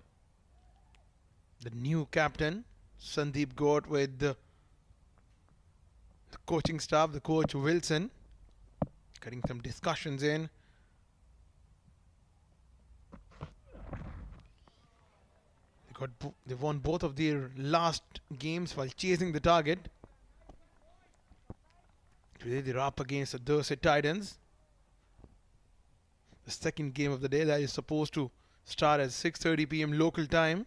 The new captain, Sandeep Gort, with the coaching staff, the coach Wilson, getting some discussions in. They won both of their last games while chasing the target. Today they're up against the Dorset Titans. The second game of the day that is supposed to start at 6:30 p.m. local time.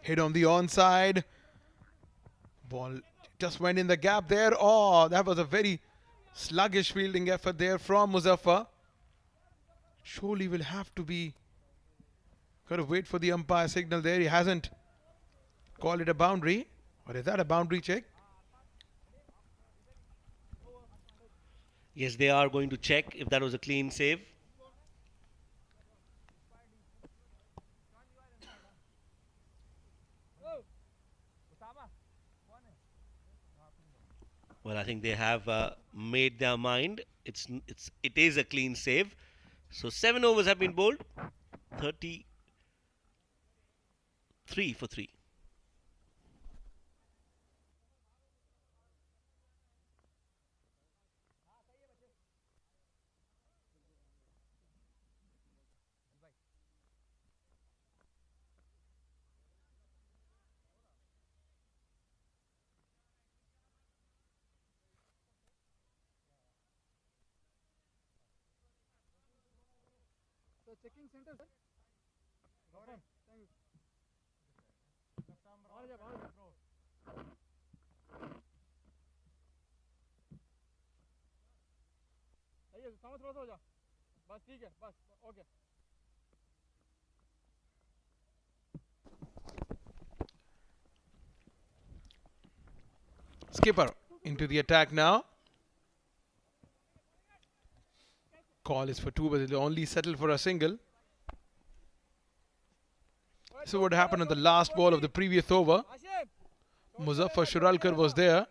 Hit on the onside. Ball just went in the gap there. Oh, that was a very sluggish fielding effort there from Muzaffar. Surely will have to be. Got to wait for the umpire signal there. He hasn't called it a boundary. Or is that a boundary check? Yes, they are going to check if that was a clean save. Well, I think they have made their mind. It is a clean save. So 7 overs have been bowled. 33 for 3. Checking center, sir. Thank you. Thomas pass हो जा बस ठीक है बस okay Skipper into the attack now. Call is for two, but they'll only settle for a single. So what happened on the last ball of the previous over? Muzaffar Shuralkar was there.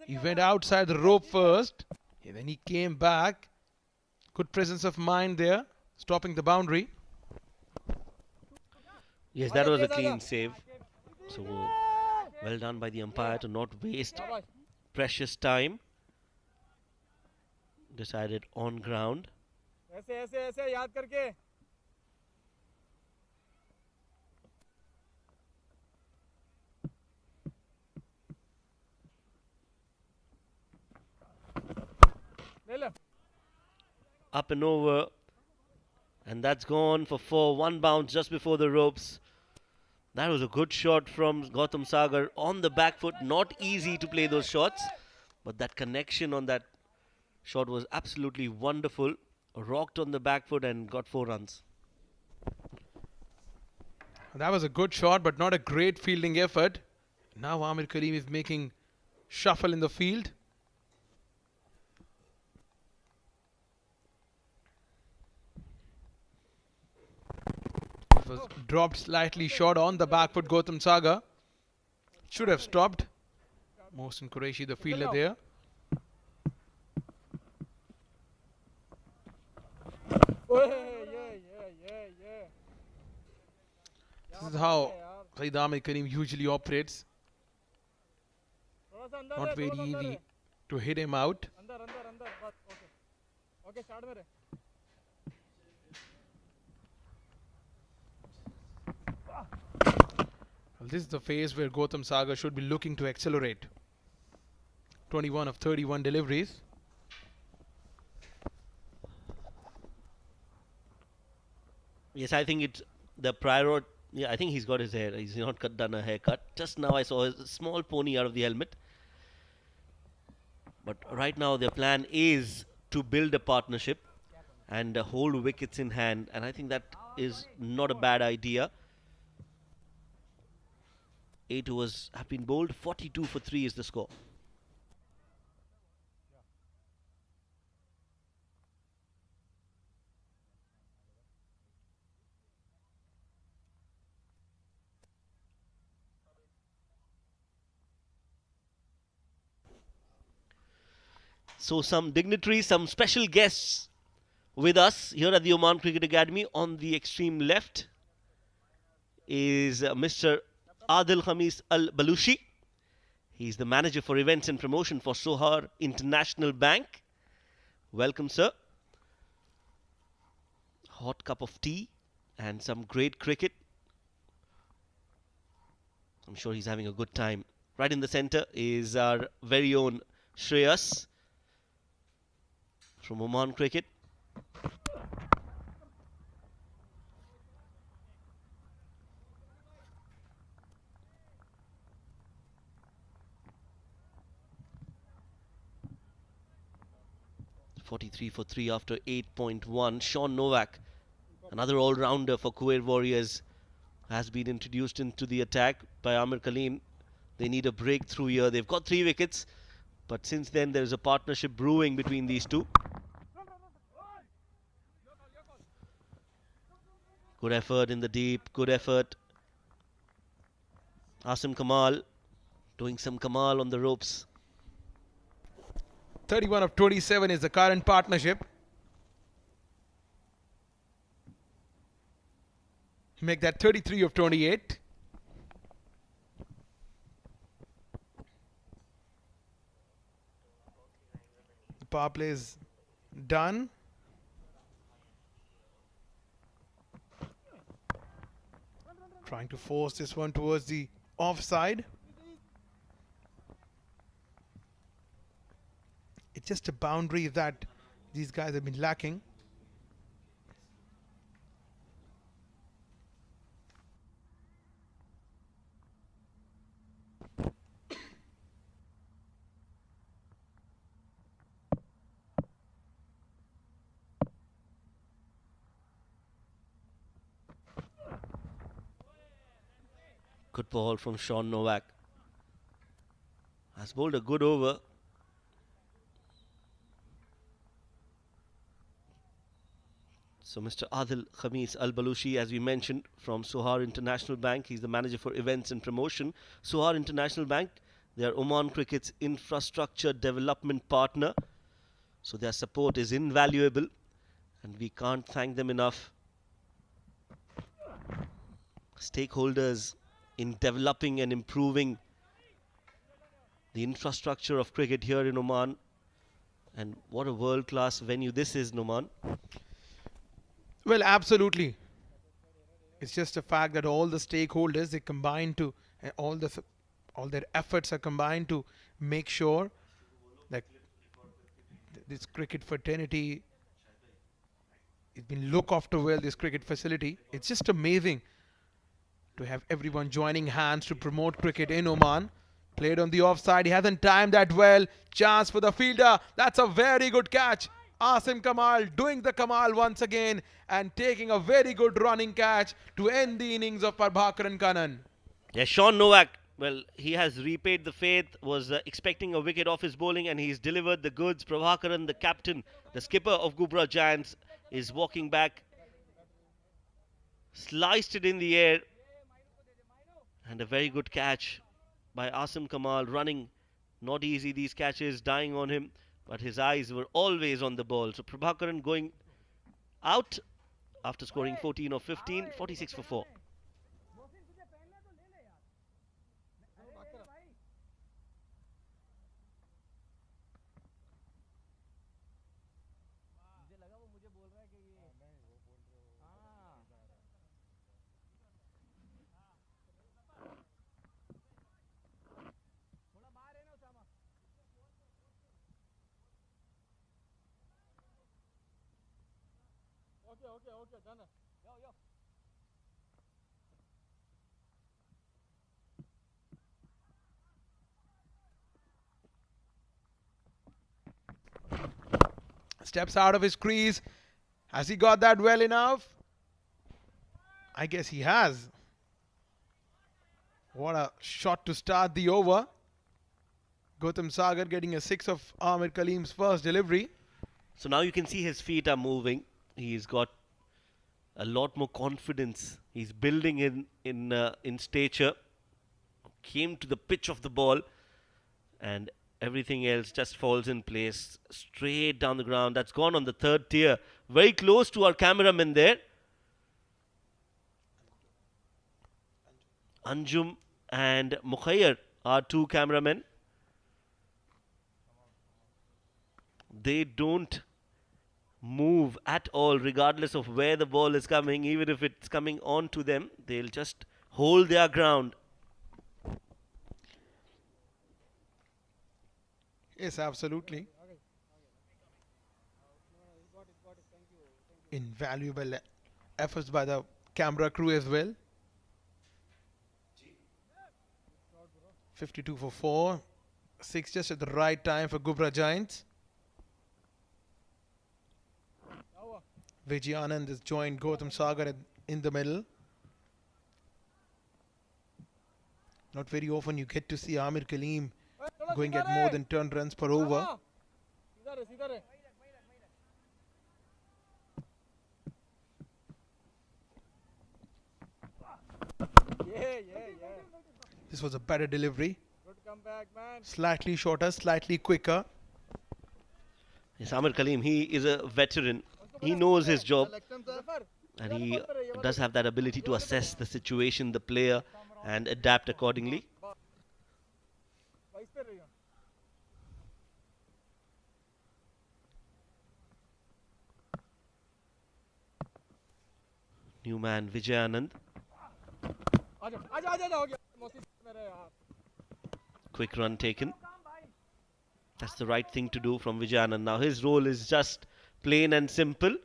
He went outside the rope first. And then he came back. Good presence of mind there, stopping the boundary. Yes, that was a clean save. So well done by the umpire to not waste precious time. Decided on ground. ऐसे ऐसे ऐसे याद करके ले ले Up and over. And that's gone for 4. One bounce just before the ropes. That was a good shot from Gautam Sagar on the back foot. Not easy to play those shots. But that connection on that shot was absolutely wonderful. Rocked on the back foot and got 4 runs. That was a good shot, but not a great fielding effort. Now Amir Karim is making shuffle in the field. It was dropped slightly short on the back foot. Gautam Sagar should have stopped. Mohsin Qureshi, the fielder there. This is how Saeed Amir Karim usually operates. Not very easy to hit him out. अंदर अंदर अंदर बस okay okay start मेरे Well, this is the phase where Gautam Sagar should be looking to accelerate. 21 of 31 deliveries. Yes, I think it's the prior. Yeah, I think he's got his hair. He's not done a haircut. Just now I saw a small pony out of the helmet. But right now their plan is to build a partnership and hold wickets in hand. And I think that is not a bad idea. 8 overs have been bowled. 42 for 3 is the score. So some dignitaries, some special guests with us here at the Oman Cricket Academy. On the extreme left is Mr. Adil Khamis Al-Balushi. He's the manager for events and promotion for Sohar International Bank. Welcome, sir. Hot cup of tea and some great cricket. I'm sure he's having a good time. Right in the center is our very own Shreyas from Oman Cricket. .43 for 3 after 8.1. Sean Novak, another all-rounder for Khuwair Warriors, has been introduced into the attack by Amir Karim. They need a breakthrough here. They've got 3 wickets, but since then there's a partnership brewing between these two. Good effort in the deep, good effort. Asim Kamal doing some Kamal on the ropes. 31 of 27 is the current partnership. Make that 33 of 28. The power play is done. Trying to force this one towards the offside. It's just a boundary that these guys have been lacking. Good ball from Sean Novak. Has bowled a good over. So Mr. Adil Khamis Al-Balushi, as we mentioned, from Sohar International Bank. He's the manager for events and promotion. Sohar International Bank, they are Oman Cricket's infrastructure development partner. So their support is invaluable and we can't thank them enough. Stakeholders in developing and improving the infrastructure of cricket here in Oman. And what a world-class venue this is, Noman. Well, absolutely. It's just a fact that all the stakeholders, they combine to, all their efforts are combined to make sure that this cricket fraternity, it's been looked after well, this cricket facility. It's just amazing to have everyone joining hands to promote cricket in Oman. Played on the offside, he hasn't timed that well. Chance for the fielder, that's a very good catch. Asim Kamal doing the Kamal once again and taking a very good running catch to end the innings of Prabhakaran Kannan. Yeah, Sean Novak, well, he has repaid the faith, was expecting a wicket off his bowling and he's delivered the goods. Prabhakaran, the captain, the skipper of Ghubrah Giants, is walking back. Sliced it in the air. And a very good catch by Asim Kamal, running. Not easy, these catches, dying on him. But his eyes were always on the ball. So Prabhakaran going out after scoring 14 or 15, 46 for 4. Okay, done. Yo. Steps out of his crease. Has he got that well enough? I guess he has. What a shot to start the over. Gautam Sagar getting a 6 of Amir Kalim's first delivery. So now you can see his feet are moving. He's got a lot more confidence. He's building in stature. Came to the pitch of the ball and everything else just falls in place. Straight down the ground. That's gone on the third tier. Very close to our cameraman there. Anjum and Khwair are two cameramen. They don't move at all regardless of where the ball is coming. Even if it's coming on to them, they'll just hold their ground. Yes, absolutely. Invaluable efforts by the camera crew as well. 52 for 4. 6 just at the right time for Ghubrah Giants. Vijay Anand has joined Gautam Sagar in the middle. Not very often you get to see Amir Kalim going at more than 10 runs per over. This was a better delivery. Good comeback, man. Slightly shorter, slightly quicker. Yes, Amir Kalim, he is a veteran. He knows his job and he does have that ability to assess the situation, the player, and adapt accordingly. New man Vijay Anand. Quick run taken. That's the right thing to do from Vijay Anand. Now his role is just plain and simple.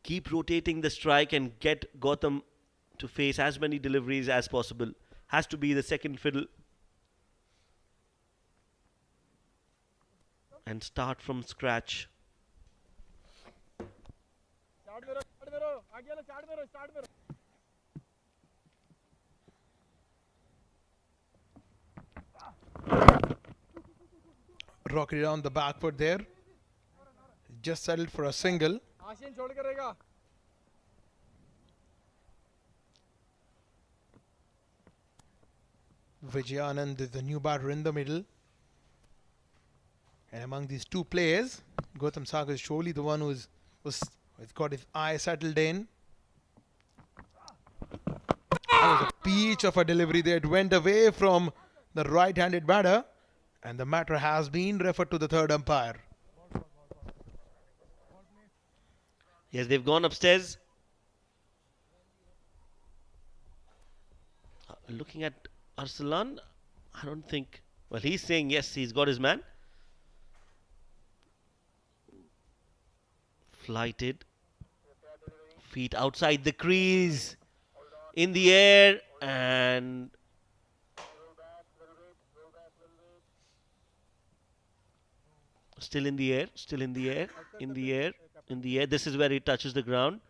Keep rotating the strike and get Gautam to face as many deliveries as possible. Has to be the second fiddle. And start from scratch. rocketed on the back foot there. Just settled for a single. आशीन छोड़ के रहेगा. Vijay Anand is the new batter in the middle. And among these two players, Gautam Sagar is surely the one who's got his eye settled in. That was a peach of a delivery there. It went away from the right-handed batter. And the matter has been referred to the third umpire. Yes, they've gone upstairs. Looking at Arsalan, I don't think... Well, he's saying yes, he's got his man. Flighted. Feet outside the crease. In the air. And... Still in the air. Still in the air. In the air. In the air. This is where he touches the ground.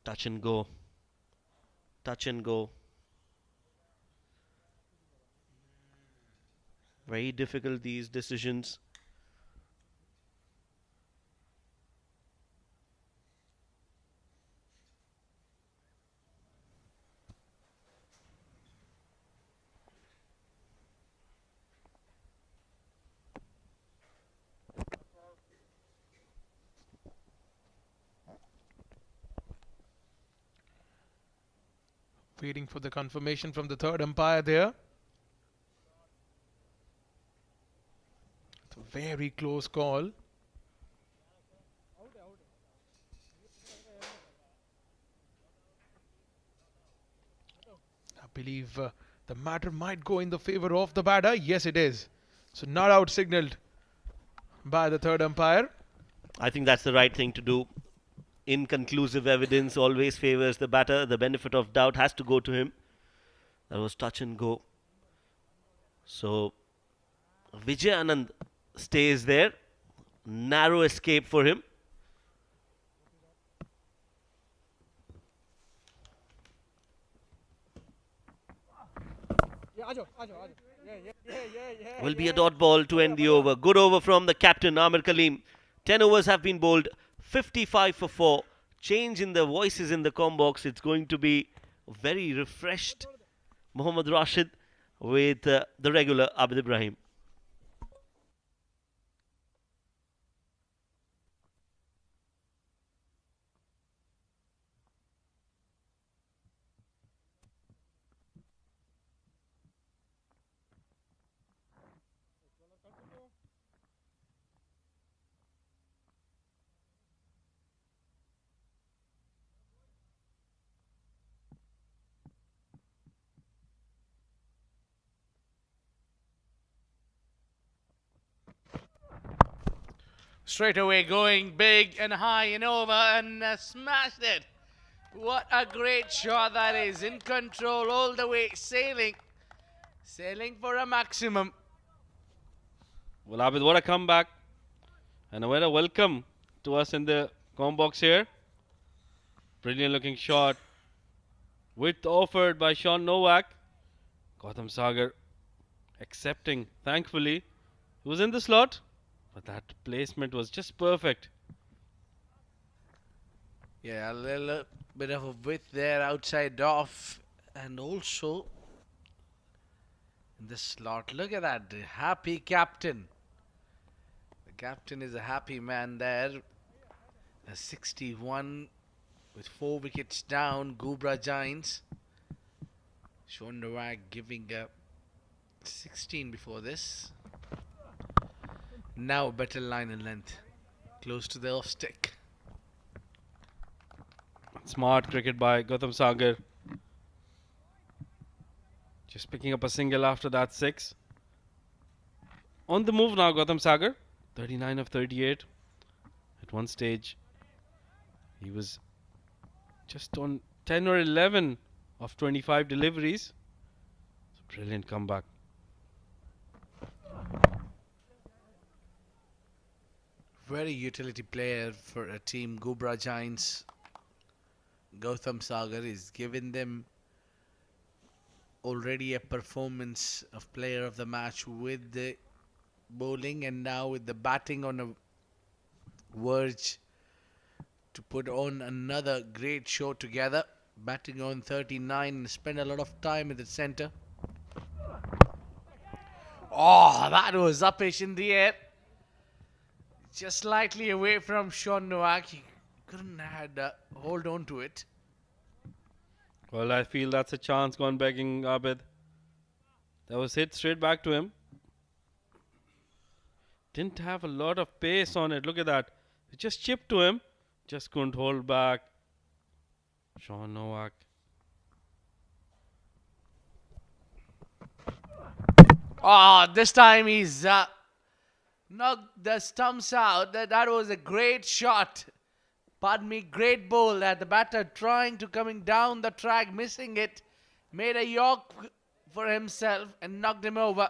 Touch and go. Touch and go. Very difficult, these decisions. Waiting for the confirmation from the third umpire there. It's a very close call. I believe the matter might go in the favor of the batter. Yes, it is. So not out signaled by the third umpire. I think that's the right thing to do. Inconclusive evidence always favors the batter. The benefit of doubt has to go to him. That was touch and go. So Vijay Anand stays there. Narrow escape for him. Will be a dot ball to end the over. Good over from the captain Amir Kaleem. 10 overs have been bowled. 55 for 4. Change in the voices in the com box. It's going to be very refreshed Mohammad Rashid with the regular Abid Ibrahim. Straight away going big and high and over and smashed it. What a great shot that is. In control all the way, sailing. Sailing for a maximum. Well, Abid, what a comeback. And what a welcome to us in the com box here. Brilliant looking shot. Width offered by Sean Novak. Gautam Sagar accepting, thankfully. He was in the slot, but that placement was just perfect. Yeah, a little bit of a width there outside off. And also in the slot. Look at that. The happy captain. The captain is a happy man there. A 61 with 4 wickets down. Ghubrah Giants. Sean Novak giving a 16 before this. Now a better line and length. Close to the off stick. Smart cricket by Gautam Sagar. Just picking up a single after that 6. On the move now, Gautam Sagar. 39 of 38. At one stage, he was just on 10 or 11 of 25 deliveries. It's a brilliant comeback. Very utility player for a team. Ghubrah Giants. Gautam Sagar is giving them already a performance of player of the match with the bowling and now with the batting on a verge to put on another great show together. Batting on 39 and spend a lot of time at the center. Oh, that was uppish in the air. Just slightly away from Sean Nowak. He couldn't had hold on to it. Well, I feel that's a chance gone begging, Abid. That was hit straight back to him. Didn't have a lot of pace on it. Look at that. It just chipped to him. Just couldn't hold back. Sean Nowak. Oh, this time he's knocked the stumps out. That was a great shot. Pardon me, great bowl. The batter trying to coming down the track, missing it. Made a york for himself and knocked him over.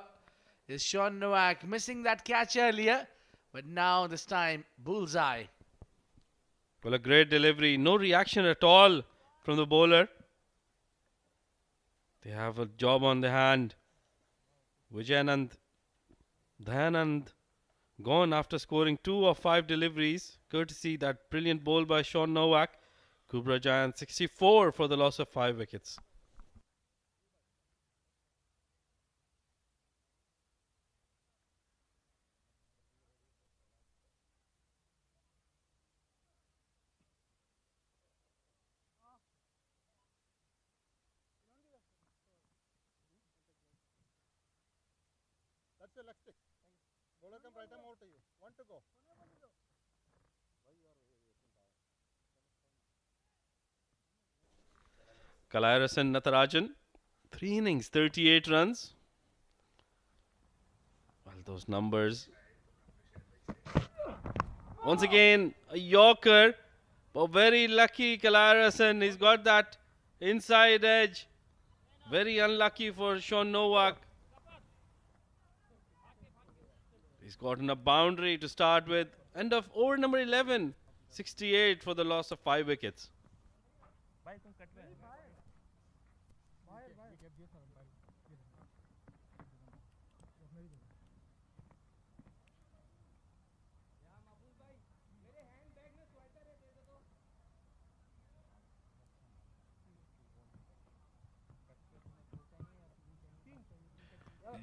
Is Sean Nowak missing that catch earlier, but now this time bullseye. Well, a great delivery. No reaction at all from the bowler. They have a job on the hand. Vijayanand, Dayanand gone after scoring 2 of 5 deliveries, courtesy that brilliant bowl by Sean Nowak. Ghubrah Giant 64 for the loss of 5 wickets. That's a leg stick. Bowler can right arm over to you. One to go. Khwair and Natarajan, 3 innings, 38 runs. Well, those numbers. Once again, a Yorker. But very lucky Khwair. He's got that inside edge. Very unlucky for Sean Nowak. He's gotten a boundary to start with. End of over number 11. 68 for the loss of 5 wickets.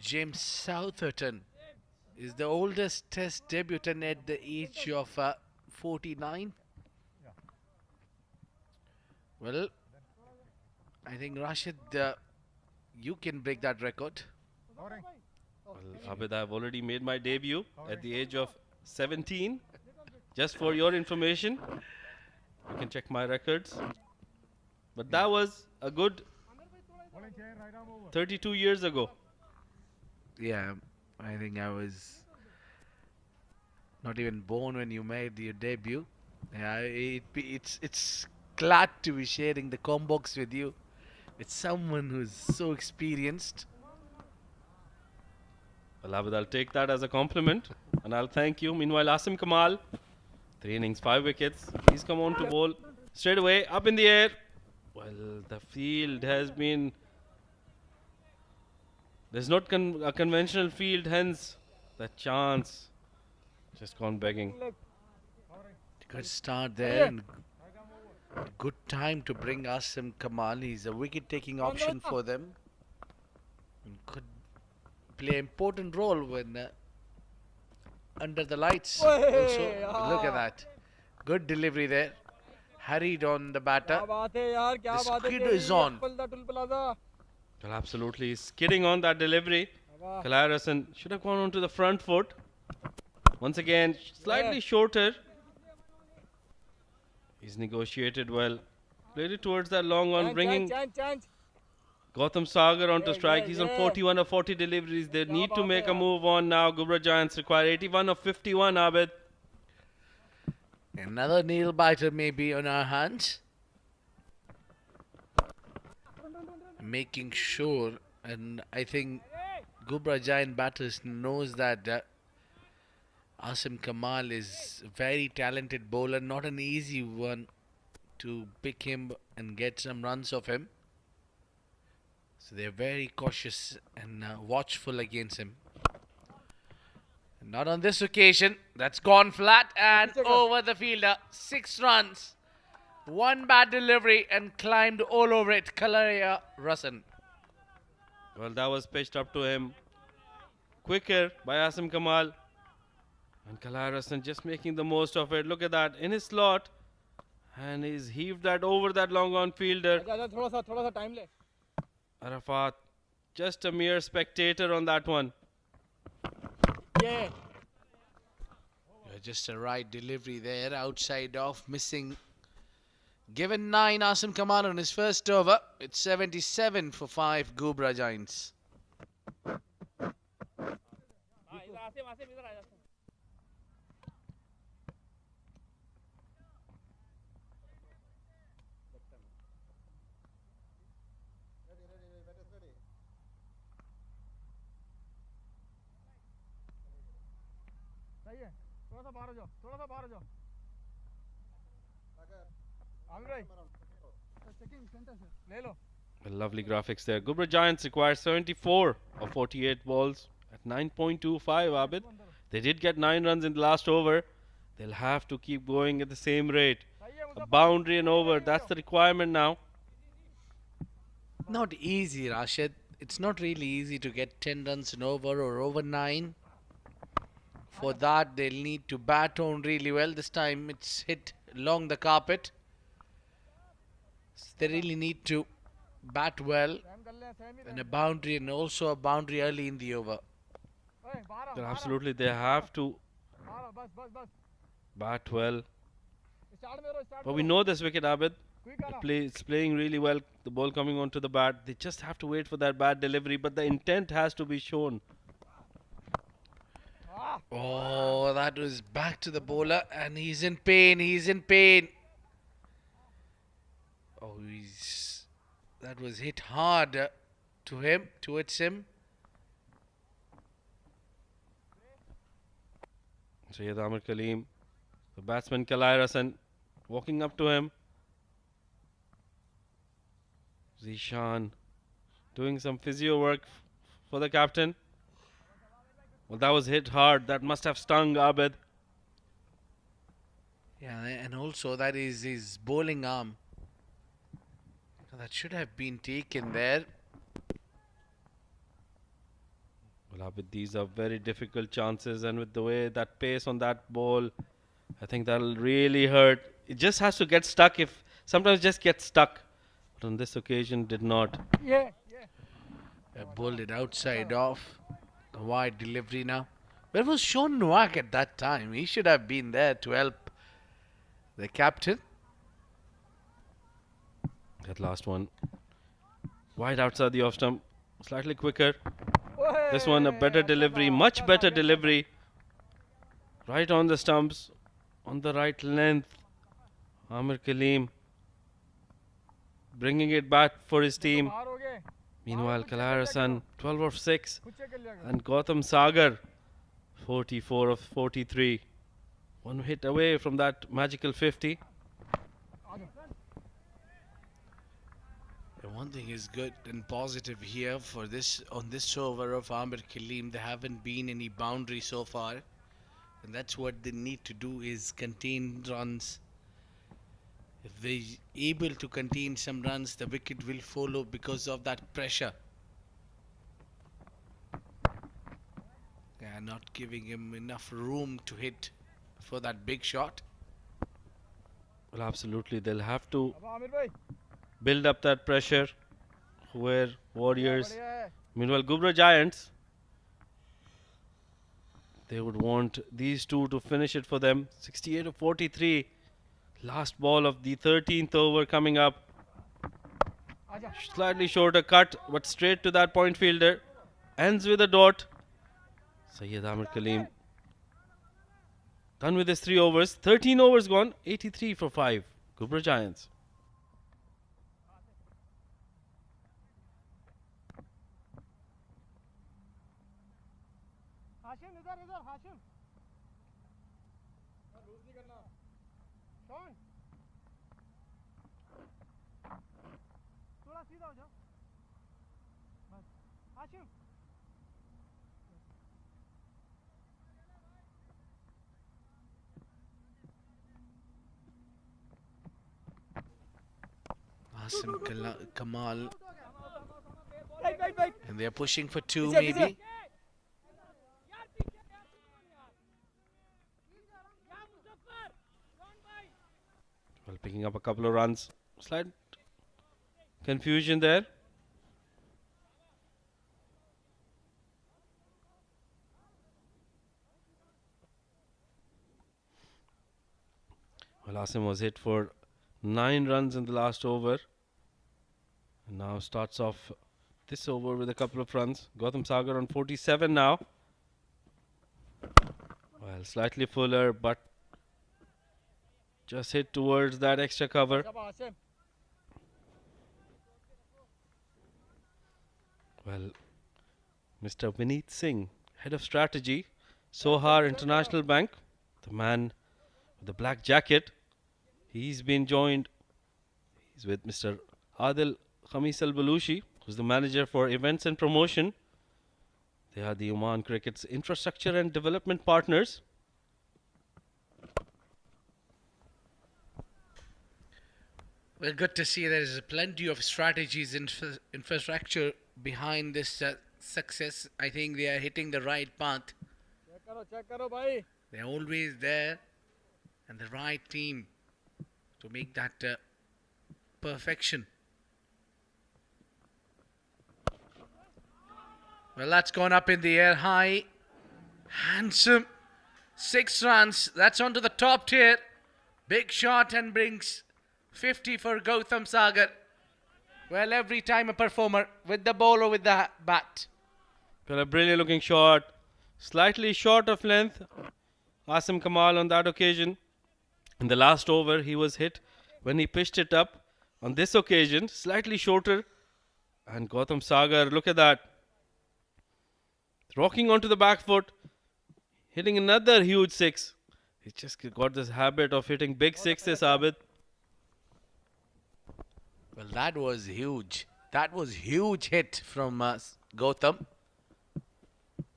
James Southerton is the oldest test debutant at the age of 49. Well, I think Rashid, you can break that record. Well, Abid, I've already made my debut at the age of 17. Just for your information, you can check my records. But that was a good 32 years ago. Yeah, I think I was not even born when you made your debut. Yeah, it's glad to be sharing the combox with you, with someone who's so experienced. Well, Abid, I'll take that as a compliment and I'll thank you. Meanwhile, Asim Kamal, 3 innings, 5 wickets. He's come on to bowl straight away, up in the air. Well, the field has been... There's not a conventional field, hence the chance just gone begging. Good start there and good time to bring Asim Kamal. He's a wicket-taking option for them. And could play an important role when under the lights. Also, look at that. Good delivery there. Hurried on the batter. The skid is on. Well, absolutely skidding on that delivery. Khwair should have gone onto the front foot. Once again, slightly shorter. He's negotiated well. Played it towards that long one, bringing Gautam Sagar onto strike. He's on 41 of 40 deliveries. They need to make a move on now. Ghubrah Giants require 81 of 51, Abid. Another nail biter may be on our hands. Making sure, and I think Ghubrah Giant batters knows that Asim Kamal is a very talented bowler, not an easy one to pick him and get some runs of him. So they're very cautious and watchful against him. Not on this occasion. That's gone flat and over the fielder. 6 runs. 1 bad delivery and climbed all over it. Khwair Rasan. Well, that was pitched up to him. Quicker by Asim Kamal. And Khwair Rasan just making the most of it. Look at that. In his slot. And he's heaved that over that long on fielder. Arafat, just a mere spectator on that one. Yeah. Just a right delivery there, outside off, missing. Given 9, Asim Kamal on his first over. It's 77 for 5 Ghubrah Giants. सही है थोड़ा सा बाहर हो जाओ थोड़ा सा बाहर हो जाओ आमिर भाई चेकिंग सेंटर से ले लो Lovely graphics there. Ghubrah Giants require 74 of 48 balls at 9.25, Abid. They did get 9 runs in the last over. They'll have to keep going at the same rate. A boundary and over, that's the requirement now. Not easy, Rashid. It's not really easy to get 10 runs and over or over 9. For that, they'll need to bat on really well. This time it's hit along the carpet. So they really need to bat well and a boundary, and also a boundary early in the over. Well, absolutely, they have to bat well. But we know this wicket, Abid. It's playing really well. The ball coming onto the bat. They just have to wait for that bad delivery, but the intent has to be shown. Oh, that was back to the bowler, and he's in pain. He's in pain. Oh, that was hit hard to him, towards him. Syed Amir Kaleem, the batsman Khwair Rasan, walking up to him. Zishan doing some physio work for the captain. Well, that was hit hard. That must have stung Abid. Yeah, and also that is his bowling arm. That should have been taken there. Well, Abid, these are very difficult chances, and with the way that pace on that ball, I think that'll really hurt. It just has to get stuck. If sometimes just gets stuck, but on this occasion did not. Yeah. Bowled it outside off. The wide delivery now. Where was Sean Nowak at that time? He should have been there to help the captain. That last one, wide outside the off stump, slightly quicker. This one a better delivery, much better delivery. Right on the stumps, on the right length. Amir Kaleem bringing it back for his team. Meanwhile, Khwair Rasan 12 of 6 and Gautam Sagar 44 of 43. One hit away from that magical 50. One thing is good and positive here for this on this over of Amir Kaleem. There haven't been any boundary so far, and that's what they need to do, is contain runs. If they're able to contain some runs, the wicket will follow because of that pressure. They are not giving him enough room to hit for that big shot. Well, absolutely, they'll have to build up that pressure. Khwair Warriors. Meanwhile, Ghubrah Giants, they would want these two to finish it for them. 68 of 43. Last ball of the 13th over coming up. Slightly shorter cut, but straight to that point fielder. Ends with a dot. Syed Amir Kaleem done with his 3 overs. 13 overs gone. 83 for 5. Ghubrah Giants. Hashim इधर Hashim loose नहीं करना कौन थोड़ा सीधा हो जाओ Kamal. And they're pushing for two, maybe. Well, picking up a couple of runs. Slight confusion there. Well, Asim was hit for 9 runs in the last over. And now starts off this over with a couple of runs. Gautam Sagar on 47 now. Well, slightly fuller, but just hit towards that extra cover. Well, Mr. Vineet Singh, head of strategy, Sohar International Bank, the man with the black jacket. He's been joined. He's with Mr. Adil Khamis Al-Balushi, who's the manager for events and promotion. They are the Oman Cricket's infrastructure and development partners. Well, good to see there is plenty of strategies, infrastructure behind this success. I think they are hitting the right path. They're always there, and the right team to make that perfection. Well, that's gone up in the air high. Handsome. 6 runs. That's onto the top tier. Big shot and brings 50 for Gautam Sagar. Well, every time a performer with the ball or with the bat. Well, a brilliant looking shot. Slightly short of length. Asim Kamal on that occasion. In the last over, he was hit when he pitched it up. On this occasion, slightly shorter. And Gautam Sagar, look at that. Rocking onto the back foot. Hitting another huge 6. He's just got this habit of hitting big 6s, Abid. Well, that was huge. That was huge hit from Gautam.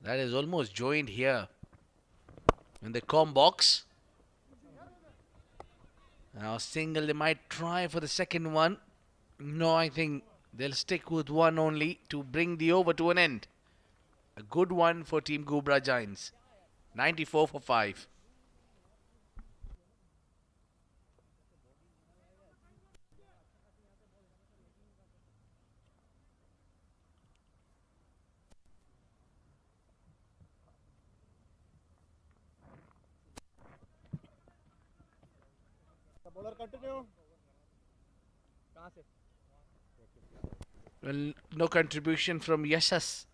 That is almost joined here in the comb box. Now single, they might try for the second one. No, I think they'll stick with one only to bring the over to an end. A good one for Team Ghubrah Giants. 94 for 5. Bowler continue. Well, no contribution from Yashas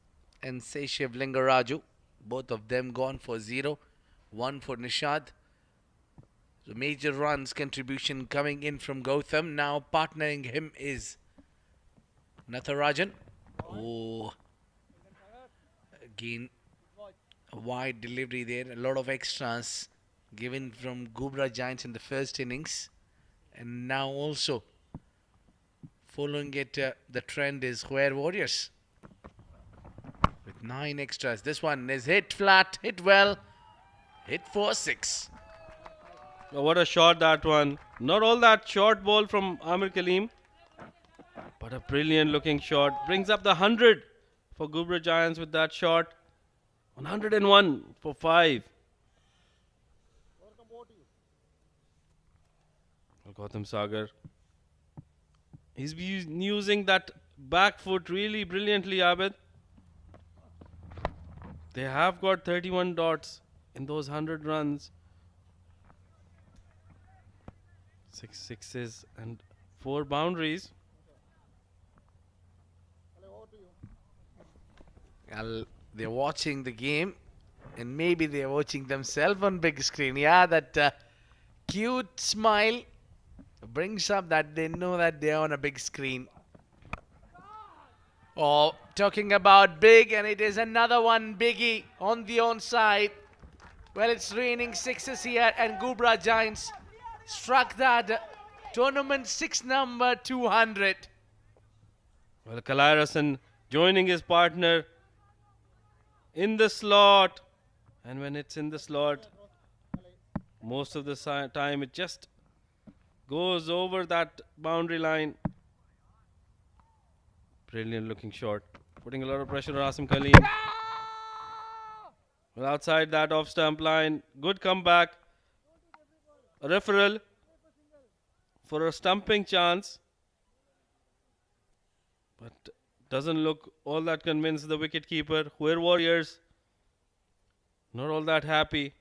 and Seshiv Lingaraju. Both of them gone for 0. 1 for Nishad. The major runs contribution coming in from Gautam. Now partnering him is Natharajan. Oh, again a wide delivery there. A lot of extras given from Ghubrah Giants in the first innings. And now also following it, the trend is Khwair Warriors with 9 extras. This one is hit flat, hit well, hit for 6. Oh, what a shot that one. Not all that short ball from Amir Kaleem, but a brilliant looking shot. Brings up the 100 for Ghubrah Giants with that shot. 101 for 5. Gautam Sagar. He's using that back foot really brilliantly, Abid. They have got 31 dots in those 100 runs. 6 sixes and 4 boundaries. Well, they're watching the game and maybe they're watching themselves on big screen. Yeah, that cute smile brings up that they know that they're on a big screen. Oh, talking about big, and it is another one biggie on the onside. Well, it's raining 6s here, and Ghubrah Giants struck that tournament 6 number 200. Well, Kalairasan joining his partner in the slot. And when it's in the slot, most of the time it just goes over that boundary line. Brilliant looking shot. Putting a lot of pressure on Asim Kaleem. Well, outside that off stump line. Good comeback. A referral for a stumping chance. But doesn't look all that convinced, the wicket keeper. Khwair Warriors not all that happy.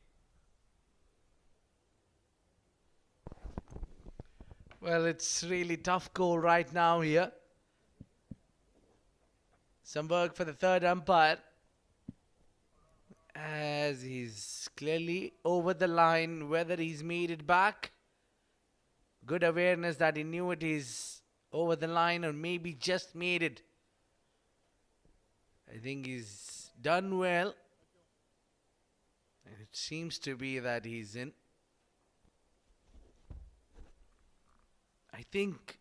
Well, it's really tough call right now here. Some work for the third umpire, as he's clearly over the line. Whether he's made it back, good awareness that he knew it is over the line, or maybe just made it. I think he's done well. And it seems to be that he's in. I think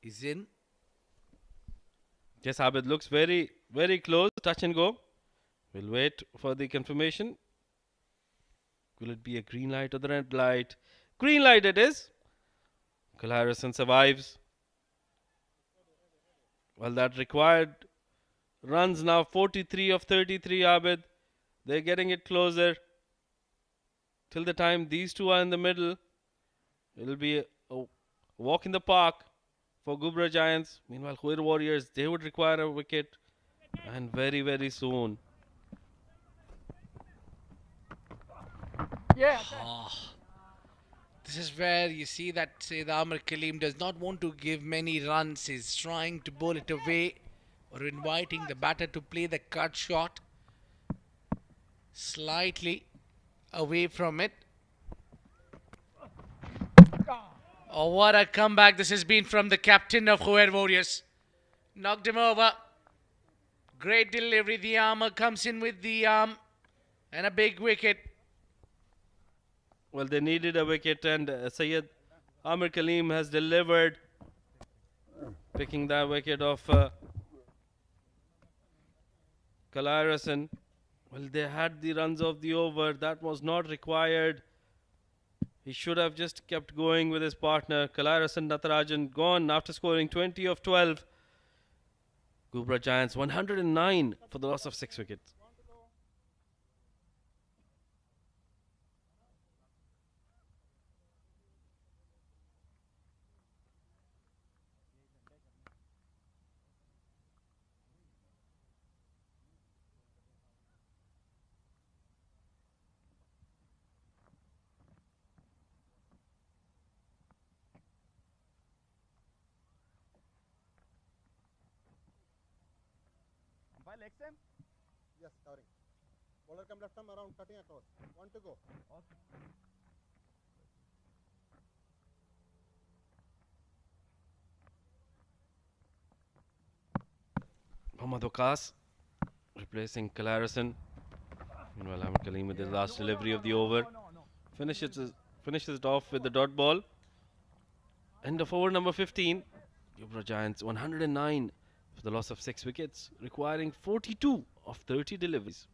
he's in. Yes, Abid looks very, very close. Touch and go. We'll wait for the confirmation. Will it be a green light or the red light? Green light it is. Khwair survives. Well, that required runs now 43 of 33, Abid. They're getting it closer. Till the time these two are in the middle, it'll be a walk in the park for Ghubrah Giants. Meanwhile, Khwair Warriors, they would require a wicket, and very, very soon. Yeah. This is where you see that Amir Kaleem does not want to give many runs. He's trying to bowl it away, or inviting the batter to play the cut shot slightly away from it. Oh, what a comeback this has been from the captain of Khwair Warriors. Knocked him over. Great delivery. The armour comes in with the arm, and a big wicket. Well, they needed a wicket, and Syed Amir Kaleem has delivered, picking that wicket off Khwair. Well, they had the runs of the over. That was not required. He should have just kept going with his partner. Khwair Natarajan gone after scoring 20 of 12. Ghubrah Giants 109 for the loss of 6 wickets. Leg same? Yes, covering. Bowler come left arm around, cutting across. One to go. Okay. Mohammad Okas replacing Khwair. Meanwhile, Amir Kaleem with his last delivery of the over. Finishes it off with the dot ball. End of over number 15. Ghubrah Giants 109 for the loss of 6 wickets, requiring 42 of 30 deliveries.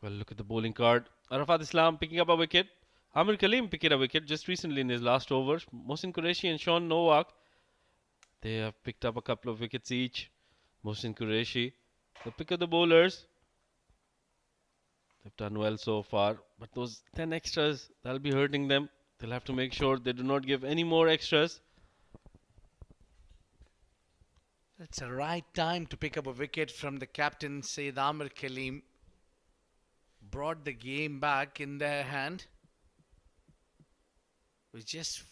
Well, look at the bowling card. Arafat Islam picking up a wicket. Amir Kaleem picking a wicket just recently in his last overs. Mohsin Qureshi and Sean Novak, they have picked up a couple of wickets each. Mohsin Qureshi, the pick of the bowlers. They've done well so far, but those 10 extras, that'll be hurting them. They'll have to make sure they do not give any more extras. It's the right time to pick up a wicket from the captain, Saeed Amir Kaleem. Brought the game back in their hand. We just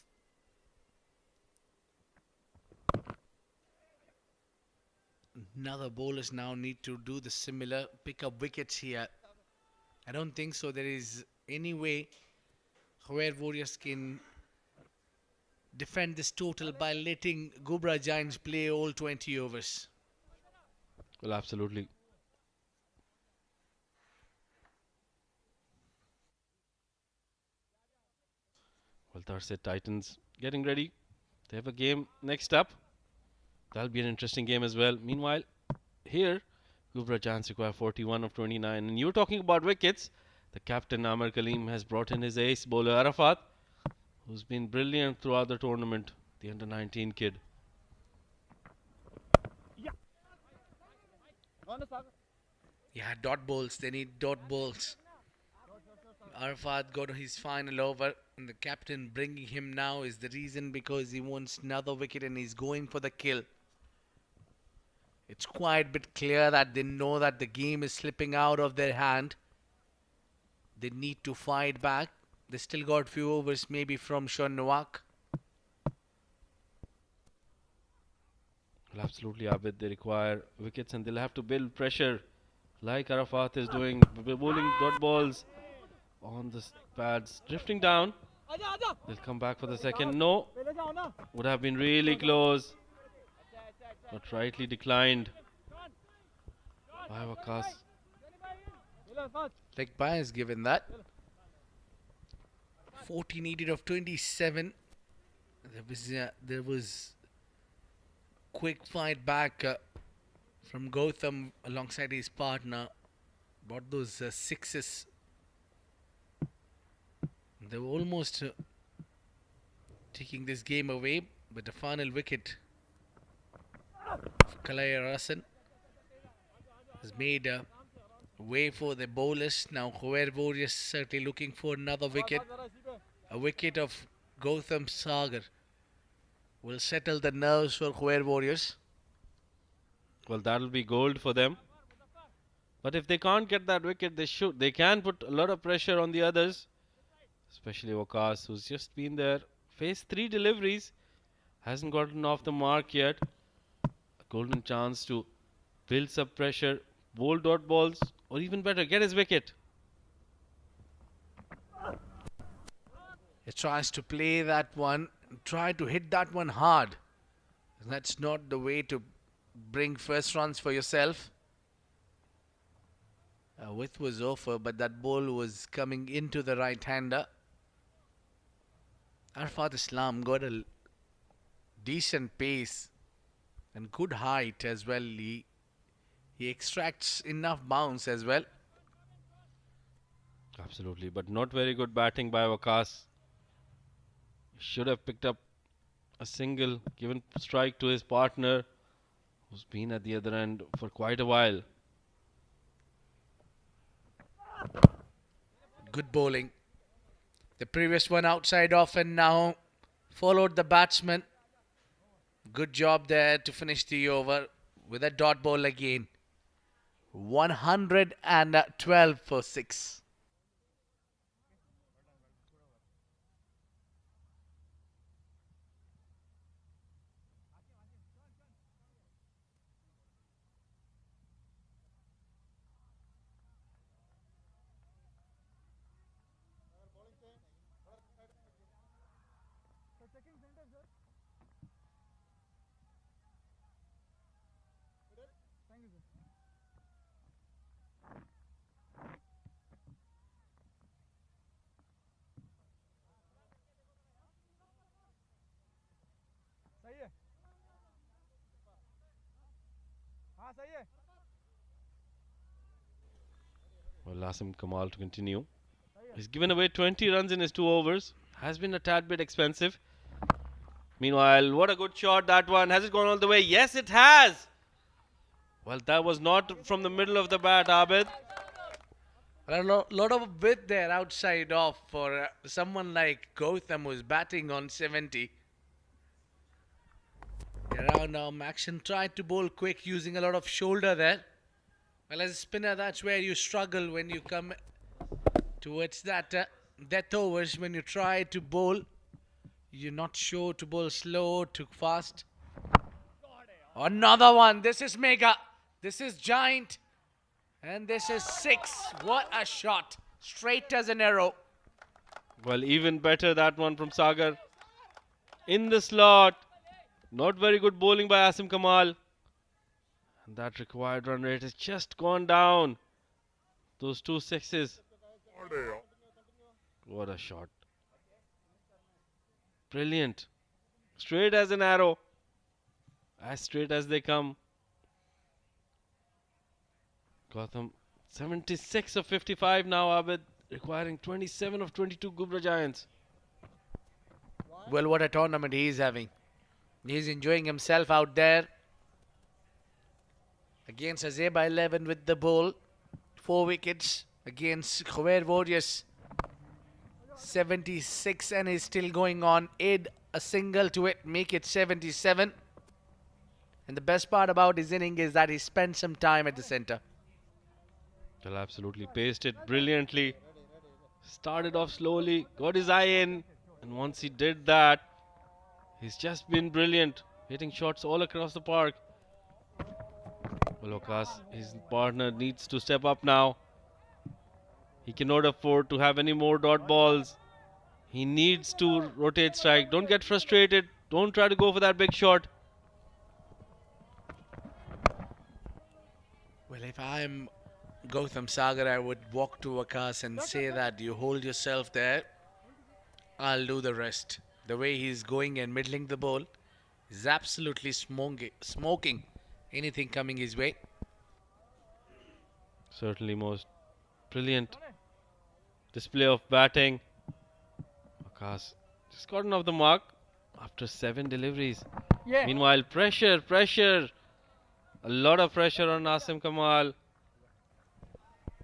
another bowlers now need to do the similar, pick up wickets here. I don't think so. There is any way Khwair Warriors can defend this total by letting Ghubrah Giants play all 20 overs. Well, absolutely. Well, that's it. Titans getting ready. They have a game next up. That'll be an interesting game as well. Meanwhile, here, Ghubrah Giants require 41 of 29. And you're talking about wickets. The captain, Amir Kaleem, has brought in his ace bowler, Arafat, who's been brilliant throughout the tournament, the under-19 kid. Yeah, dot balls. They need dot balls. Arafat got his final over, and the captain bringing him now is the reason because he wants another wicket and he's going for the kill. It's quite a bit clear that they know that the game is slipping out of their hand. They need to fight back. They still got few overs maybe from Sean Nowak. Well, absolutely, Abid. They require wickets and they'll have to build pressure like Arafat is doing, bowling dot balls on the pads, drifting down. They'll come back for the second. No, would have been really close, but rightly declined by Waqas. Leg bias given that. 14 needed of 27. There was quick fight back from Gautam alongside his partner. Brought those sixes. They were almost taking this game away, but the final wicket of Khwair has made way for the bowlers. Now Khwair Warriors certainly looking for another wicket. A wicket of Gautam Sagar will settle the nerves for Khwair Warriors. Well, that'll be gold for them. But if they can't get that wicket, they can put a lot of pressure on the others, especially Waqas, who's just been there, faced 3 deliveries, hasn't gotten off the mark yet. A golden chance to build some pressure, bowl dot balls, or even better, get his wicket. He tries to play that one, try to hit that one hard. That's not the way to bring first runs for yourself. Width was over, but that ball was coming into the right-hander. Arafat Islam got a decent pace and good height as well. He extracts enough bounce as well. Absolutely, but not very good batting by Waqas. Should have picked up a single, given strike to his partner, who's been at the other end for quite a while. Good bowling. The previous one outside off and now followed the batsman. Good job there to finish the over with a dot ball again. 112 for 6. Well, Asim Kamal to continue. He's given away 20 runs in his 2 overs. Has been a tad bit expensive. Meanwhile, what a good shot that one. Has it gone all the way? Yes, it has. Well, that was not from the middle of the bat, Abid. A lot of width there outside off for someone like Gautam who's batting on 70. Around action tried to bowl quick using a lot of shoulder there. Well, as a spinner, that's where you struggle when you come towards that death overs. When you try to bowl, you're not sure to bowl slow, too fast. Another one. This is mega. This is giant. And this is 6. What a shot. Straight as an arrow. Well, even better that one from Sagar. In the slot. Not very good bowling by Asim Kamal. And that required run rate has just gone down. Those 2 sixes. What a shot. Brilliant. Straight as an arrow. As straight as they come. Gautam 76 of 55 now, Abid, requiring 27 of 22 Ghubrah Giants. Well, what a tournament he is having. He's enjoying himself out there. Against Azeba 11 with the ball. 4 wickets against Khwair Warriors. 76 and is still going on. Add a single to it, make it 77. And the best part about his inning is that he spent some time at the centre. Well, absolutely paced it brilliantly. Started off slowly, got his eye in, and once he did that, he's just been brilliant, hitting shots all across the park. Well, Okas, his partner needs to step up now. He cannot afford to have any more dot balls. He needs to rotate strike. Don't get frustrated. Don't try to go for that big shot. Well, if I'm Gautam Sagar, I would walk to Akas and say that you hold yourself there. I'll do the rest. The way he's going and middling the ball is absolutely smoking anything coming his way. Certainly most brilliant display of batting. Akas just gotten off the mark after 7 deliveries. Yeah. Meanwhile, pressure. A lot of pressure on Asim Kamal.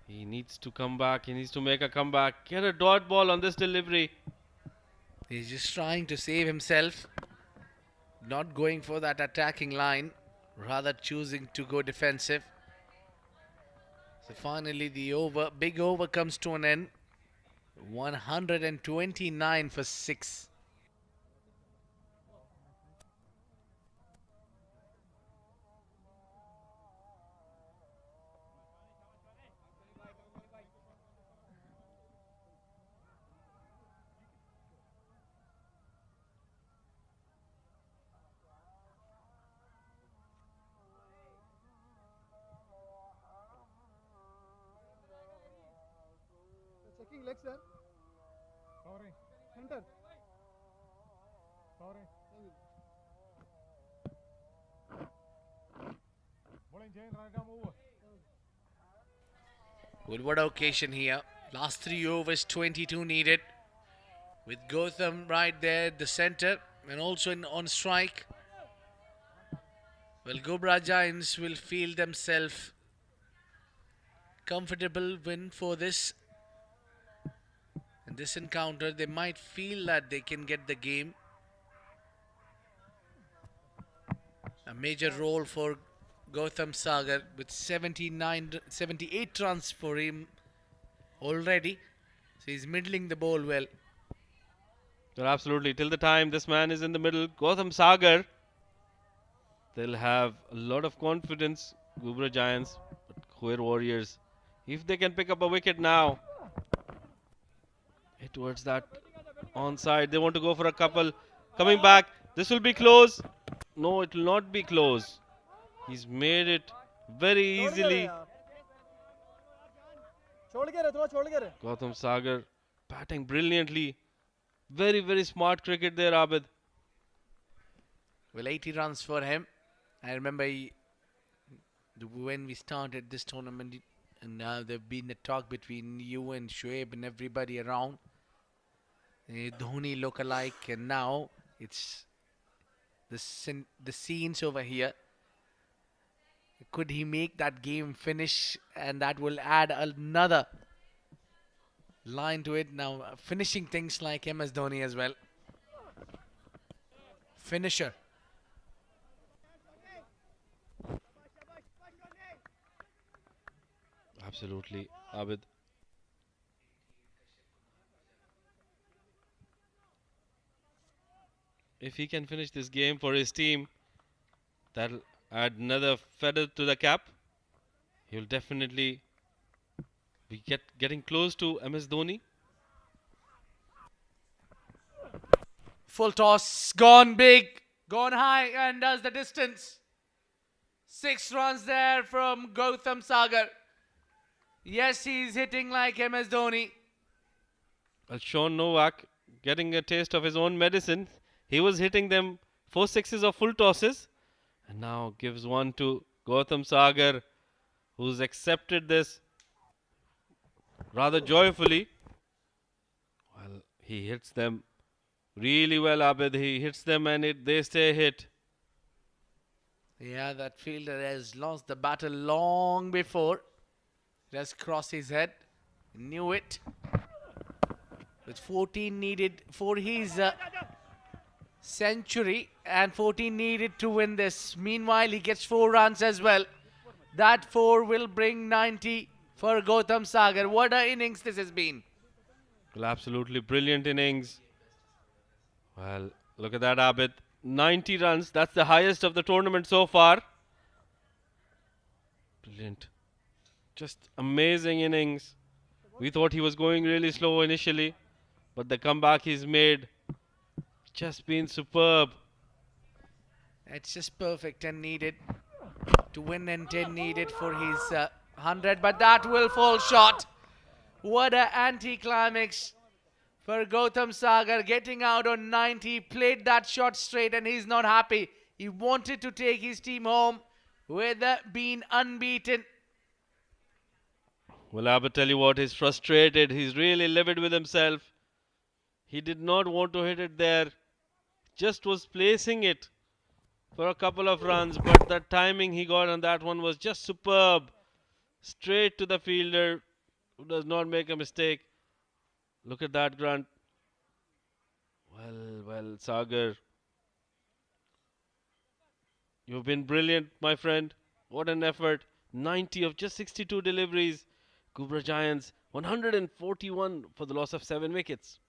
He needs to come back. He needs to make a comeback. Get a dot ball on this delivery. He's just trying to save himself. Not going for that attacking line. Rather choosing to go defensive. So finally the big over comes to an end. 129 for 6. Checking legs, sir. Covering. Center. Covering. Bowling chain, right arm over. Well, what occasion here. Last 3 overs, 22 needed. With Gautam right there at the center and also on strike. Well, Ghubrah Giants will feel themselves comfortable win for this. In this encounter, they might feel that they can get the game. A major role for Gautam Sagar with 78 runs for him already. So he's middling the ball well. Well, absolutely. Till the time this man is in the middle, Gautam Sagar, they'll have a lot of confidence, Ghubrah Giants, but Khwair Warriors, if they can pick up a wicket now, hit towards that onside. They want to go for a couple. Coming back. This will be close. No, it will not be close. He's made it very easily. Gautam Sagar batting brilliantly. Very, very smart cricket there, Abid. Well, 80 runs for him. I remember when we started this tournament, and now there's been a talk between you and Shoaib and everybody around. Dhoni look-alike, and now it's the scenes over here. Could he make that game finish, and that will add another line to it. Now finishing things like MS Dhoni as well. Finisher. Absolutely, Abid. If he can finish this game for his team, that'll add another feather to the cap. He'll definitely be getting close to MS Dhoni. Full toss, gone big, gone high, and does the distance. 6 runs there from Gautam Sagar. Yes, he's hitting like MS Dhoni. Well, Sean Novak getting a taste of his own medicine. He was hitting them 4 sixes of full tosses, and now gives one to Gautam Sagar, who's accepted this rather joyfully. Well, he hits them really well, Abid. He hits them and they stay hit. Yeah, that fielder has lost the battle long before. It has crossed his head. Knew it. With 14 needed for his century and 14 needed to win this. Meanwhile, he gets 4 runs as well. That 4 will bring 90 for Gautam Sagar. What an innings this has been. Well, absolutely brilliant innings. Well, look at that, Abid. 90 runs. That's the highest of the tournament so far. Brilliant. Just amazing innings. We thought he was going really slow initially, but the comeback he's made just been superb. It's just perfect and needed to win, and 10 needed for his 100, but that will fall short. What an anti-climax for Gautam Sagar, getting out on 90, played that shot straight and he's not happy. He wanted to take his team home with being unbeaten. Well, I will tell you what, he's frustrated. He's really livid with himself. He did not want to hit it there. Just was placing it for a couple of runs, but the timing he got on that one was just superb. Straight to the fielder, who does not make a mistake. Look at that grunt. Well, Sagar. You've been brilliant, my friend. What an effort. 90 of just 62 deliveries. Ghubrah Giants, 141 for the loss of 7 wickets.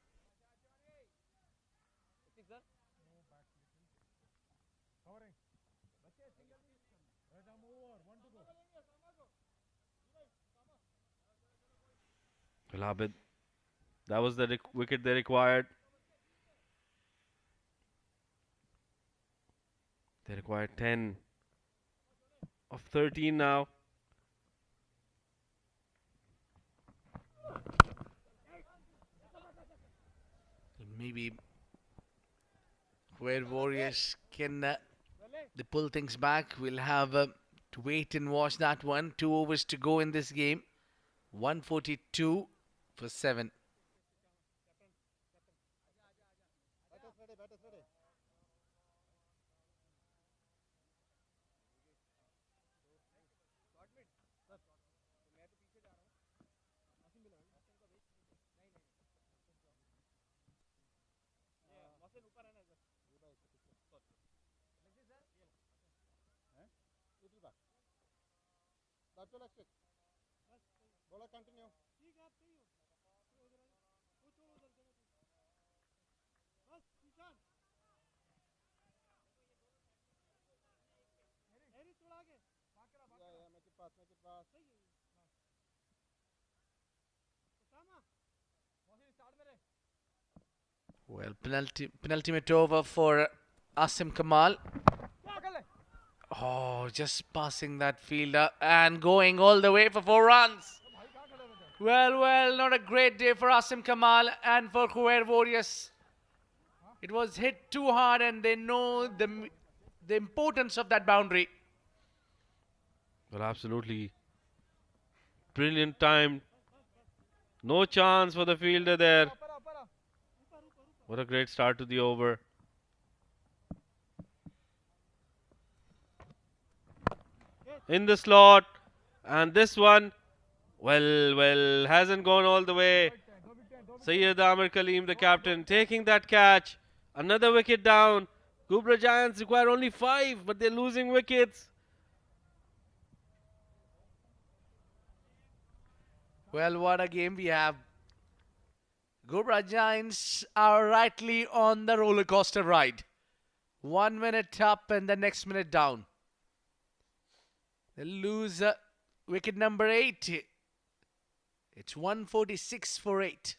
Well, Abid, that was the wicket they required. They required 10 of 13 now. Maybe where Warriors can they pull things back. We'll have to wait and watch that one. 2 overs to go in this game. 142 for 7. That's electric. Bowler continue. Yeah, make it pass, make it pass. Well, penultimate over for Asim Kamal. Oh, just passing that fielder and going all the way for 4 runs. Well, not a great day for Asim Kamal and for Khuwair Warriors. It was hit too hard and they know the importance of that boundary. Well, absolutely brilliant time. No chance for the fielder there. What a great start to the over. In the slot, and this one, well, hasn't gone all the way. Sayyid Amir Kaleem, the captain, taking that catch. Another wicket down. Ghubrah Giants require only 5, but they're losing wickets. Well, what a game we have. Ghubrah Giants are rightly on the roller coaster ride. 1 minute up and the next minute down. They lose wicket number 8. It's 146 for 8.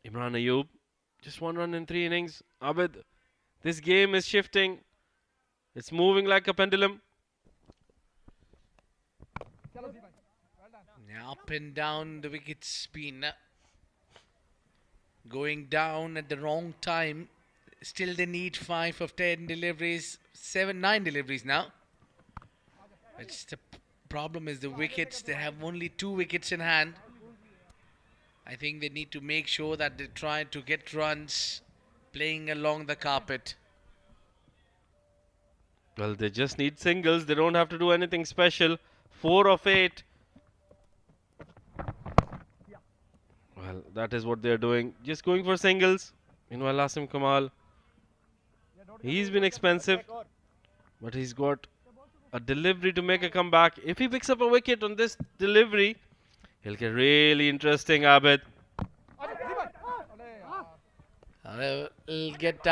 Imran Ayub, just 1 run in 3 innings. Abid, this game is shifting. It's moving like a pendulum. Up and down the wicket spin. Going down at the wrong time. Still they need 5 of 10 deliveries. 9 deliveries now. It's the problem is the wickets. They have only 2 wickets in hand. I think they need to make sure that they try to get runs playing along the carpet. Well, they just need singles. They don't have to do anything special. 4 of 8. Well, that is what they're doing. Just going for singles. Meanwhile, Asim Kamal, he's been expensive, but he's got a delivery to make a comeback. If he picks up a wicket on this delivery, he'll get really interesting, Abid. He'll get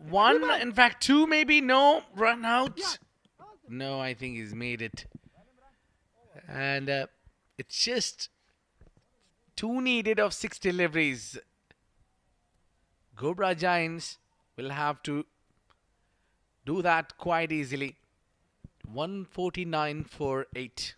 1, in fact 2 maybe. No, run out. No, I think he's made it. And it's just 2 needed of 6 deliveries. Ghubrah Giants will have to do that quite easily. 149 for 8.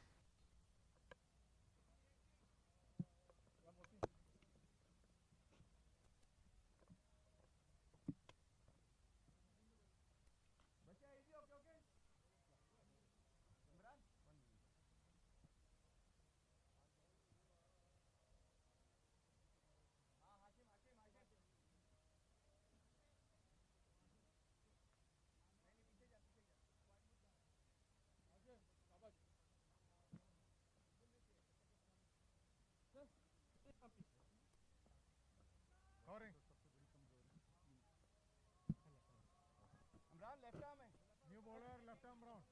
New bowler, left arm round.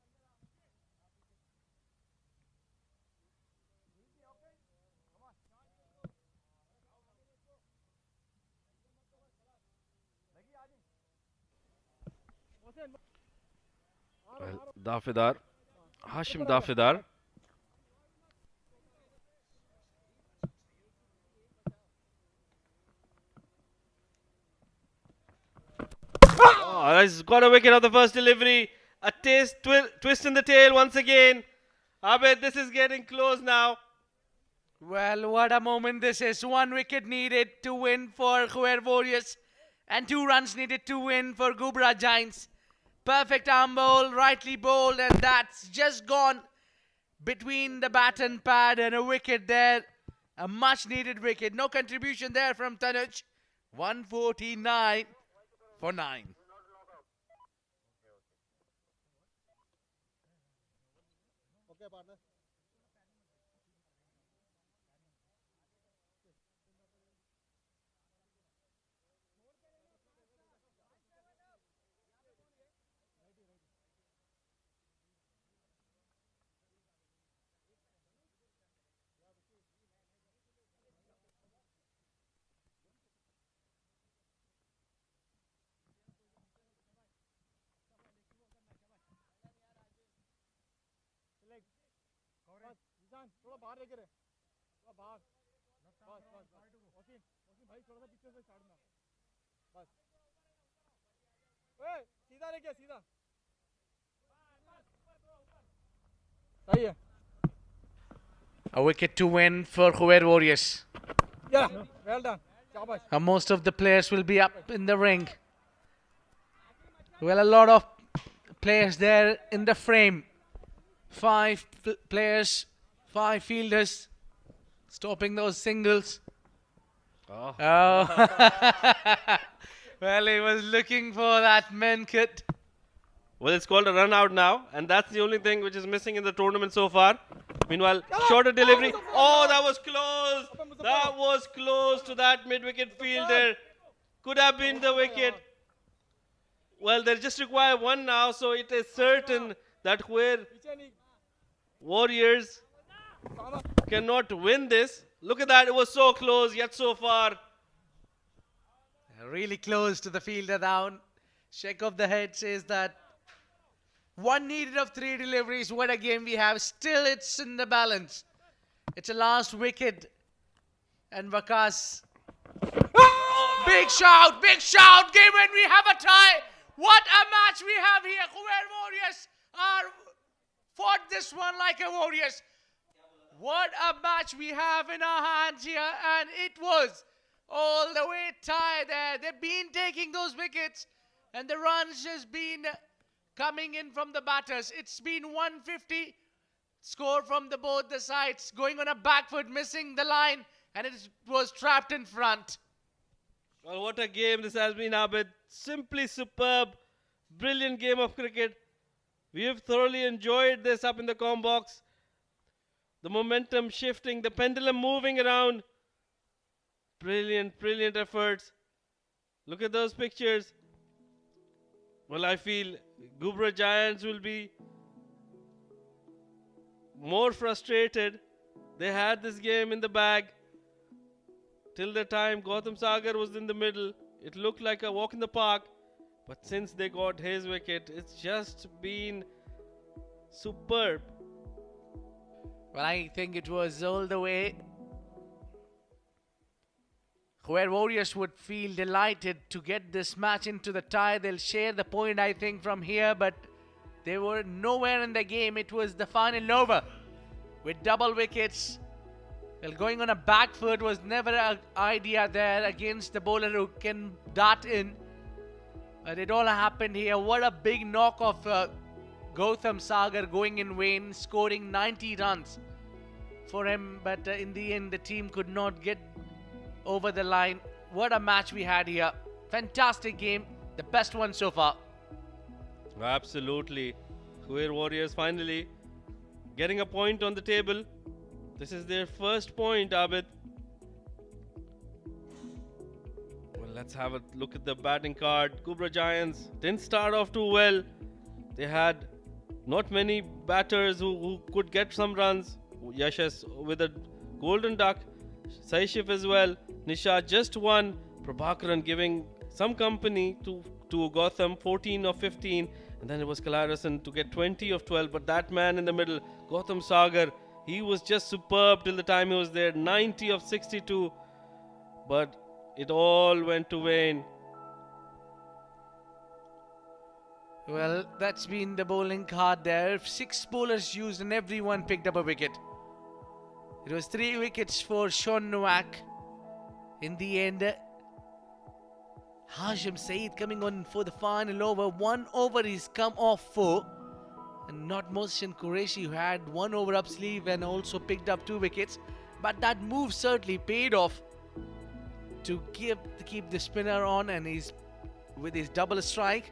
Well, Dafidar, Hashim Dafidar. Oh, he's got a wicket of the first delivery. A twist in the tail once again. Abid, this is getting close now. Well, what a moment this is. 1 wicket needed to win for Khwair Warriors and 2 runs needed to win for Ghubrah Giants. Perfect arm bowl, rightly bowled, and that's just gone between the bat and pad, and a wicket there. A much needed wicket. No contribution there from Tanuj. 149 for 9. Okay, partner. निशान थोड़ा बाहर लेके रहे, थोड़ा बाहर, बस बस वसीम वसीम भाई थोड़ा सा पीछे से छाड़ना, बस ओए सीधा लेके सीधा, सही है. A wicket to win for Khwair Warriors. Yeah, well done. And most of the players will be up in the ring. Well, a lot of players there in the frame. 5 players, 5 fielders, stopping those singles. Oh. Well, he was looking for that men kit. Well, it's called a run out now, and that's the only thing which is missing in the tournament so far. Meanwhile, shorter delivery. Oh, that was close. That was close to that mid-wicket fielder. Could have been the wicket. Well, they just require one now, so it is certain that Khwair Warriors cannot win this. Look at that, it was so close, yet so far. Really close to the fielder down. Shake of the head says that 1 needed of 3 deliveries. What a game we have. Still it's in the balance. It's a last wicket. And Vakas. Big shout, game when we have a tie. What a match we have here. Khuwair Warriors are fought this one like a Warriors. What a match we have in our hands here. And it was all the way tie there. They've been taking those wickets. And the runs has been coming in from the batters. It's been 150 score from both the sides. Going on a back foot, missing the line. And it was trapped in front. Well, what a game this has been, Abid. Simply superb. Brilliant game of cricket. We have thoroughly enjoyed this up in the com box. The momentum shifting, the pendulum moving around. Brilliant, brilliant efforts. Look at those pictures. Well, I feel Ghubrah Giants will be more frustrated. They had this game in the bag. Till the time Gautam Sagar was in the middle, it looked like a walk in the park. But since they got his wicket, it's just been superb. Well, I think it was all the way. Khwair Warriors would feel delighted to get this match into the tie. They'll share the point, I think, from here, but they were nowhere in the game. It was the final over with double wickets. Well, going on a back foot was never an idea there against the bowler who can dart in. But it all happened here. What a big knock of Gautam Sagar going in vain, scoring 90 runs for him. But in the end, the team could not get over the line. What a match we had here. Fantastic game. The best one so far. Absolutely. Khwair Warriors finally getting a point on the table. This is their first point, Abid. Well, let's have a look at the batting card. Ghubrah Giants didn't start off too well. They had not many batters who could get some runs. Yashas with a golden duck. Saishif as well. Nisha just one. Prabhakaran giving some company to Gautam, 14 of 15. And then it was Kalarasan to get 20 of 12. But that man in the middle, Gautam Sagar, he was just superb till the time he was there. 90 of 62. But it all went to vain. Well, that's been the bowling card there. 6 bowlers used and everyone picked up a wicket. It was 3 wickets for Sean Nowak. In the end, Hashim Saeed coming on for the final over. 1 over he's come off for. And not Mohsin Qureshi, who had 1 over up sleeve and also picked up 2 wickets. But that move certainly paid off to keep the spinner on, and he's with his double strike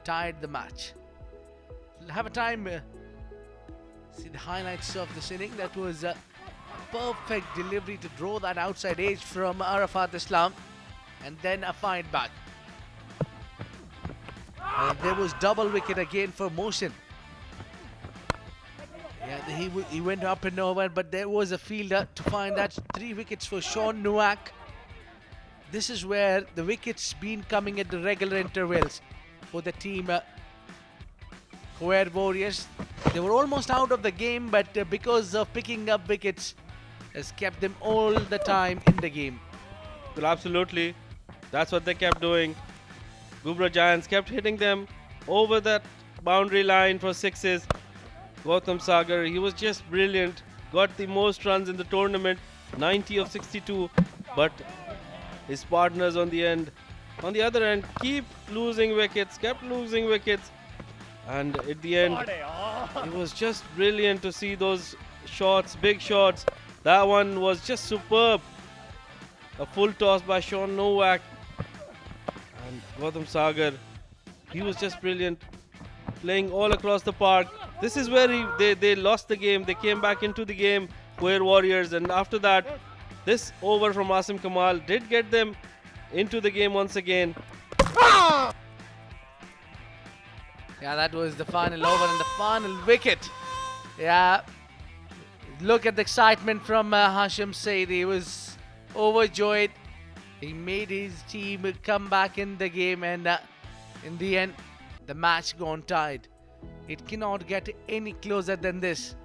tied the match. We'll have a time see the highlights of this inning. That was a perfect delivery to draw that outside edge from Arafat Islam, and then a fine back. There was double wicket again for Mohsin. Yeah, he went up and over, but there was a fielder to find that. 3 wickets for Sean Nowak. This is where the wickets been coming at the regular intervals for the team Khwair Warriors. They were almost out of the game, but because of picking up wickets has kept them all the time in the game. Well, absolutely. That's what they kept doing. Ghubrah Giants kept hitting them over that boundary line for 6s. Gautam Sagar, he was just brilliant. Got the most runs in the tournament, 90 of 62. But His partners on the other end, keep losing wickets, kept losing wickets. And at the end, it was just brilliant to see those shots, big shots. That one was just superb. A full toss by Sean Novak. And Gautam Sagar, he was just brilliant, playing all across the park. This is where they lost the game. They came back into the game, Khwair Warriors, and after that, this over from Asim Kamal did get them into the game once again. Yeah, that was the final over and the final wicket. Yeah, look at the excitement from Hashim Saeed. He was overjoyed. He made his team come back in the game, and in the end, the match gone tied. It cannot get any closer than this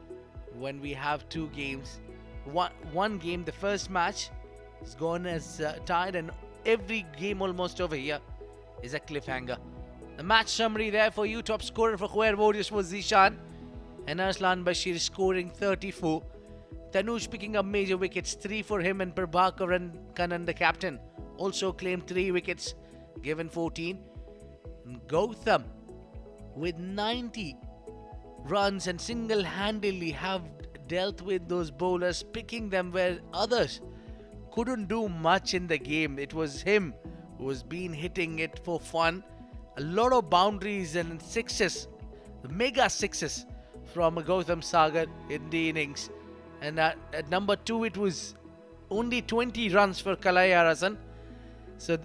when we have two games. One game, the first match, is gone as tied, and every game almost over here is a cliffhanger. The match summary there for you. Top scorer for Khwair Warriors was Zishan, and Arslan Bashir scoring 34. Tanuj picking up major wickets, 3 for him, and Prabhakar and Kanan, the captain, also claimed 3 wickets, given 14. And Gautam with 90 runs and single-handedly have dealt with those bowlers, picking them where others couldn't do much in the game. It was him who was been hitting it for fun. A lot of boundaries and sixes, mega sixes from Gautam Sagar in the innings. And at number 2, it was only 20 runs for Kalai Arasan. So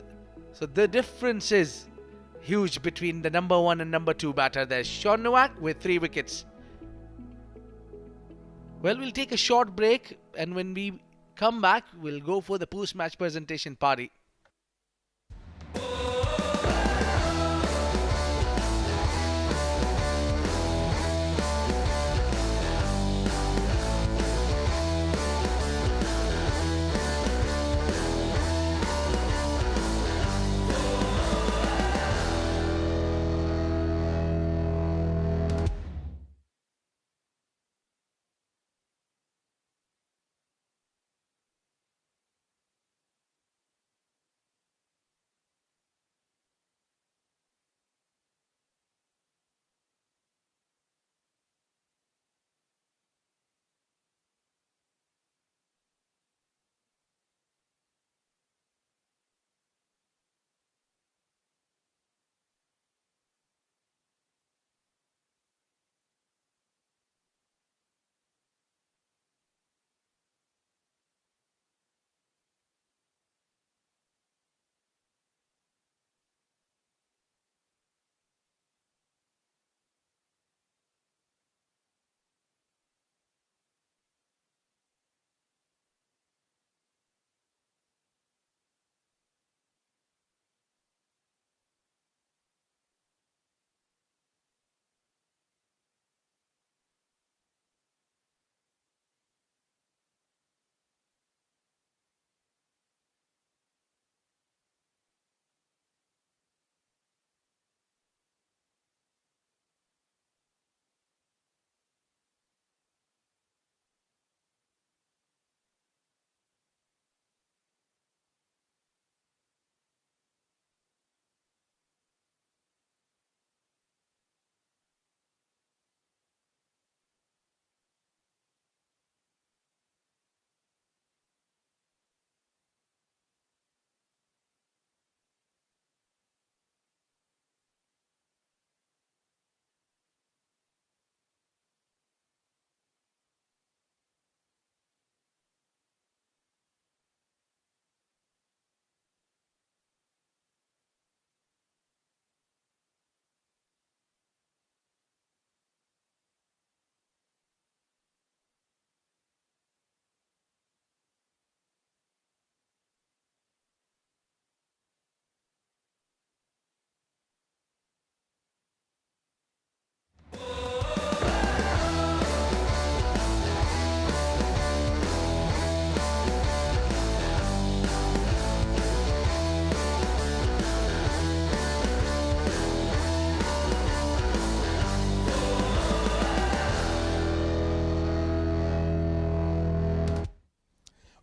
the difference is huge between the number 1 and number 2 batter. There's Sean Novak with 3 wickets. Well, we'll take a short break, and when we come back, we'll go for the post-match presentation party.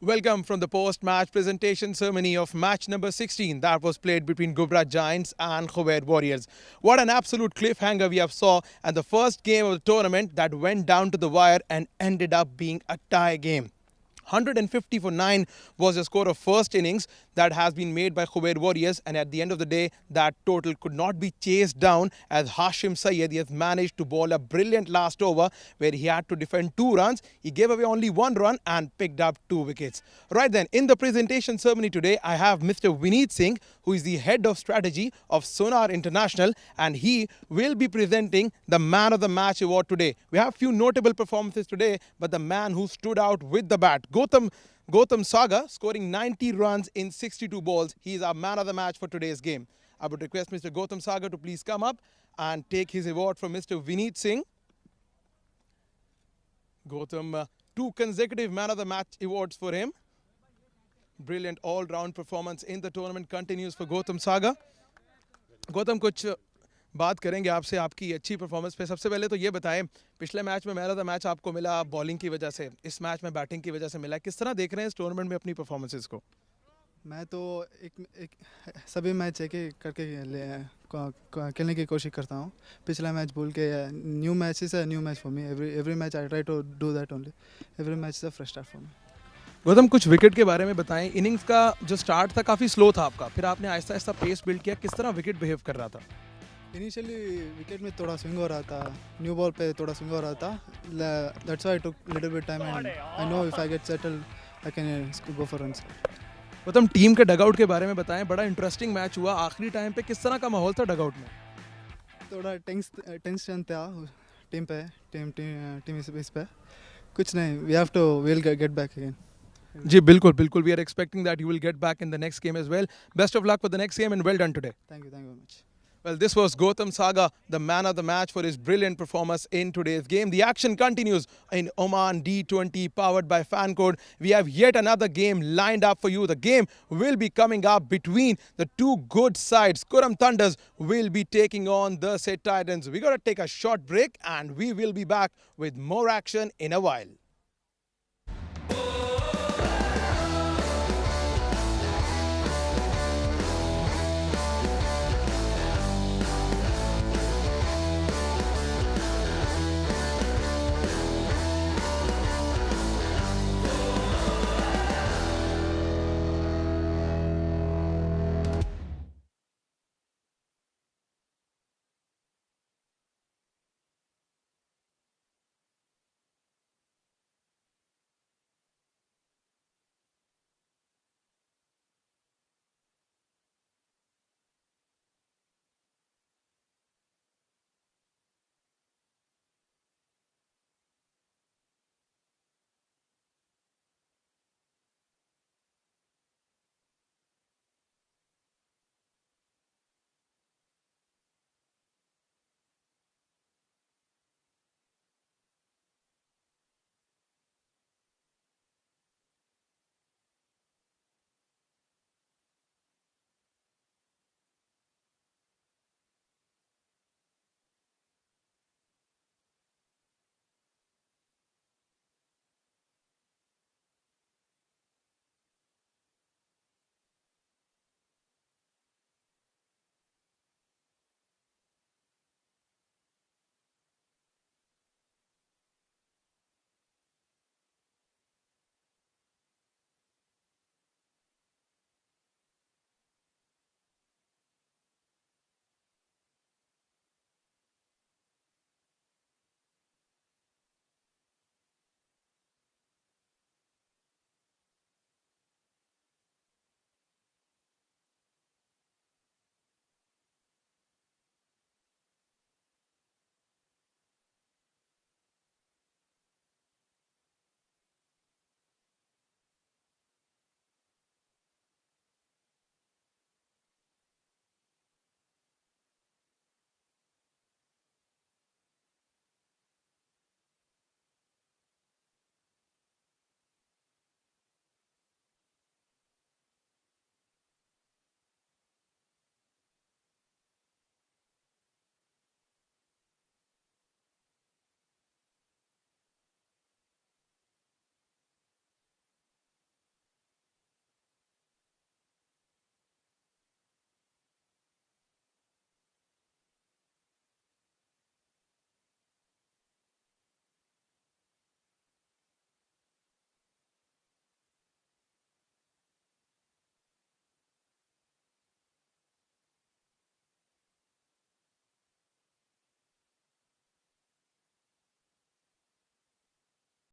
Welcome from the post-match presentation ceremony of match number 16 that was played between Ghubrah Giants and Khuwair Warriors. What an absolute cliffhanger we have saw, and the first game of the tournament that went down to the wire and ended up being a tie game. 150 for 9 was the score of first innings that has been made by Khuwair Warriors, and at the end of the day that total could not be chased down as Hashim Syed has managed to bowl a brilliant last over where he had to defend 2 runs. He gave away only 1 run and picked up 2 wickets. Right then, in the presentation ceremony today, I have Mr. Vineet Singh, who is the head of strategy of Sonar International, and he will be presenting the Man of the Match award today. We have few notable performances today, but the man who stood out with the bat, Gautam Saga, scoring 90 runs in 62 balls. He is our man of the match for today's game. I would request Mr. Gautam Saga to please come up and take his award from Mr. Vineet Singh. Gautam, 2 consecutive man of the match awards for him. Brilliant all-round performance in the tournament continues for Gautam Saga. Gautam, कुछ बात करेंगे आपसे आपकी अच्छी performance पे. सबसे पहले तो ये बताएं, पिछले मैच में मैन ऑफ द मैच आपको मिला बॉलिंग की वजह से, इस मैच में बैटिंग की वजह से मिला. किस तरह देख रहे हैं इस टूर्नामेंट में अपनी परफॉर्मेंसेस को? मैं तो एक सभी मैच एक एक करके खेलने की कोशिश करता हूँ. पिछला मैच भूल के new match is a new match for me. Every match I try to do that only. Every match is a fresh start for me. Gautam, कुछ विकेट के बारे में बताएं. इनिंग्स का जो स्टार्ट था काफ़ी स्लो था आपका, फिर आपने आहिस्ता आहिस्ता पेस बिल्ड किया. किस तरह विकेट बिहेव कर रहा था? इनिशियली विकेट में थोड़ा स्विंग हो रहा था, न्यू बॉल पे थोड़ा स्विंग हो रहा था. That's why I took little bit time and I know if I get settled I can go for runs. Gautam, team के डगआउट के बारे में बताएं. बड़ा इंटरेस्टिंग मैच हुआ. आखिरी टाइम पे किस तरह का माहौल था डगआउट में? थोड़ा टेंशन था टीम पे, टीम इस पे. कुछ नहीं, we have to will get back again. जी बिल्कुल बिल्कुल. We are expecting that you will get back in the next game as well. Best of luck for the next game and well done today. Thank you very much. Well, this was Gautam Saga, the man of the match for his brilliant performance in today's game. The action continues in Oman D20 powered by FanCode. We have yet another game lined up for you. The game will be coming up between the 2 good sides. Kurram Thunders will be taking on the Set Titans. We got to take a short break and we will be back with more action in a while.